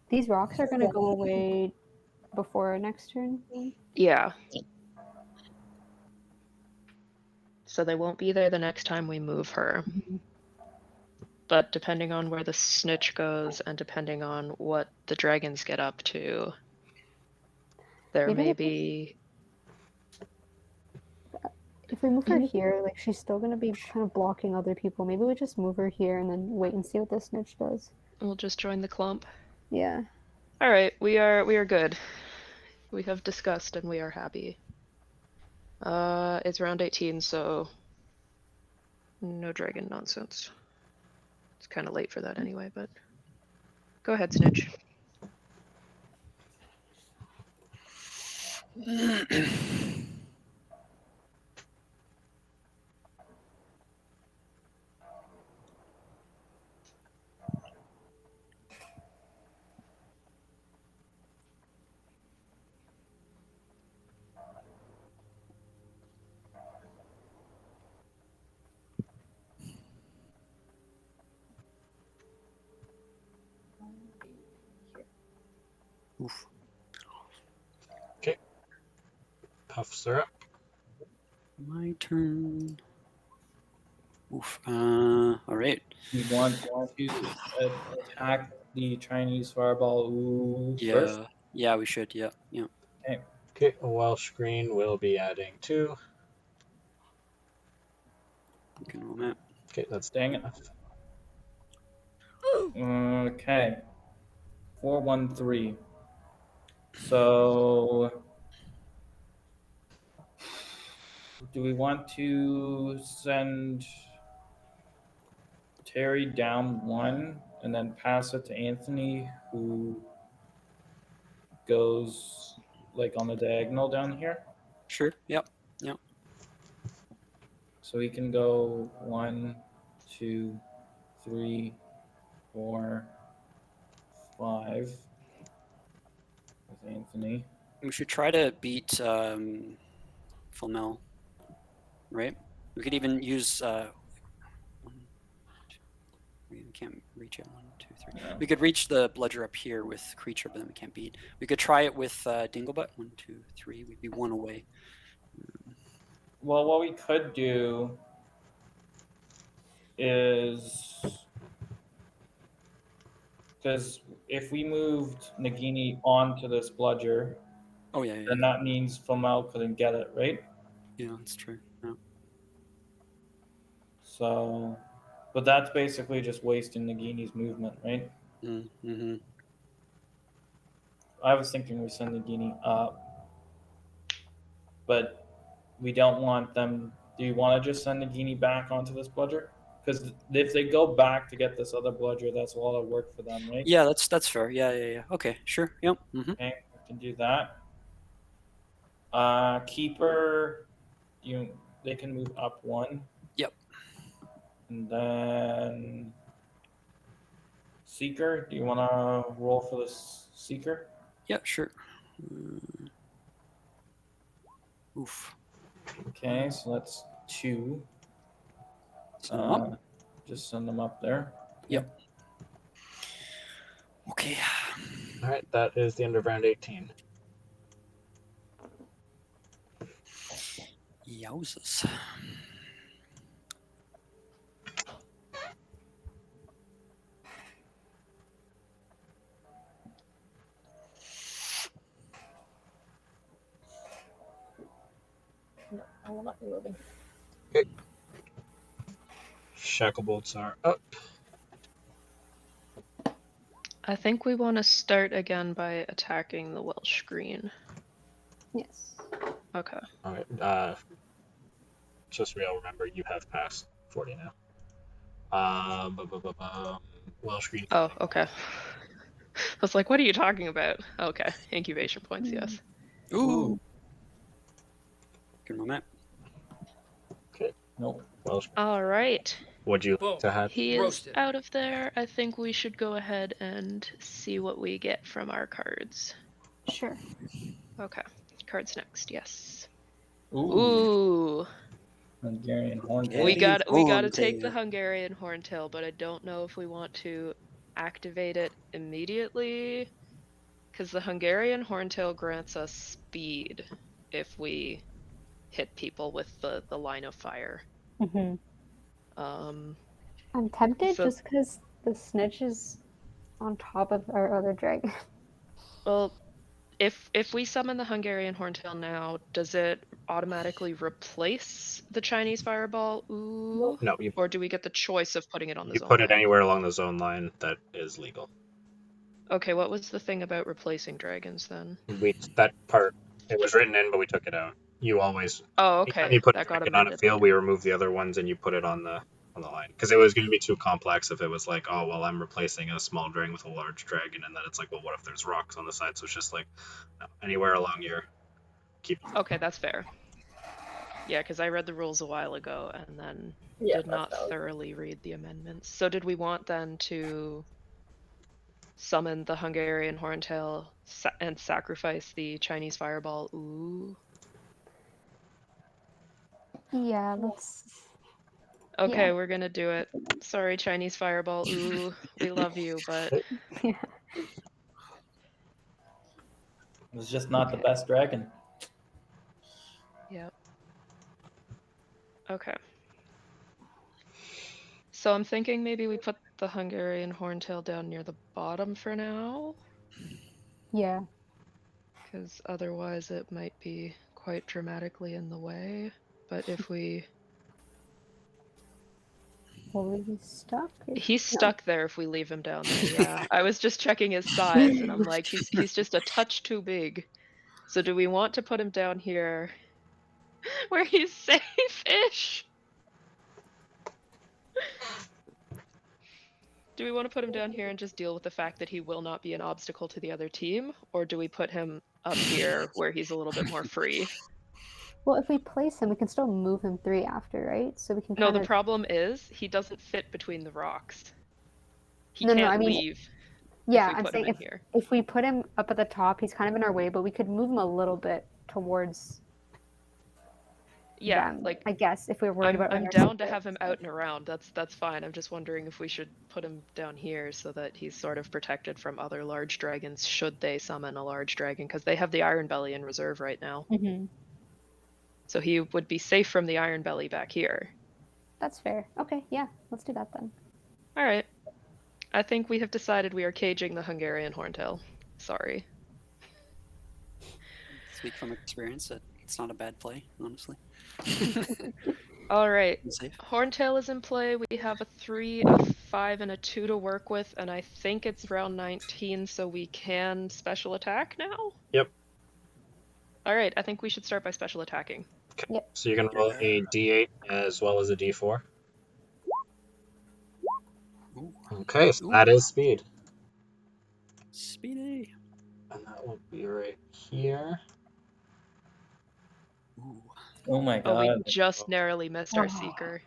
These rocks are going to go away before our next turn. Yeah. So they won't be there the next time we move her. But depending on where the snitch goes and depending on what the dragons get up to, there Maybe may if be. If we move her here, like she's still going to be kind of blocking other people. Maybe we just move her here and then wait and see what the snitch does. We'll just join the clump. Yeah. All right, we are good. We have discussed and we are happy. It's round 18, so no dragon nonsense. It's kind of late for that anyway, but go ahead, Snitch. Oof. Okay. Puffs are up. My turn. Oof. All right. We want to attack the Chinese fireball first. Yeah, we should. Yeah. Okay. Okay, a Welsh green will be adding 2. You can roll that. Okay, that's Dang it. enough. Okay. 413. So do we want to send Terry down 1 and then pass it to Anthony, who goes like on the diagonal down here? Sure. Yep. So we can go 1, 2, 3, 4, 5 with Anthony. We should try to beat Fulmel, right? We could even use. We can't reach it. 1, 2, 3. Yeah. We could reach the bludger up here with creature, but then we can't beat. We could try it with Dinglebutt. 1, 2, 3. We'd be 1 away. Well, what we could do is, because if we moved Nagini onto this bludger, Oh yeah. then that means Fomel couldn't get it, right? Yeah, that's true. Yeah. So, but that's basically just wasting Nagini's movement, right? Mm-hmm. I was thinking we send Nagini up, but we don't want them. Do you want to just send Nagini back onto this bludger? Because if they go back to get this other bludger, that's a lot of work for them, right? Yeah, that's fair. Yeah. Okay, sure. Yep. Mm-hmm. Okay, we can do that. Keeper, they can move up 1. Yep. And then Seeker, do you want to roll for the Seeker? Yeah, sure. Oof. Okay, so that's 2. Send them up. Just send them up there. Yep. Okay. All right, that is the end of round 18. Yowzers. No, I will not be moving. Shacklebolts are up. I think we want to start again by attacking the Welsh green. Yes. Okay. Alright, just real, remember you have passed 40 now. Welsh green. Oh, okay. I was like, what are you talking about? Okay, incubation points, yes. Ooh. Good moment. Okay. Nope. Welsh. All right. Would you Boom. like to have? He is Roasted. out of there. I think we should go ahead and see what we get from our cards. Sure. Okay. Cards next, yes. Ooh. Ooh. Hungarian horntail. We got to take the Horntail. Hungarian horntail, but I don't know if we want to activate it immediately, because the Hungarian horntail grants us speed if we hit people with the line of fire. Mm-hmm. Um, I'm tempted So- just because the snitch is on top of our other dragon. well, if we summon the Hungarian horntail now, does it automatically replace the Chinese fireball? Ooh. No, Or do we get the choice of putting it on the you zone put it line? anywhere along the zone line that is legal. Okay, what was the thing about replacing dragons then? That part it was written in, but we took it out. You always Oh, anytime okay. you put a That got dragon on a amended field, later. we remove the other ones and you put it on the line because it was going to be too complex if it was like, oh well, I'm replacing a small dragon with a large dragon, and then it's like, well, what if there's rocks on the side? So it's just like, no, anywhere along your keep. Okay, that's fair. Yeah, because I read the rules a while ago and then Yeah, did not that's valid. thoroughly read the amendments. So did we want then to summon the Hungarian horntail and sacrifice the Chinese fireball? Ooh. Yeah, let's. Okay, Yeah. we're gonna do it. Sorry, Chinese fireball. Ooh, we love you, but Yeah. It was just not the Okay. best dragon. yep. Okay. So I'm thinking maybe we put the Hungarian horntail down near the bottom for now, Yeah. because otherwise it might be quite dramatically in the way. But if we... Will he stuck? He's stuck there if we leave him down there, yeah. I was just checking his size, and I'm like, he's just a touch too big. So do we want to put him down here where he's safe-ish? Do we want to put him down here and just deal with the fact that he will not be an obstacle to the other team? Or do we put him up here where he's a little bit more free? Well, if we place him, we can still move him 3 after, right? So we can No, kind the of. problem is he doesn't fit between the rocks. He No, can't I mean, leave yeah, if we I'm put him saying in here. if we put him up at the top, he's kind of in our way, but we could move him a little bit towards Yeah, them, like I guess, if we were worried about I'm our down to support have him and out stuff. and around. That's fine. I'm just wondering if we should put him down here so that he's sort of protected from other large dragons should they summon a large dragon, because they have the Iron Belly in reserve right now. Mm-hmm. So he would be safe from the Iron Belly back here. That's fair. Okay, yeah, let's do that then. All right. I think we have decided we are caging the Hungarian horntail. Sorry. Speak from experience that it's not a bad play, honestly. All right. Safe. Horntail is in play. We have a 3, a 5, and a 2 to work with, and I think it's round 19, so we can special attack now? Yep. All right, I think we should start by special attacking. Okay. Yep. So you're gonna roll a D8 as well as a D4. Ooh. Okay, so Ooh. that is speed, Speedy. and that will be right here. Ooh. Oh my Oh, we god. just narrowly missed our Oh. Seeker.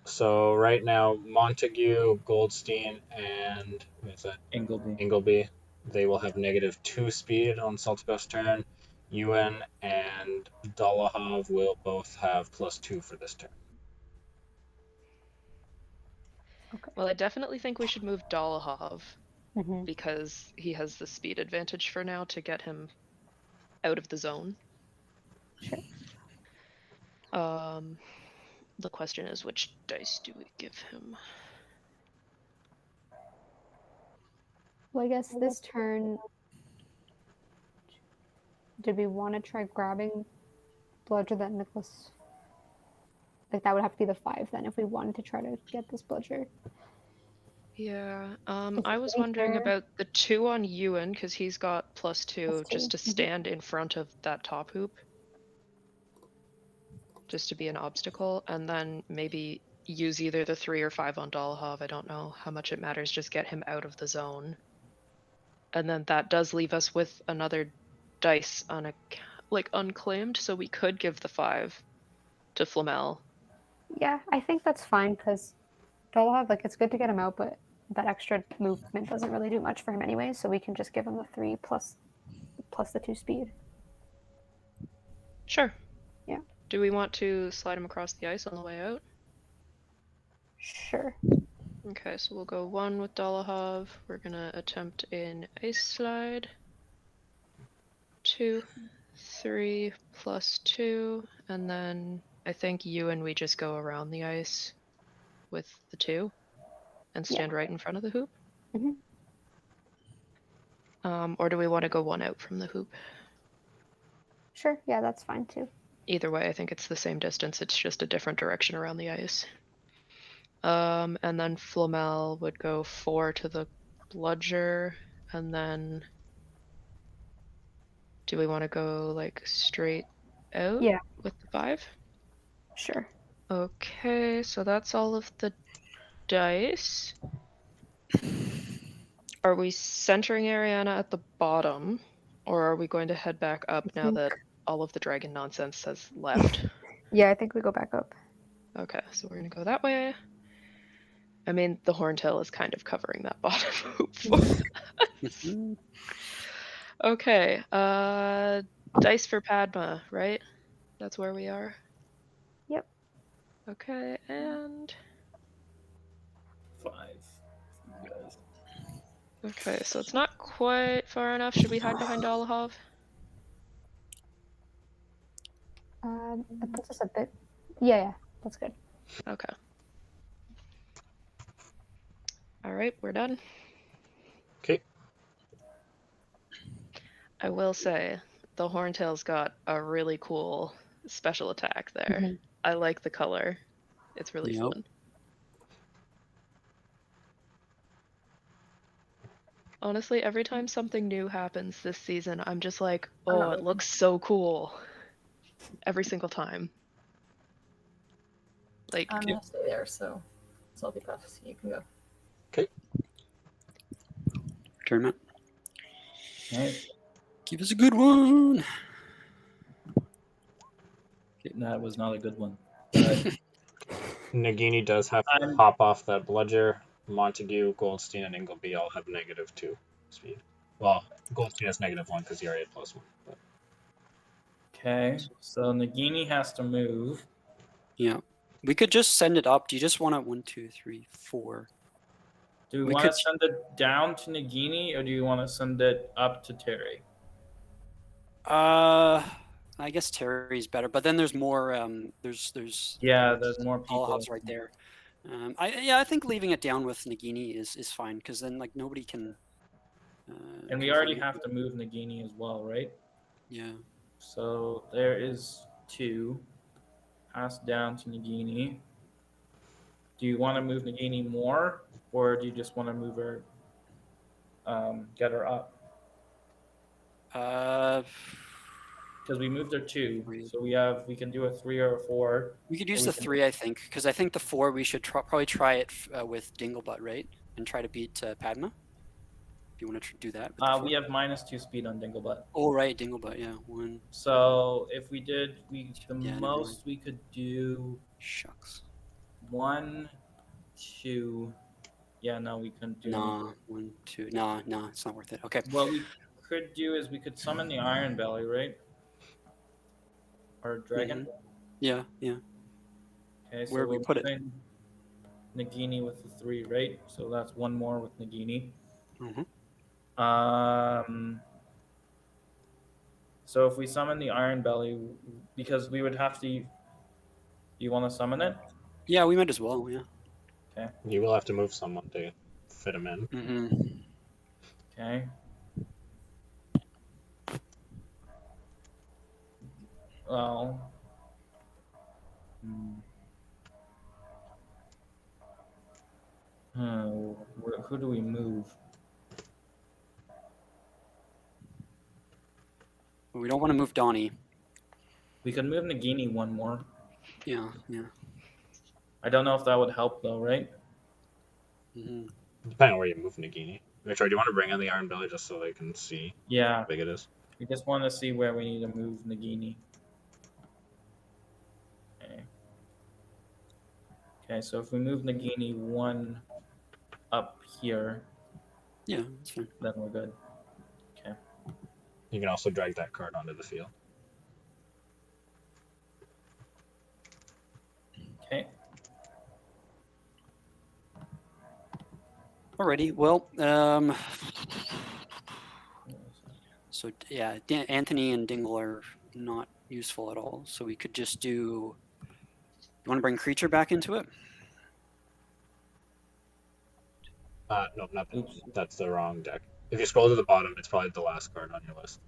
So right now, Montague, Goldstein, and what's that? Ingleby. Ingleby, they will have -2 speed on Saltypuffs' turn. Ewan and Dolahov will both have +2 for this turn. Okay. Well, I definitely think we should move Dolahov Mm-hmm. because he has the speed advantage for now to get him out of the zone. Sure. The question is, which dice do we give him? Well, I guess this turn, did we want to try grabbing Bludger that Nicholas? Like that would have to be the 5 then if we wanted to try to get this Bludger. Yeah. Is I it was really wondering fair? about the 2 on Ewan because he's got +2 +2, just to mhm. stand in front of that top hoop. Just to be an obstacle, and then maybe use either the 3 or 5 on Dolhov. I don't know how much it matters. Just get him out of the zone. And then that does leave us with another dice on unclaimed, so we could give the 5 to Flamel. Yeah, I think that's fine because Dolhov, like, it's good to get him out, but that extra movement doesn't really do much for him anyway, so we can just give him the 3 plus the 2 speed. Sure. Yeah. Do we want to slide him across the ice on the way out? Sure. Okay, so we'll go 1 with Dolahov. We're gonna attempt an ice slide. 2, 3 plus 2, and then I think you and we just go around the ice with the 2 and stand right in front of the hoop. Mm-hmm. Or do we want to go 1 out from the hoop? Sure, yeah, that's fine too. Either way, I think it's the same distance. It's just a different direction around the ice. And then Flamel would go 4 to the bludger, and then do we want to go like straight out Yeah. with the 5? Sure. Okay, so that's all of the dice. Are we centering Ariana at the bottom, or are we going to head back up now that all of the dragon nonsense has left? Yeah, I think we go back up. Okay, so we're gonna go that way. I mean, the horntail is kind of covering that bottom hoop for us. Okay, dice for Padma, right? That's where we are. Yep. Okay, and 5. You guys. okay, so it's not quite far enough. Should we hide behind Dolahov? That puts us a bit. Yeah, that's good. Okay. All right, we're done. Okay. I will say, the horntail's got a really cool special attack there. Mhm. I like the color. It's really fun. Honestly, every time something new happens this season, I'm just like, oh, it looks so cool. Every single time. Like, I'm gonna stay there, so Saltypuffs, you can go. Okay. Tournament. Right. Give us a good one. That was not a good one. Nagini does have to pop off that bludger. Montague, Goldstein, and Ingleby all have -2 speed. Well, Goldstein has -1 because he already had +1. But... Okay, so Nagini has to move. Yeah. We could just send it up. Do you just want to 1, 2, 3, 4? Do we want to send it down to Nagini or do you want to send it up to Terry? I guess Terry's better, but then there's more. There's more people. Dolhov's right there. I think leaving it down with Nagini is fine because then like nobody can. And we already have to move Nagini as well, right? Yeah. So there is 2. Pass down to Nagini. Do you want to move Nagini more, or do you just want to move her, get her up? Because we moved her 2, so we can do a 3 or a 4. We could use the 3, I think, because I think the 4 we should probably try it with Dinglebutt, right, and try to beat Padma. If you want to do that. With we have -2 speed on Dinglebutt. Oh right, Dinglebutt, yeah, 1. So if we did, most we could do. Shucks. 1, 2. Yeah, no, we couldn't do. Nah, 1, 2. Nah, it's not worth it. Okay. What we could do is we could summon the Iron Belly, right? Or dragon. Yeah. Okay, so where we put it? Nagini with the 3, right? So that's 1 more with Nagini. So if we summon the Iron Belly, because we would have to You want to summon it? Yeah, we might as well. Yeah. You will have to move someone to fit him in. Mm-hmm. Okay. Well. Who do we move? We don't want to move Donnie. We could move Nagini one more. Yeah, yeah. I don't know if that would help though, right? Mm-hmm. Depending on where you move Nagini. Victor, do you want to bring in the Iron Belly just so they can see Yeah. how big it is? We just want to see where we need to move Nagini. Okay. Okay, so if we move Nagini one up here, Yeah, that's fine. then we're good. Okay. You can also drag that card onto the field. Okay. Alrighty. Well, so yeah, Anthony and Dingle are not useful at all. So we could just do. You want to bring Creature back into it? No, not that. Oops. That's the wrong deck. If you scroll to the bottom, it's probably the last card on your list.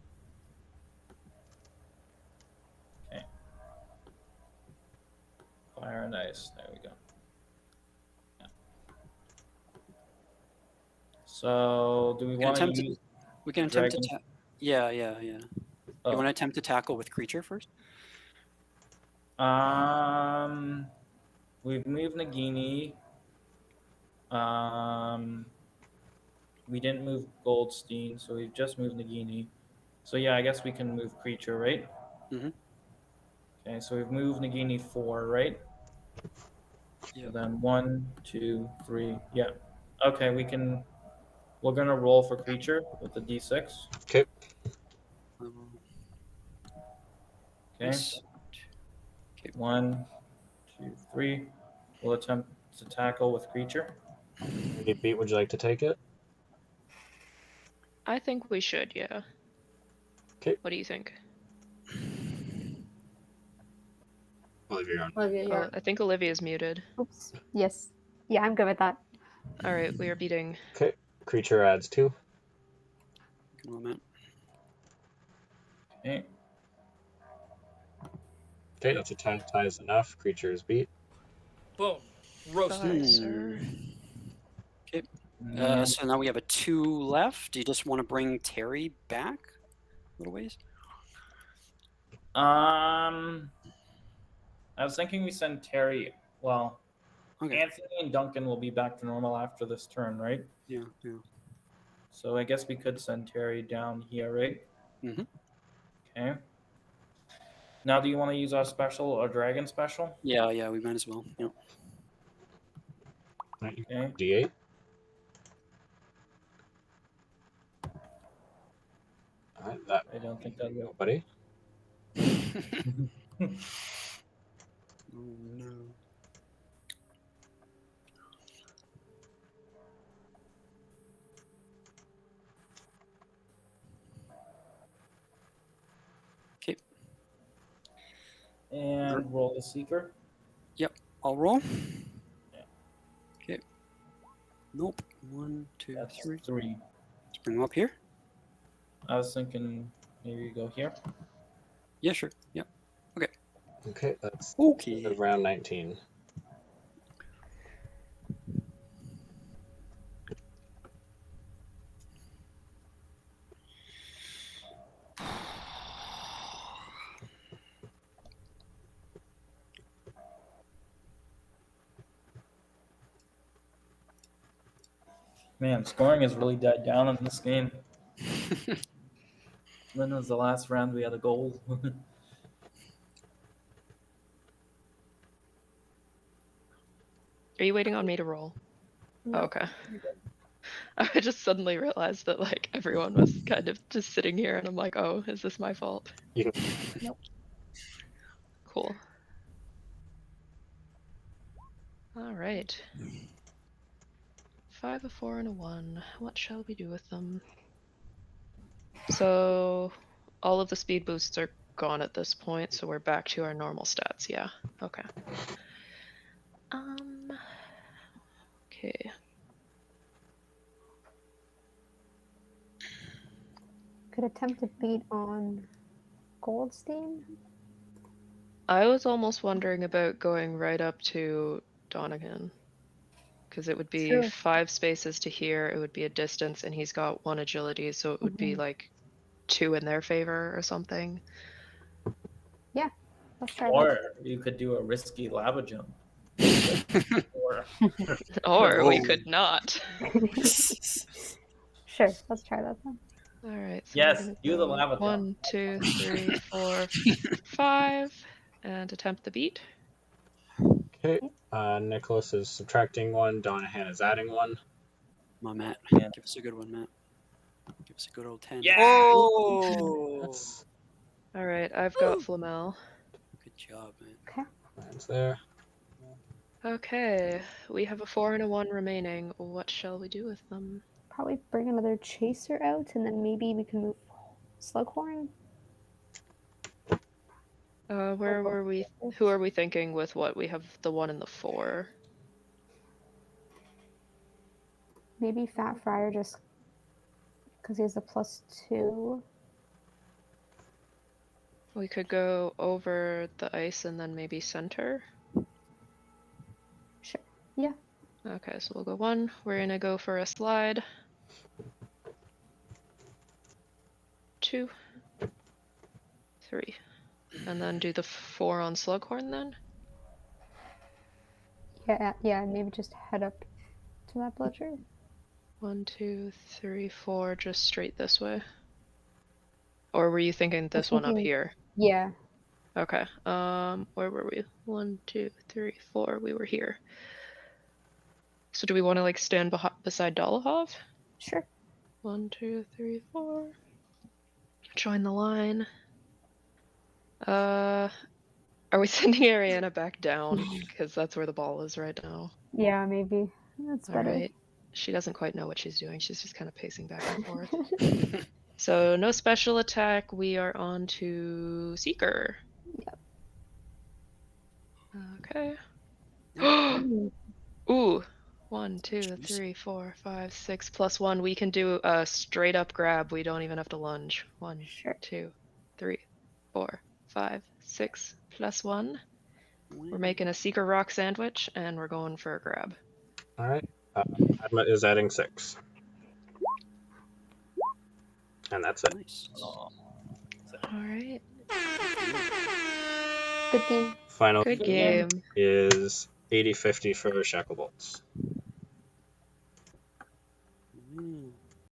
Okay. Fire and Ice. There we go. Yeah. So, do we want to attempt use? We can attempt to. Dragon? Yeah. Oh. You want to attempt to tackle with Creature first? We've moved Nagini. We didn't move Goldstein, so we've just moved Nagini. So yeah, I guess we can move Creature, right? Mm-hmm. Okay, so we've moved Nagini 4, right? Yeah. So then 1, 2, 3. Yeah. Okay, we can. We're gonna roll for Creature with the D6. Okay. Okay. Nice. 1, 2, 3. We'll attempt to tackle with Creature. Any beat, would you like to take it? I think we should, yeah. Okay. What do you think? Olivia, you're on. Olivia, yeah. I think Olivia's muted. Oops. Yes. Yeah, I'm good with that. All right, we are beating. Okay. Creature adds 2. Good moment. Okay. Okay, that's a tie. Tie is enough. Creature is beat. Boom. Roasted. Bye, sir. Okay. And So now we have a 2 left. Do you just want to bring Terry back a little ways? I was thinking we send Terry. Well, Okay. Anthony and Duncan will be back to normal after this turn, right? Yeah. So I guess we could send Terry down here, right? Mm-hmm. Okay. Now, do you want to use our special or dragon special? Yeah, we might as well. Yep. Right, Okay. D8. Alright, that I don't think that will. buddy. Oh no. Okay. And roll the seeker. I'll roll. Yeah. Okay. Nope. 1, 2, That's 3. 3. Let's bring him up here. I was thinking maybe you go here. Yeah, sure. Yep. Okay, that's Okay. round 19. Man, scoring has really died down in this game. When was the last round we had a goal? Are you waiting on me to roll? No. Oh, okay. I just suddenly realized that like everyone was kind of just sitting here, and I'm like, oh, is this my fault? You Cool. All right. 5, a 4, and a 1. What shall we do with them? So all of the speed boosts are gone at this point, so we're back to our normal stats. Yeah. Okay. Okay. Could attempt to beat on Goldstein. I was almost wondering about going right up to Donegan. Because it would be True. 5 spaces to here, it would be a distance, and he's got 1 agility, so it would be like 2 in their favor or something. Yeah, let's try Or you could do a risky lava jump. Or Or we Oh. could not. that. Sure, let's try that then. All right. So Yes, we're gonna do the go lava jump. 1, 2, 3, 4, 5, and attempt the beat. Okay. Nicholas is subtracting 1. Donahan is adding 1. Come on, Matt. Yeah. Give us a good one, Matt. Give us a good old 10. Yeah. Oh! That's All right. I've got Flamel. Good job, man. Okay. Mine's there. Okay. We have a 4 and a 1 remaining. What shall we do with them? Probably bring another chaser out, and then maybe we can move Slughorn. Where were we? Who are we thinking with what? We have the 1 and the 4. Maybe Fat Friar just because he has a +2. We could go over the ice and then maybe center. Sure. Yeah. Okay, so we'll go 1. We're gonna go for a slide. 2, 3, and then do the 4 on Slughorn then. Yeah. Maybe just head up to that bludger. 1, 2, 3, 4, just straight this way. Or were you thinking this one up here? Yeah. Okay. Where were we? 1, 2, 3, 4. We were here. So do we want to like stand beside Dolohov? Sure. 1, 2, 3, 4. Join the line. Are we sending Ariana back down? Because that's where the ball is right now. Yeah, maybe. That's better. Alright. She doesn't quite know what she's doing. She's just kind of pacing back and forth. So no special attack. We are on to Seeker. Yep. Okay. Ooh, Ooh. 1, 2, 3, 4, 5, 6 plus 1. We can do a straight up grab. We don't even have to lunge. 1, Sure. 2, 3, 4, 5, 6 plus 1. We're making a Seeker rock sandwich and we're going for a grab. All right. Adma is adding 6. And that's it. Nice. Oh. Alright. good game. Final Good game. is 80-50 for Shacklebolts. Mm.